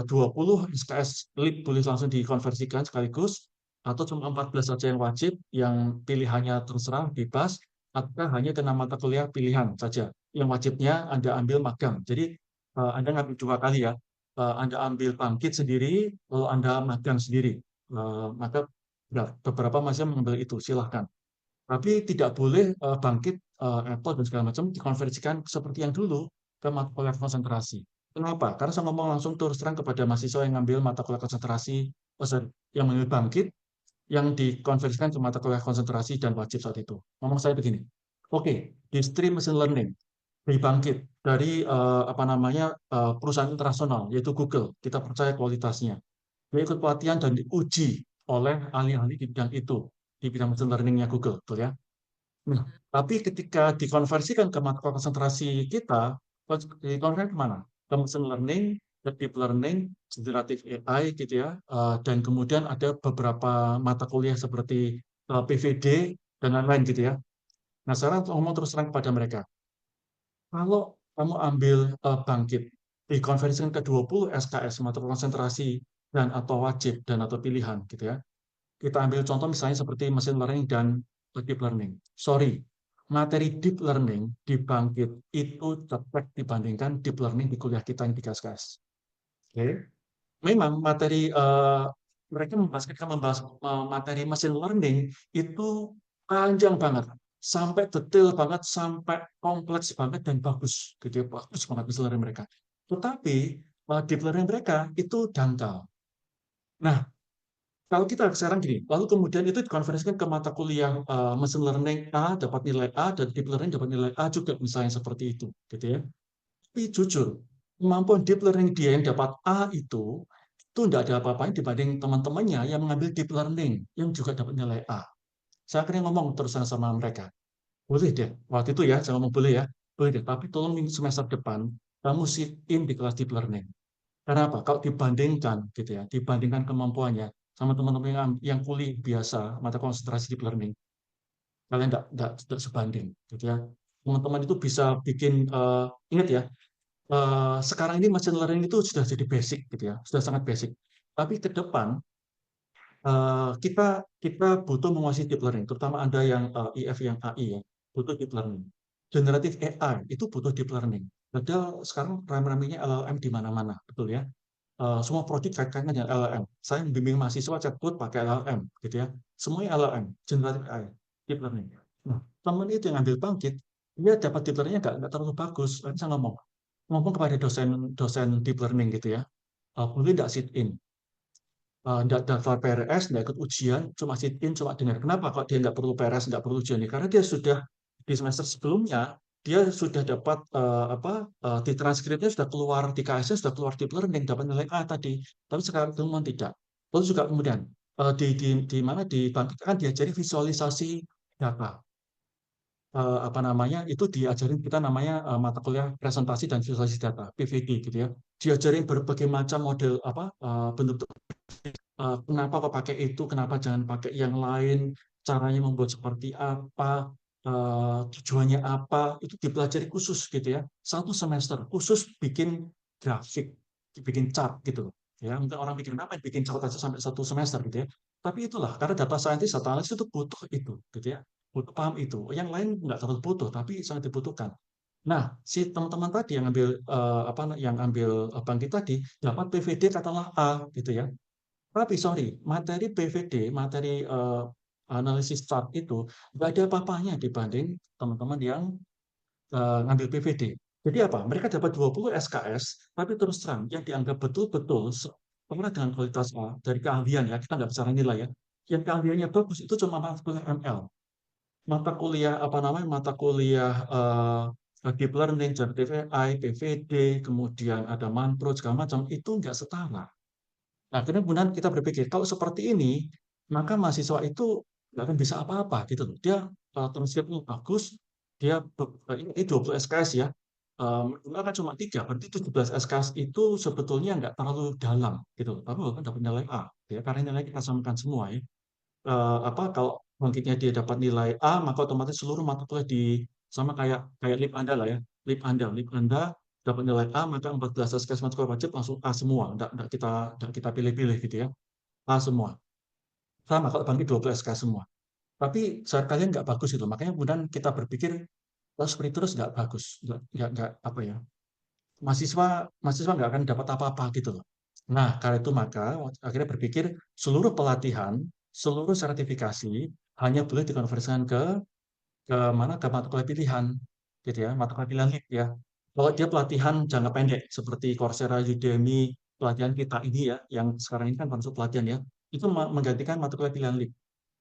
20 SKS LIP boleh langsung dikonversikan sekaligus, atau cuma 14 saja yang wajib, yang pilihannya terserah bebas, atau hanya kena mata kuliah pilihan saja. Yang wajibnya Anda ambil magang. Jadi Anda ngambil 2 kali ya. Anda ambil Bangkit sendiri, lalu Anda magang sendiri. Maka beberapa masih mengambil itu, silahkan. Tapi tidak boleh bangkit Apple dan segala macam dikonversikan seperti yang dulu ke mata kuliah konsentrasi. Kenapa? Karena saya ngomong langsung terus terang kepada mahasiswa yang ngambil mata kuliah konsentrasi, yang mengambil bangkit, yang dikonversikan ke mata kuliah konsentrasi dan wajib saat itu. Ngomong saya begini, oke, di stream machine learning, dari bangkit, dari apa namanya perusahaan internasional, yaitu Google, kita percaya kualitasnya. Dia ikut pelatihan dan diuji oleh ahli-ahli di bidang itu, di bidang machine learning-nya Google, betul ya? Nah, tapi ketika dikonversikan ke mata konsentrasi kita, dikonversikan kemana? Ke machine learning, ke deep learning, generative AI gitu ya, dan kemudian ada beberapa mata kuliah seperti PVD dan lain-lain gitu ya. Nah, sekarang ngomong terus terang kepada mereka, kalau kamu ambil bangkit, dikonversikan ke 20 SKS mata konsentrasi dan atau wajib dan atau pilihan gitu ya. Kita ambil contoh misalnya seperti machine learning dan deep learning. Sorry, materi deep learning di Bangkit itu cepat dibandingkan deep learning di kuliah kita yang 3 SKS. Oke. Memang materi mereka membahas materi machine learning itu panjang banget, sampai detail banget, sampai kompleks banget dan bagus, gitu ya, bagus banget machine learning mereka. Tetapi deep learning mereka itu dangkal. Nah, kalau kita sekarang gini, lalu kemudian itu dikonversikan ke mata kuliah machine learning A dapat nilai A dan deep learning dapat nilai A juga misalnya seperti itu, gitu ya. Tapi jujur, kemampuan deep learning dia yang dapat A itu tidak ada apa-apanya dibanding teman-temannya yang mengambil deep learning yang juga dapat nilai A. Saya akhirnya ngomong terus sama mereka, boleh deh, waktu itu ya, saya ngomong boleh ya, boleh deh, tapi tolong minggu semester depan kamu sit in di kelas deep learning. Karena apa? Kalau dibandingkan gitu ya, dibandingkan kemampuannya sama teman-teman yang kuliah biasa mata konsentrasi deep learning, kalian tidak sebanding gitu ya. Teman-teman itu bisa bikin ingat ya, sekarang ini machine learning itu sudah jadi basic gitu ya, sudah sangat basic. Tapi ke depan kita butuh menguasai deep learning, terutama Anda yang IF yang AI ya, butuh deep learning. generatif AI itu butuh deep learning. Padahal sekarang rame-ramenya LLM di mana-mana, betul ya? Semua proyek kait-kaitannya dengan LLM. Saya membimbing mahasiswa chatbot pakai LLM, gitu ya. Semuanya LLM, generatif AI, deep learning. Nah, teman itu yang ambil bangkit, dia dapat deep learning-nya nggak terlalu bagus. Lalu saya ngomong kepada dosen deep learning gitu ya, boleh nggak sit in? Nggak daftar PRS, nggak ikut ujian, cuma sit in, cuma dengar. Kenapa kok dia nggak perlu PRS, nggak perlu ujian? Karena dia sudah di semester sebelumnya, dia sudah dapat di transkripnya sudah keluar, di KS-nya sudah keluar deep learning, dapat nilai A tadi. Tapi sekarang teman tidak. Lalu juga kemudian di mana dibangkitkan diajari visualisasi data. Itu diajarin kita namanya mata kuliah presentasi dan visualisasi data (PVD) gitu ya. Diajarin berbagai macam model bentuk kenapa kok pakai itu, kenapa jangan pakai yang lain, caranya membuat seperti apa, tujuannya apa, itu dipelajari khusus gitu ya. 1 semester khusus bikin grafik, bikin chart gitu. Ya, mungkin orang bikin apa, bikin chart aja sampai 1 semester gitu ya. Tapi itulah, karena data scientist, data analis itu butuh itu, gitu ya. Butuh paham itu. Yang lain nggak terlalu butuh, tapi sangat dibutuhkan. Nah, si teman-teman tadi yang ambil bangkit tadi dapat PVD katakanlah A gitu ya. Tapi sorry, materi PVD, materi analisis chart itu nggak ada apa-apanya dibanding teman-teman yang ngambil PVD. Jadi apa? Mereka dapat 20 SKS, tapi terus terang yang dianggap betul-betul pernah dengan kualitas A dari keahlian ya, kita nggak bicara nilai ya. Yang keahliannya bagus itu cuma mata kuliah ML, mata kuliah deep learning, generative AI, PVD, kemudian ada Manpro segala macam itu nggak setara. Nah, kemudian kita berpikir, kalau seperti ini, maka mahasiswa itu nggak akan bisa apa-apa gitu loh. Dia transkripnya bagus, dia ini 20 SKS ya, minimal kan cuma 3, berarti 17 SKS itu sebetulnya nggak terlalu dalam gitu loh. Tapi walaupun dapat nilai A, ya, karena nilai kita samakan semua ya. Kalau bangkitnya dia dapat nilai A, maka otomatis seluruh mata kuliah sama kayak lip Anda lah ya, lip Anda dapat nilai A, maka 14 SKS mata kuliah wajib langsung A semua, nggak kita pilih-pilih gitu ya, A semua. Sama kalau bangkit 12 SKS semua. Tapi saat kalian nggak bagus itu, makanya kemudian kita berpikir kalau seperti terus nggak bagus, nggak apa ya, mahasiswa nggak akan dapat apa-apa gitu loh. Nah, karena itu maka akhirnya berpikir seluruh pelatihan, seluruh sertifikasi hanya boleh dikonversikan ke mana, ke mata kuliah pilihan gitu ya, mata kuliah pilihan ya. Kalau dia pelatihan jangka pendek seperti Coursera, Udemy, pelatihan kita ini ya, yang sekarang ini kan masuk pelatihan ya, itu menggantikan mata kuliah pilihan lip.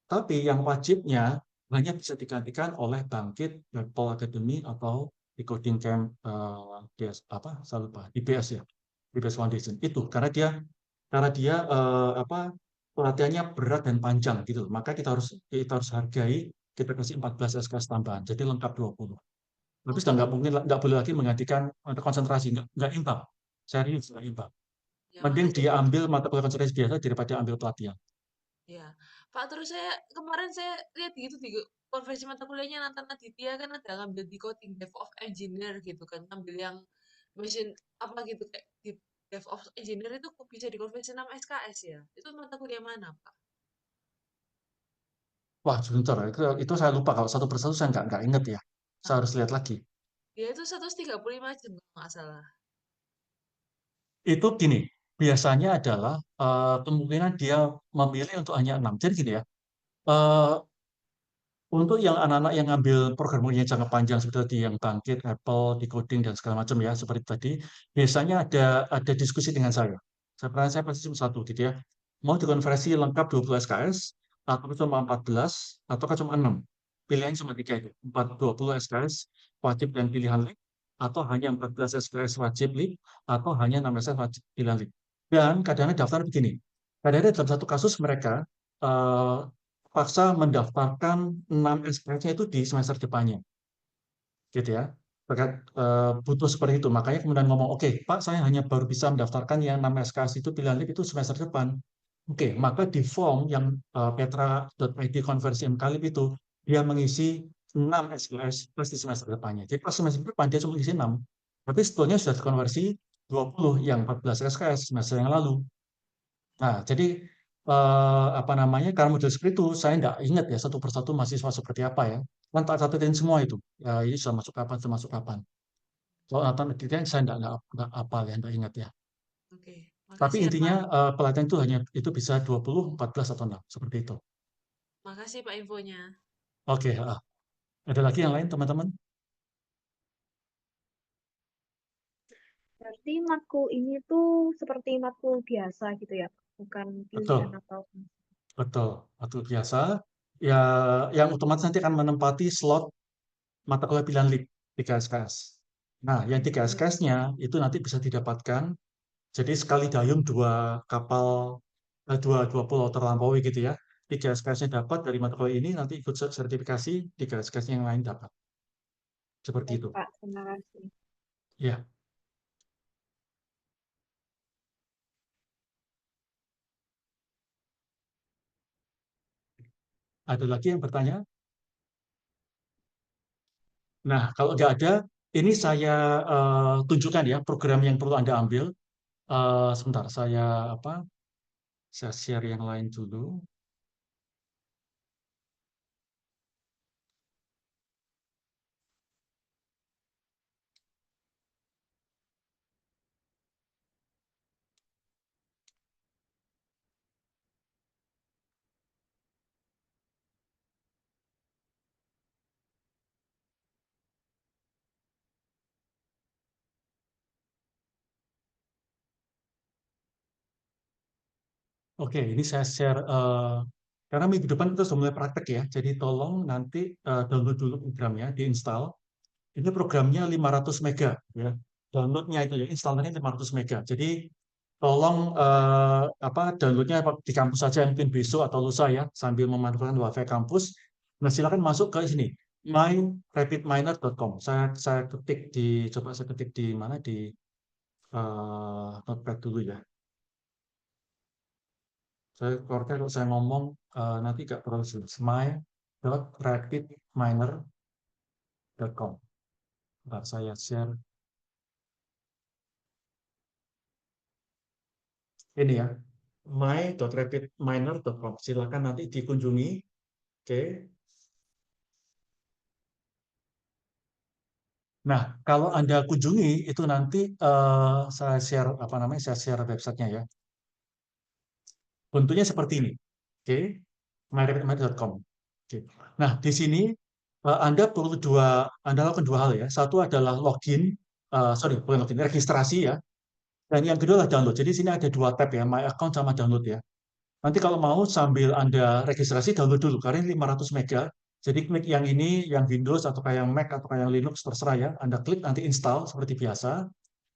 Tapi yang wajibnya hanya bisa digantikan oleh Bangkit, Apple Academy atau di Coding Camp saya lupa, DBS ya, DBS Foundation itu karena dia pelatihannya berat dan panjang gitu loh. Maka kita harus hargai, kita kasih 14 SKS tambahan, jadi lengkap 20. Tapi sudah Oke, nggak boleh lagi menggantikan mata konsentrasi, nggak imbang, serius nggak imbang. ya Mending makasih dia Pak. ambil mata kuliah konsentrasi biasa daripada ambil pelatihan. Ya, Pak, terus kemarin saya lihat gitu di konversi mata kuliahnya Nathan Aditya kan ada ngambil di coding DevOps Engineer gitu kan, ngambil yang mesin apa gitu kayak di DevOps Engineer itu kok bisa dikonversi 6 SKS ya? Itu mata kuliah mana, Pak? Wah, sebentar, itu saya lupa, kalau satu persatu saya nggak inget ya. Saya Nah, harus lihat lagi. dia itu 135 jam kalau nggak salah. Itu gini, biasanya adalah kemungkinan dia memilih untuk hanya 6. Jadi gini ya, eh, untuk yang anak-anak yang ngambil programming yang jangka panjang seperti tadi, yang Bangkit, Apple, Decoding dan segala macam ya, seperti tadi, biasanya ada diskusi dengan saya. Saya pasti cuma satu gitu ya. Mau dikonversi lengkap 20 SKS, atau cuma 14, ataukah cuma 6. Pilihannya cuma 3 itu. 20 SKS wajib dan pilihan lip, atau hanya 14 SKS wajib lip, atau hanya 6 SKS wajib pilihan lip. Dan kadang-kadang daftar begini. Kadang-kadang dalam satu kasus mereka eh, paksa mendaftarkan 6 SKS-nya itu di semester depannya, gitu ya. Butuh seperti itu. Makanya kemudian ngomong, oke, Pak, saya hanya baru bisa mendaftarkan yang 6 SKS itu pilihan lip itu semester depan. Oke, maka di form yang petra.id konversi MKLib itu, dia mengisi 6 SKS plus di semester depannya. Jadi pas semester depan dia cuma isi 6. Tapi sebetulnya sudah dikonversi 20 yang 14 SKS semester yang lalu. Nah, jadi karena model seperti itu, saya nggak ingat ya satu persatu mahasiswa seperti apa ya. Kan tak catetin semua itu. Ya, ini sudah masuk kapan, sudah masuk kapan. Kalau Nathan detail saya nggak hafal ya, nggak ingat ya. Oke, Tapi makasih ya intinya Pak. pelatihan itu hanya itu bisa 20, 14 atau 6 seperti itu. Makasih Pak infonya. Oke, ada lagi yang lain teman-teman? Berarti matkul ini tuh seperti matkul biasa gitu ya, bukan pilihan Betul, atau betul. Atau biasa ya yang otomatis nanti akan menempati slot mata kuliah pilihan LIP di KSKS. Nah, yang di KSKS-nya itu nanti bisa didapatkan. Jadi sekali dayung dua kapal, dua pulau terlampaui gitu ya. Di KSKS-nya dapat dari mata kuliah ini, nanti ikut sertifikasi di KSKS yang lain dapat. Seperti baik itu. Pak, terima kasih. Ya, ada lagi yang bertanya? Nah, kalau nggak ada, ini saya tunjukkan ya program yang perlu Anda ambil. Sebentar, saya share yang lain dulu. Oke, ini saya share karena minggu depan kita sudah mulai praktek ya. Jadi tolong nanti download dulu programnya, diinstal. Ini programnya 500 mega ya. Downloadnya itu ya, installernya 500 mega. Jadi tolong downloadnya di kampus saja mungkin besok atau lusa ya, sambil memanfaatkan WiFi kampus. Nah, silakan masuk ke sini myrapidminer.com. Coba saya ketik di mana di notepad dulu ya. Kalau saya ngomong nanti nggak terlalu jelas. my.rapidminer.com. Nah, saya share ini ya, my.rapidminer.com. Silakan nanti dikunjungi. Oke. Nah, kalau Anda kunjungi itu nanti saya share saya share websitenya ya. Bentuknya seperti ini. Oke. myrapidminer.com. Oke. Nah, di sini Anda lakukan dua hal ya. Satu adalah bukan login, registrasi ya. Dan yang kedua adalah download. Jadi sini ada dua tab ya, My Account sama download ya. Nanti kalau mau sambil Anda registrasi, download dulu. Karena ini 500 mega. Jadi klik yang ini, yang Windows atau kayak yang Mac atau kayak yang Linux, terserah ya. Anda klik, nanti install seperti biasa.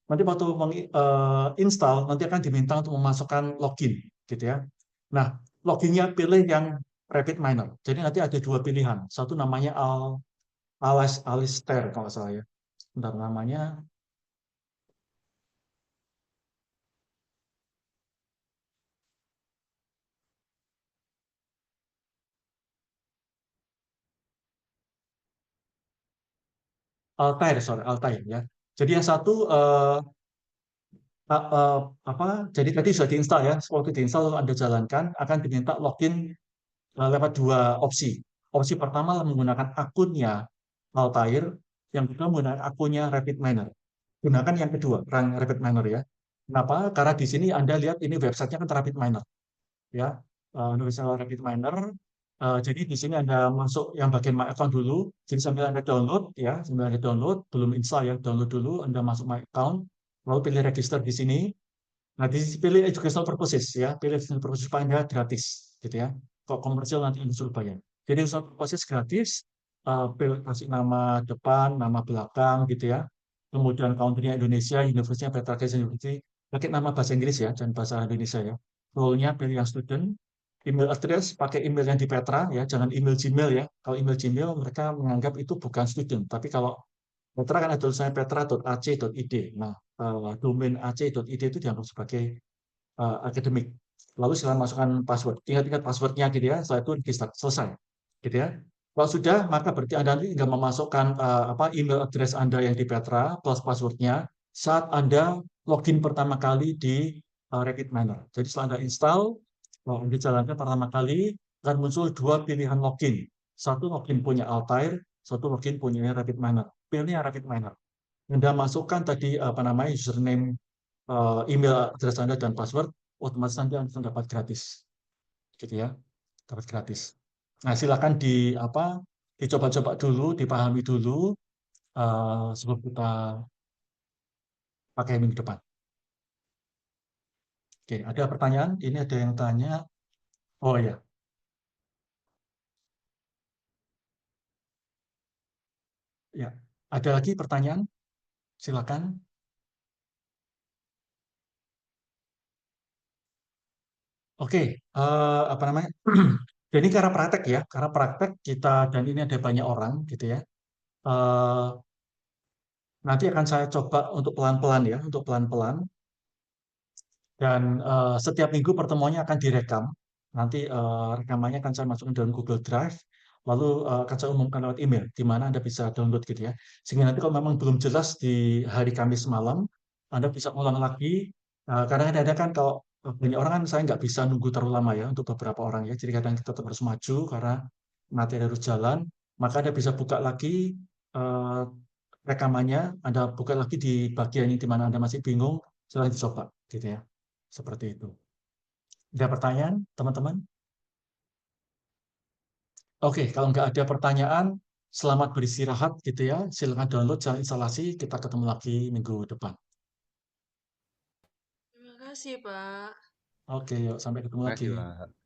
Nanti waktu install, nanti akan diminta untuk memasukkan login. Gitu ya. Nah, loginnya pilih yang RapidMiner. Jadi nanti ada dua pilihan. Satu namanya Alistair kalau salah ya. Bentar, namanya Altair ya. Jadi yang satu uh, uh, jadi tadi sudah diinstal ya. Waktu diinstal Anda jalankan akan diminta login lewat dua opsi. Opsi pertama menggunakan akunnya Altair, yang kedua menggunakan akunnya RapidMiner. Gunakan yang kedua, Run RapidMiner ya. Kenapa? Karena di sini Anda lihat ini websitenya kan RapidMiner ya. Universal RapidMiner. Jadi di sini Anda masuk yang bagian My Account dulu. Jadi sambil Anda download ya, sambil Anda download, belum install ya, download dulu, Anda masuk My Account, lalu pilih register di sini. Nah, di sini pilih educational purposes ya, pilih educational purposes supaya Anda gratis gitu ya. Kok komersial nanti Anda suruh bayar. Jadi educational purposes gratis, kasih nama depan, nama belakang gitu ya. Kemudian country-nya Indonesia, University Petra Kreasi University, pakai nama bahasa Inggris ya, dan bahasa Indonesia ya. Role-nya pilih yang student, email address pakai email yang di Petra ya, jangan email Gmail ya. Kalau email Gmail mereka menganggap itu bukan student, tapi kalau Petra kan ada tulisannya petra.ac.id. Nah, domain ac.id itu dianggap sebagai akademik. Lalu silakan masukkan password. Ingat-ingat passwordnya gitu ya. Setelah itu register selesai, gitu ya. Kalau sudah, maka berarti Anda nanti tinggal memasukkan email address Anda yang di Petra plus passwordnya saat Anda login pertama kali di RapidMiner. Jadi setelah Anda install, Anda jalankan pertama kali akan muncul dua pilihan login. Satu login punya Altair, satu login punya RapidMiner. Pilih yang RapidMiner. Anda masukkan tadi username, email address Anda dan password, otomatis Anda langsung dapat gratis, gitu ya, dapat gratis. Nah, silakan dicoba-coba dulu, dipahami dulu sebelum kita pakai minggu depan. Oke, ada pertanyaan? Ini ada yang tanya. Oh ya, ya. Ada lagi pertanyaan? Silakan. Oke, apa namanya? Jadi karena praktek ya, karena praktek kita dan ini ada banyak orang gitu ya. Eh, Nanti akan saya coba untuk pelan-pelan ya, untuk pelan-pelan. Dan setiap minggu pertemuannya akan direkam. Nanti rekamannya akan saya masukkan dalam Google Drive, lalu akan saya umumkan lewat email, di mana Anda bisa download gitu ya. Sehingga nanti kalau memang belum jelas di hari Kamis malam, Anda bisa ulang lagi. Kadang ada kan kalau banyak orang kan saya nggak bisa nunggu terlalu lama ya untuk beberapa orang ya. Jadi kadang kita tetap harus maju karena materi harus jalan. Maka Anda bisa buka lagi eh, rekamannya, Anda buka lagi di bagian di mana Anda masih bingung, silahkan dicoba gitu ya. Seperti itu. Ada pertanyaan, teman-teman? Oke, kalau nggak ada pertanyaan, selamat beristirahat gitu ya. Silakan download jalan instalasi. Kita ketemu lagi minggu depan. Terima kasih, Pak. Oke, yuk sampai ketemu lagi. Makasih, Pak.